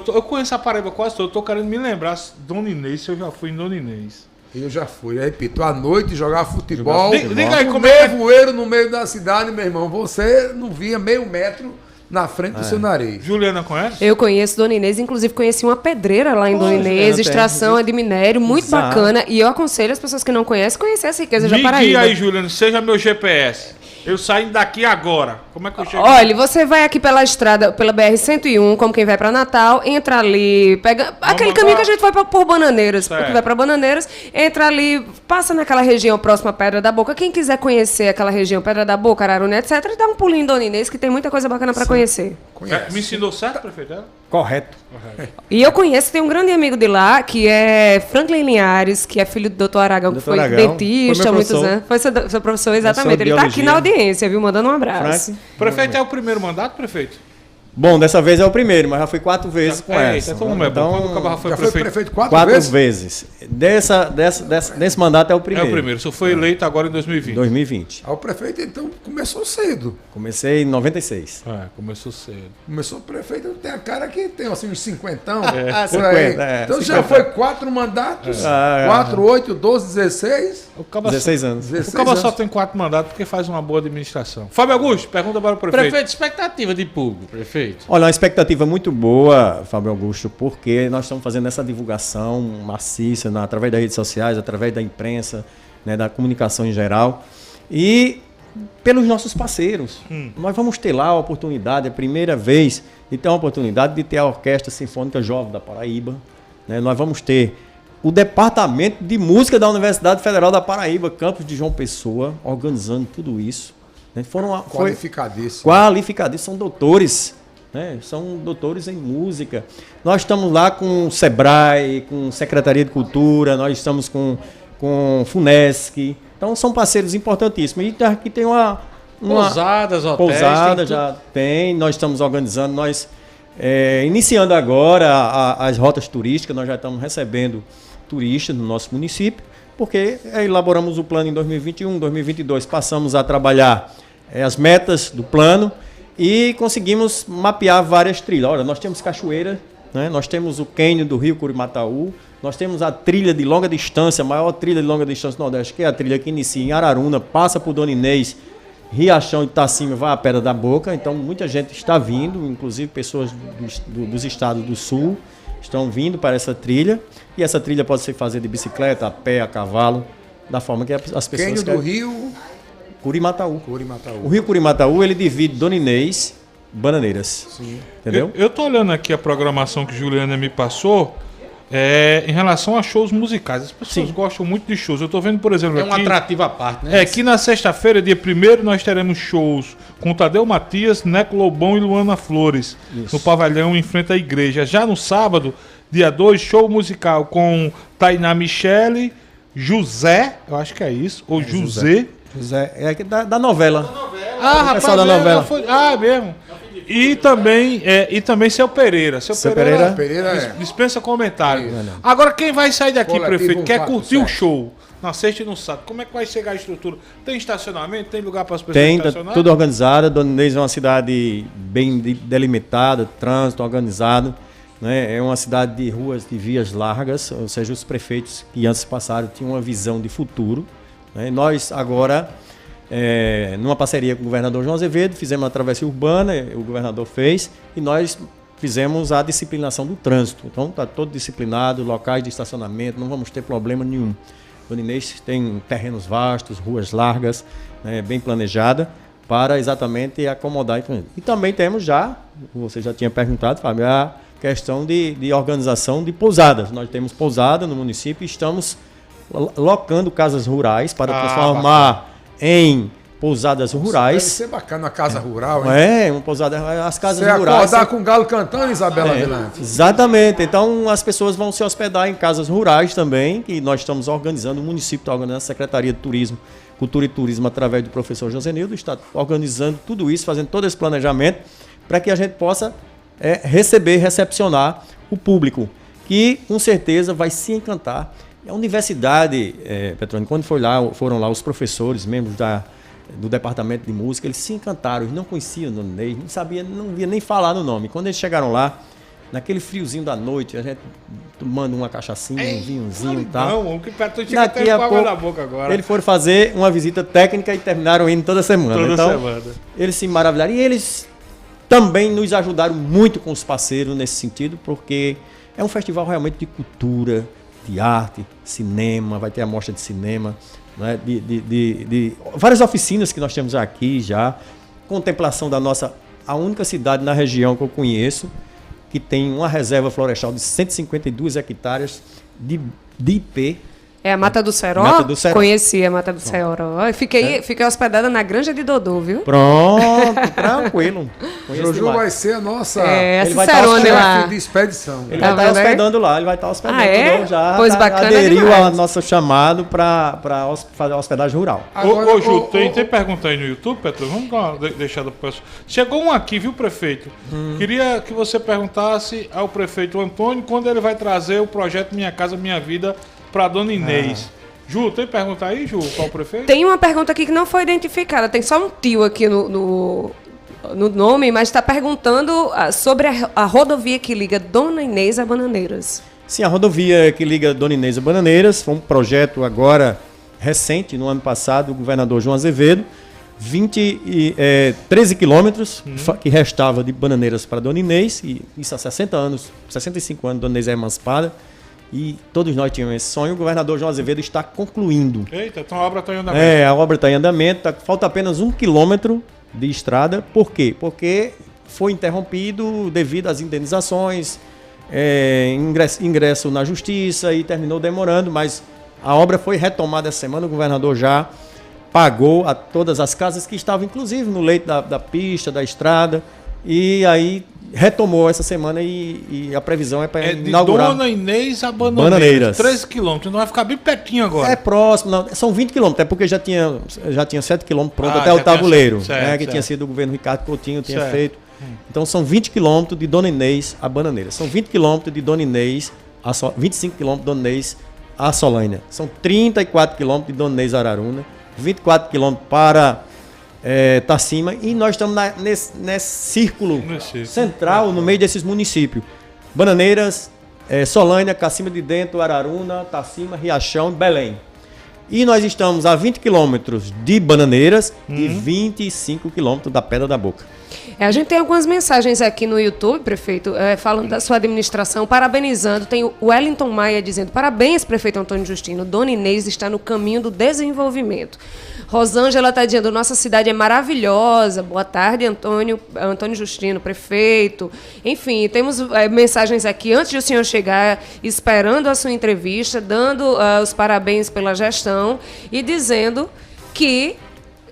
Eu conheço a Paraíba quase toda, eu tô querendo me lembrar, Dona Inês, se eu já fui em Dona Inês. Eu já fui, eu repito, à noite jogar futebol, diga aí, como é voeiro no meio da cidade, meu irmão, você não via meio metro na frente do seu nariz. Juliana conhece? Eu conheço Dona Inês, inclusive conheci uma pedreira lá em Dona Inês, extração de minério, muito bacana, e eu aconselho as pessoas que não conhecem conhecer essa riqueza da Paraíba. Me aí, Juliana, seja meu GPS. Eu saio daqui agora. Como é que eu chego? Olha, você vai aqui pela estrada, pela BR-101, como quem vai para Natal, entra ali, pega aquele caminho que a gente foi por Bananeiras, porque vai para Bananeiras, entra ali, passa naquela região próxima à Pedra da Boca. Quem quiser conhecer aquela região, Pedra da Boca, Araruna, etc., dá um pulinho em Dona Inês, que tem muita coisa bacana para conhecer. Me ensinou certo, prefeito? Correto. E eu conheço, tem um grande amigo de lá, que é Franklin Linhares, que é filho do Dr. Aragão, que foi dentista há muitos anos. Foi seu professor, exatamente. Ele está aqui na audiência, viu? Mandando um abraço. Prefeito, é o primeiro mandato, prefeito? Bom, dessa vez é o primeiro, mas já fui 4 vezes com essa. Então, quando o Cabarra foi prefeito? 4 vezes. Desse mandato é o primeiro. É o primeiro. O senhor foi eleito agora em 2020. 2020. O prefeito, então, começou cedo. Comecei em 96. Começou cedo. Começou o prefeito, tem a cara que tem assim, uns 50. Por aí. Então 50. já foi 4 mandatos. 4, 8, 12, 16. 16 anos. O Cabo só tem 4 mandatos porque faz uma boa administração. Fábio Augusto, pergunta para o prefeito. Prefeito, expectativa de público, prefeito. Olha, uma expectativa muito boa, Fábio Augusto, porque nós estamos fazendo essa divulgação maciça através das redes sociais, através da imprensa, né, da comunicação em geral e pelos nossos parceiros. Nós vamos ter lá a oportunidade, a primeira vez, de ter a oportunidade de ter a Orquestra Sinfônica Jovem da Paraíba. Né? Nós vamos ter o Departamento de Música da Universidade Federal da Paraíba, campus de João Pessoa, organizando tudo isso. Né? Qualificadíssimos, são doutores. Né? São doutores em música. Nós estamos lá com o SEBRAE, com Secretaria de Cultura, nós estamos com FUNESC. Então são parceiros importantíssimos. E aqui tem uma pousadas, hotéis. Pousada já tem, nós estamos organizando, nós iniciando agora as rotas turísticas, nós já estamos recebendo turistas no nosso município, porque elaboramos o plano em 2021, 2022, passamos a trabalhar as metas do plano, e conseguimos mapear várias trilhas. Olha, nós temos cachoeira, né? Nós temos o cânion do Rio Curimataú, nós temos a trilha de longa distância, a maior trilha de longa distância do Nordeste, que é a trilha que inicia em Araruna, passa por Dona Inês, Riachão e Itacima, vai à Pedra da Boca. Então muita gente está vindo, inclusive pessoas dos estados do Sul estão vindo para essa trilha. E essa trilha pode ser feita de bicicleta, a pé, a cavalo, da forma que as pessoas querem. Cânion do Rio... Curimataú. O Rio Curimataú, ele divide Dona Inês, Bananeiras. Sim. Entendeu? Eu tô olhando aqui a programação que Juliana me passou em relação a shows musicais. As pessoas gostam muito de shows. Eu tô vendo, por exemplo, é um atrativo à parte, né? Aqui na sexta-feira, dia 1º, nós teremos shows com Tadeu Matias, Neco Lobão e Luana Flores, no pavilhão em frente à igreja. Já no sábado, dia 2, show musical com Tainá Michele, José, eu acho que é isso, ou José. José, é da novela. Rapaz, da novela. Mesmo. E também seu Pereira. Seu Pereira dispensa comentário. Agora, quem vai sair daqui, prefeito, quer curtir o show na sexta e no sábado, como é que vai chegar a estrutura? Tem estacionamento? Tem lugar para as pessoas estacionar? Tem, tudo organizado. Dona Inês é uma cidade bem delimitada, trânsito organizado. Né? É uma cidade de ruas, de vias largas, ou seja, os prefeitos que antes passaram tinham uma visão de futuro. Nós agora, numa parceria com o governador João Azevedo, fizemos uma travessia urbana, o governador fez, e nós fizemos a disciplinação do trânsito. Então está todo disciplinado, locais de estacionamento, não vamos ter problema nenhum. Dona Inês tem terrenos vastos, ruas largas, bem planejada, para exatamente acomodar. E também temos já, você já tinha perguntado, Fábio, a questão de organização de pousadas. Nós temos pousada no município e estamos locando casas rurais para transformar em pousadas rurais. Deve ser bacana uma casa rural, hein? É, uma pousada, as casas Você rurais. acordar com o galo cantando, Isabela Vilante. Exatamente. Então as pessoas vão se hospedar em casas rurais também, que nós estamos organizando, o município está organizando, a Secretaria de Turismo, Cultura e Turismo, através do professor Josenildo, está organizando tudo isso, fazendo todo esse planejamento, para que a gente possa recepcionar o público, que com certeza vai se encantar. A universidade, Petrônio, quando foram lá os professores, membros do departamento de música, eles se encantaram, eles não conheciam o Dona Inês, não via nem falar no nome. Quando eles chegaram lá, naquele friozinho da noite, a gente tomando uma cachaçinha, um vinhozinho e tal. Não, o que Petrônio tinha que ter água na boca agora. Eles foram fazer uma visita técnica e terminaram indo toda semana. Toda semana. Eles se maravilharam. E eles também nos ajudaram muito com os parceiros nesse sentido, porque é um festival realmente de cultura, de arte, cinema, vai ter a mostra de cinema, né? de várias oficinas que nós temos aqui já, contemplação da a única cidade na região que eu conheço que tem uma reserva florestal de 152 hectares de IP. É a Mata do Seró? Mata do Seró. Conheci a Mata do Seró. Fiquei hospedada na Granja de Dodô, viu? Pronto, tranquilo. Juju vai ser a nossa ele vai estar de expedição. Ele vai estar hospedando lá, ele vai estar hospedando. Então já pois bacana aderiu demais. ao nosso chamado para fazer a hospedagem rural. Ô Ju, tem pergunta aí no YouTube, Petro? Vamos deixar do pessoal. Chegou um aqui, viu, prefeito? Queria que você perguntasse ao prefeito Antônio quando ele vai trazer o projeto Minha Casa Minha Vida para Dona Inês. Ju, tem pergunta aí, Ju, para o prefeito? Tem uma pergunta aqui que não foi identificada. Tem só um tio aqui no nome, mas está perguntando sobre a rodovia que liga Dona Inês a Bananeiras. Sim, a rodovia que liga Dona Inês a Bananeiras foi um projeto agora recente, no ano passado, do governador João Azevedo. 13 quilômetros que restava de Bananeiras para Dona Inês, e isso há 60 anos, 65 anos, Dona Inês é emancipada. E todos nós tínhamos esse sonho. O governador João Azevedo está concluindo. Eita, então a obra está em andamento. A obra está em andamento. Falta apenas 1 quilômetro de estrada. Por quê? Porque foi interrompido devido às indenizações, ingresso na justiça, e terminou demorando. Mas a obra foi retomada essa semana. O governador já pagou a todas as casas que estavam, inclusive, no leito da pista, da estrada. E aí retomou essa semana e a previsão é para inaugurar. Dona Inês a Bananeiras. 13 quilômetros, não vai ficar bem pertinho agora. É próximo, não, são 20 quilômetros, é porque já tinha 7 quilômetros pronto até o tabuleiro, que tinha sido o governo Ricardo Coutinho, tinha feito. Então são 20 quilômetros de Dona Inês a Bananeiras. São 20 quilômetros de Dona Inês, 25 quilômetros de Dona Inês a Solânia. São 34 quilômetros de Dona Inês a Araruna, 24 quilômetros para Tacima, e nós estamos nesse círculo central no meio desses municípios: Bananeiras, Solânia, Cacimba de Dentro, Araruna, Tacima, Riachão e Belém. E nós estamos a 20 quilômetros de Bananeiras e 25 quilômetros da Pedra da Boca. A gente tem algumas mensagens aqui no YouTube, prefeito, falando da sua administração, parabenizando. Tem o Wellington Maia dizendo: parabéns, prefeito Antônio Justino, Dona Inês está no caminho do desenvolvimento. Rosângela está dizendo: nossa cidade é maravilhosa. Boa tarde, Antônio Justino, prefeito. Enfim, temos mensagens aqui antes de o senhor chegar, esperando a sua entrevista, dando os parabéns pela gestão e dizendo que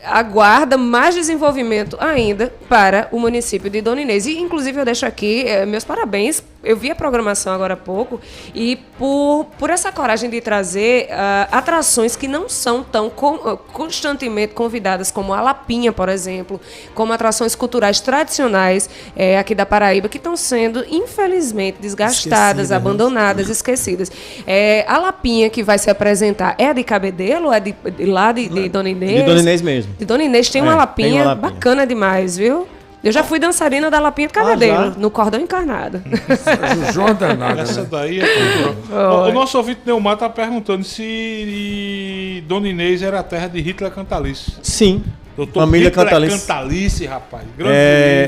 aguarda mais desenvolvimento ainda para o município de Dona Inês. E, inclusive, eu deixo aqui meus parabéns. Eu vi a programação agora há pouco, e por essa coragem de trazer atrações que não são tão constantemente convidadas, como a Lapinha, por exemplo, como atrações culturais tradicionais aqui da Paraíba, que estão sendo, infelizmente, desgastadas, abandonadas, esquecidas. A Lapinha que vai se apresentar é a de Cabedelo ou é de Dona Inês? De Dona Inês mesmo. De Dona Inês tem uma lapinha bacana demais, viu? Eu já fui dançarina da Lapinha de Cabedelo, no cordão encarnado. Essa daí o nosso ouvinte Neumar está perguntando se Dona Inês era a terra de Hitler Cantalice. Sim. Doutor Família Hitler Cantalice. Cantalice, rapaz.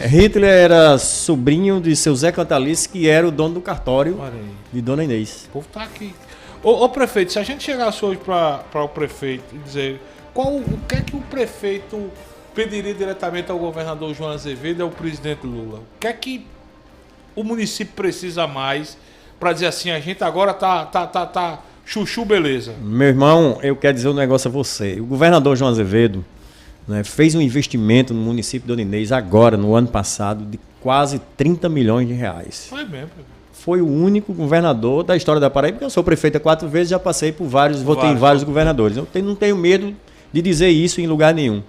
Hitler era sobrinho de seu Zé Cantalice, que era o dono do cartório de Dona Inês. O povo tá aqui. Ô prefeito, se a gente chegasse hoje para o prefeito e dizer o que é que o prefeito pediria diretamente ao governador João Azevedo e ao presidente Lula. O que é que o município precisa mais para dizer assim, a gente agora tá chuchu beleza? Meu irmão, eu quero dizer um negócio a você. O governador João Azevedo, né, fez um investimento no município de Dona Inês agora, no ano passado, de quase 30 milhões de reais. Foi mesmo. Foi o único governador da história da Paraíba, porque eu sou prefeito há 4 vezes, já passei por votei em vários governadores. Eu não tenho medo de dizer isso em lugar nenhum.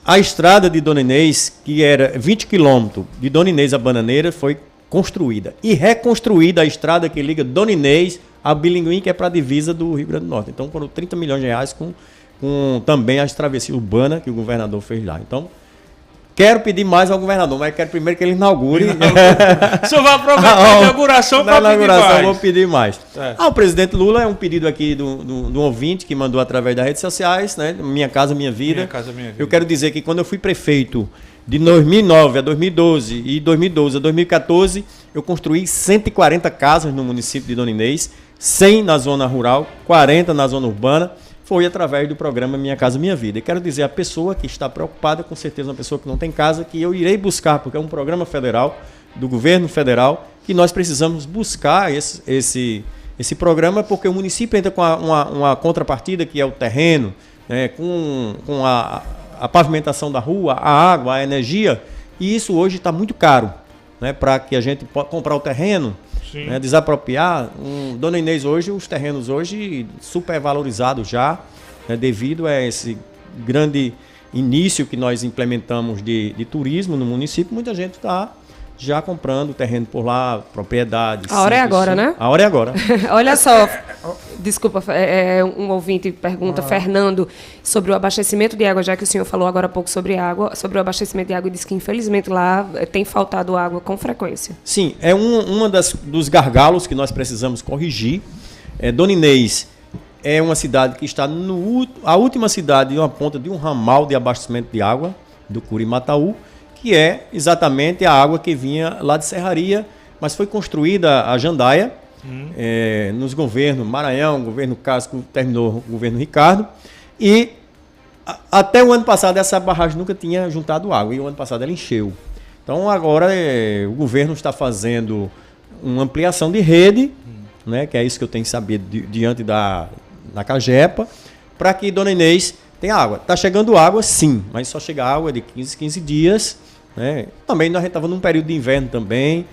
A estrada de Dona Inês, que era 20 quilômetros de Dona Inês a Bananeira, foi construída. E reconstruída a estrada que liga Dona Inês a Bilinguim, que é para a divisa do Rio Grande do Norte. Então foram 30 milhões de reais com também as travessias urbanas que o governador fez lá. Então, quero pedir mais ao governador, mas quero primeiro que ele inaugure. O senhor vai aproveitar a inauguração para pedir mais. Eu vou pedir mais. O presidente Lula é um pedido aqui do ouvinte que mandou através das redes sociais, né? Minha Casa Minha Vida. Minha Casa Minha Vida. Eu quero dizer que quando eu fui prefeito de 2009 a 2012 e 2012 a 2014, eu construí 140 casas no município de Dona Inês, 100 na zona rural, 40 na zona urbana. Foi através do programa Minha Casa Minha Vida. E quero dizer, a pessoa que está preocupada, com certeza uma pessoa que não tem casa, que eu irei buscar, porque é um programa federal, do governo federal, que nós precisamos buscar esse programa, porque o município entra com uma contrapartida, que é o terreno, né, com a pavimentação da rua, a água, a energia, e isso hoje está muito caro, né, para que a gente possa comprar o terreno, né, desapropriar. Dona Inês hoje, os terrenos hoje supervalorizados já, né, devido a esse grande início que nós implementamos de turismo no município. Muita gente está já comprando terreno por lá, propriedades. A hora é agora, né? A hora é agora. Olha só, desculpa, um ouvinte pergunta, Fernando, sobre o abastecimento de água, já que o senhor falou agora há pouco sobre água, sobre o abastecimento de água, e disse que infelizmente lá tem faltado água com frequência. Sim, é uma dos gargalos que nós precisamos corrigir. Dona Inês é uma cidade que está a última cidade, uma ponta de um ramal de abastecimento de água do Curimataú, que é exatamente a água que vinha lá de Serraria, mas foi construída a jandaia nos governos Maranhão, governo Casco, terminou o governo Ricardo, e até o ano passado essa barragem nunca tinha juntado água, e o ano passado ela encheu. Então agora o governo está fazendo uma ampliação de rede, né, que é isso que eu tenho que saber diante da Cagepa, para que Dona Inês tenha água. Está chegando água, sim, mas só chega água de 15 dias. Né? Também nós estávamos num período de inverno também.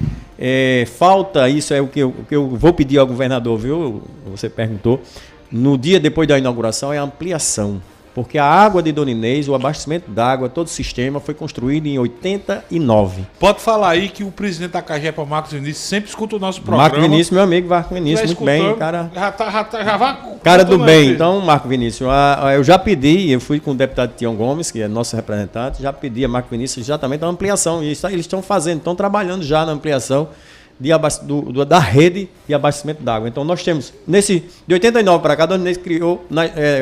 Falta, isso é o que eu vou pedir ao governador, viu? Você perguntou. No dia depois da inauguração é a ampliação. Porque a água de Dona Inês, o abastecimento d'água, todo o sistema foi construído em 89. Pode falar aí que o presidente da Cagepa, Marcos Vinícius, sempre escuta o nosso programa. Marco Vinícius, meu amigo, Marco Vinícius, muito bem, cara. Já vai cara do bem. Então, Marco Vinícius, eu já pedi, eu fui com o deputado Tião Gomes, que é nosso representante, já pedi a Marco Vinícius exatamente a ampliação. E eles estão fazendo, estão trabalhando já na ampliação da rede de abastecimento d'água. Então nós temos, de 89 para cá, Dona Inês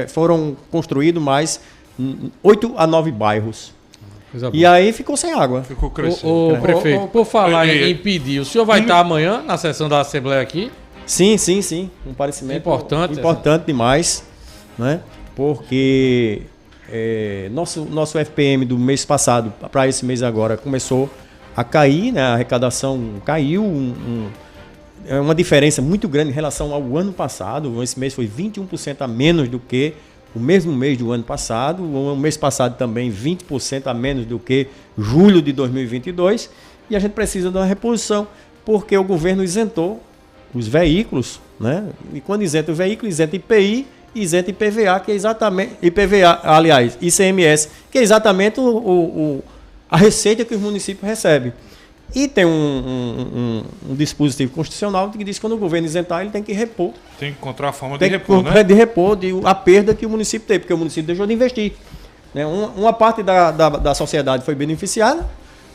foram construídos mais 8 a 9 bairros. E aí ficou sem água. Ficou crescendo. O prefeito, por falar em pedir, o senhor vai estar amanhã na sessão da Assembleia aqui? Sim. Um parecimento importante demais, né? Porque nosso FPM do mês passado para esse mês agora começou a cair, né? A arrecadação caiu, uma diferença muito grande em relação ao ano passado. Esse mês foi 21% a menos do que o mesmo mês do ano passado. O mês passado também 20% a menos do que julho de 2022. E a gente precisa de uma reposição, porque o governo isentou os veículos, né? E quando isenta o veículo, isenta IPI e isenta IPVA, que é exatamente ICMS, que é exatamente a receita que os municípios recebem. E tem um dispositivo constitucional que diz que quando o governo isentar, ele tem que repor. Tem que encontrar a forma de repor, né? De repor a perda que o município teve, porque o município deixou de investir. Né? Uma parte da sociedade foi beneficiada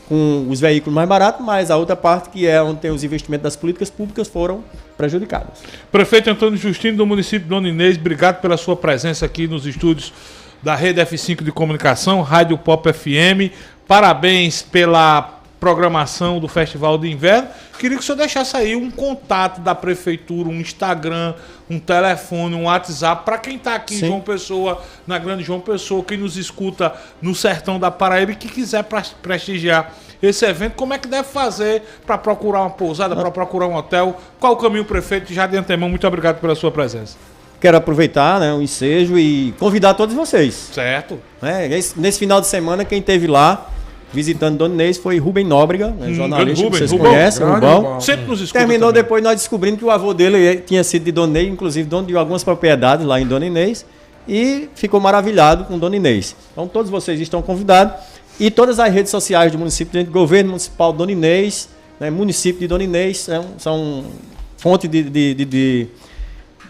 com os veículos mais baratos, mas a outra parte, que é onde tem os investimentos das políticas públicas, foram prejudicados. Prefeito Antônio Justino, do município de Dona Inês, obrigado pela sua presença aqui nos estúdios da Rede F5 de Comunicação, Rádio Pop FM. Parabéns pela programação do Festival de Inverno. Queria que o senhor deixasse aí um contato da prefeitura, um Instagram, um telefone, um WhatsApp, para quem está aqui em João Pessoa, na Grande João Pessoa, quem nos escuta no sertão da Paraíba e que quiser prestigiar esse evento, como é que deve fazer para procurar uma pousada, para procurar um hotel? Qual o caminho, prefeito? Já de antemão, muito obrigado pela sua presença. Quero aproveitar, né, o ensejo e convidar todos vocês. Certo. Nesse final de semana, quem esteve lá visitando Dona Inês foi Rubem Nóbrega, né, jornalista que vocês conhecem, Rubão. Sempre nos escuta. Terminou também. Depois nós descobrimos que o avô dele tinha sido de Dona Inês, inclusive dono de algumas propriedades lá em Dona Inês, e ficou maravilhado com Dona Inês. Então todos vocês estão convidados e todas as redes sociais do município, do governo municipal de Dona Inês, né, município de Dona Inês, são fonte de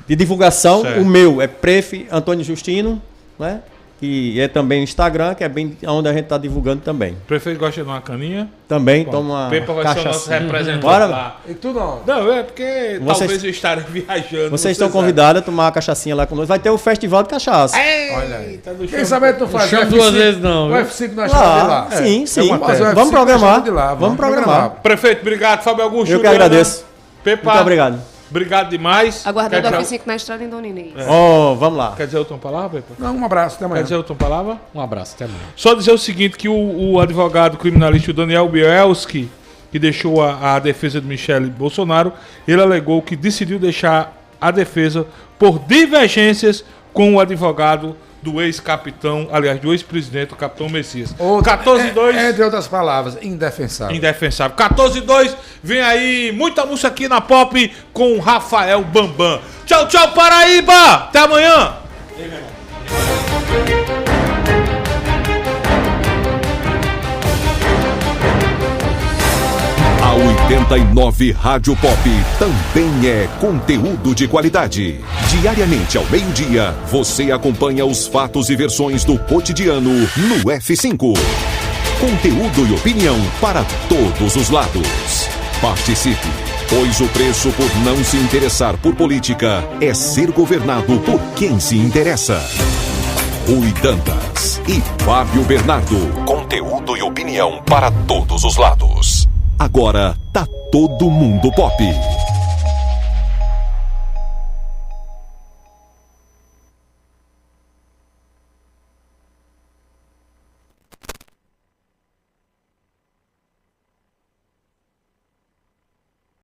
divulgação. Certo. O meu é Pref Antônio Justino, né? Que é também o Instagram, que é bem onde a gente está divulgando também. O prefeito gosta de uma caninha? Também, toma uma Pepa vai ser o nosso representante Bora lá. E tu não? Não, é porque talvez eu estarei viajando. Vocês estão convidados a tomar uma cachaçinha lá conosco. Vai ter o festival de cachaça. Olha aí. Quem sabe tu faz chama duas vezes não. O F5 nós chamamos de lá. Sim, sim. Vamos Vamos programar. de lá. Vamos programar. Prefeito, obrigado. Fábio Augusto. Eu que agradeço. Pepa. Muito obrigado. Obrigado demais. Aguardando a F5 na estrada em Dona Inês. Vamos lá. Quer dizer outra palavra, Pepa? Não, um abraço, até amanhã. Quer dizer outra palavra? Um abraço, até amanhã. Só dizer o seguinte, que o advogado criminalista Daniel Bielski, que deixou a defesa de Michele Bolsonaro, ele alegou que decidiu deixar a defesa por divergências com o advogado do ex-capitão, aliás, do ex-presidente, o capitão Messias. 14-2. Entre outras palavras, indefensável. Indefensável. 14-2, vem aí, muita música aqui na Pop com Rafael Bambam. Tchau, tchau, Paraíba! Até amanhã! A 89 Rádio Pop também é conteúdo de qualidade. Diariamente ao meio-dia, você acompanha os fatos e versões do cotidiano no F5. Conteúdo e opinião para todos os lados. Participe, pois o preço por não se interessar por política é ser governado por quem se interessa. Rui Dantas e Fábio Bernardo. Conteúdo e opinião para todos os lados. Agora tá todo mundo pop.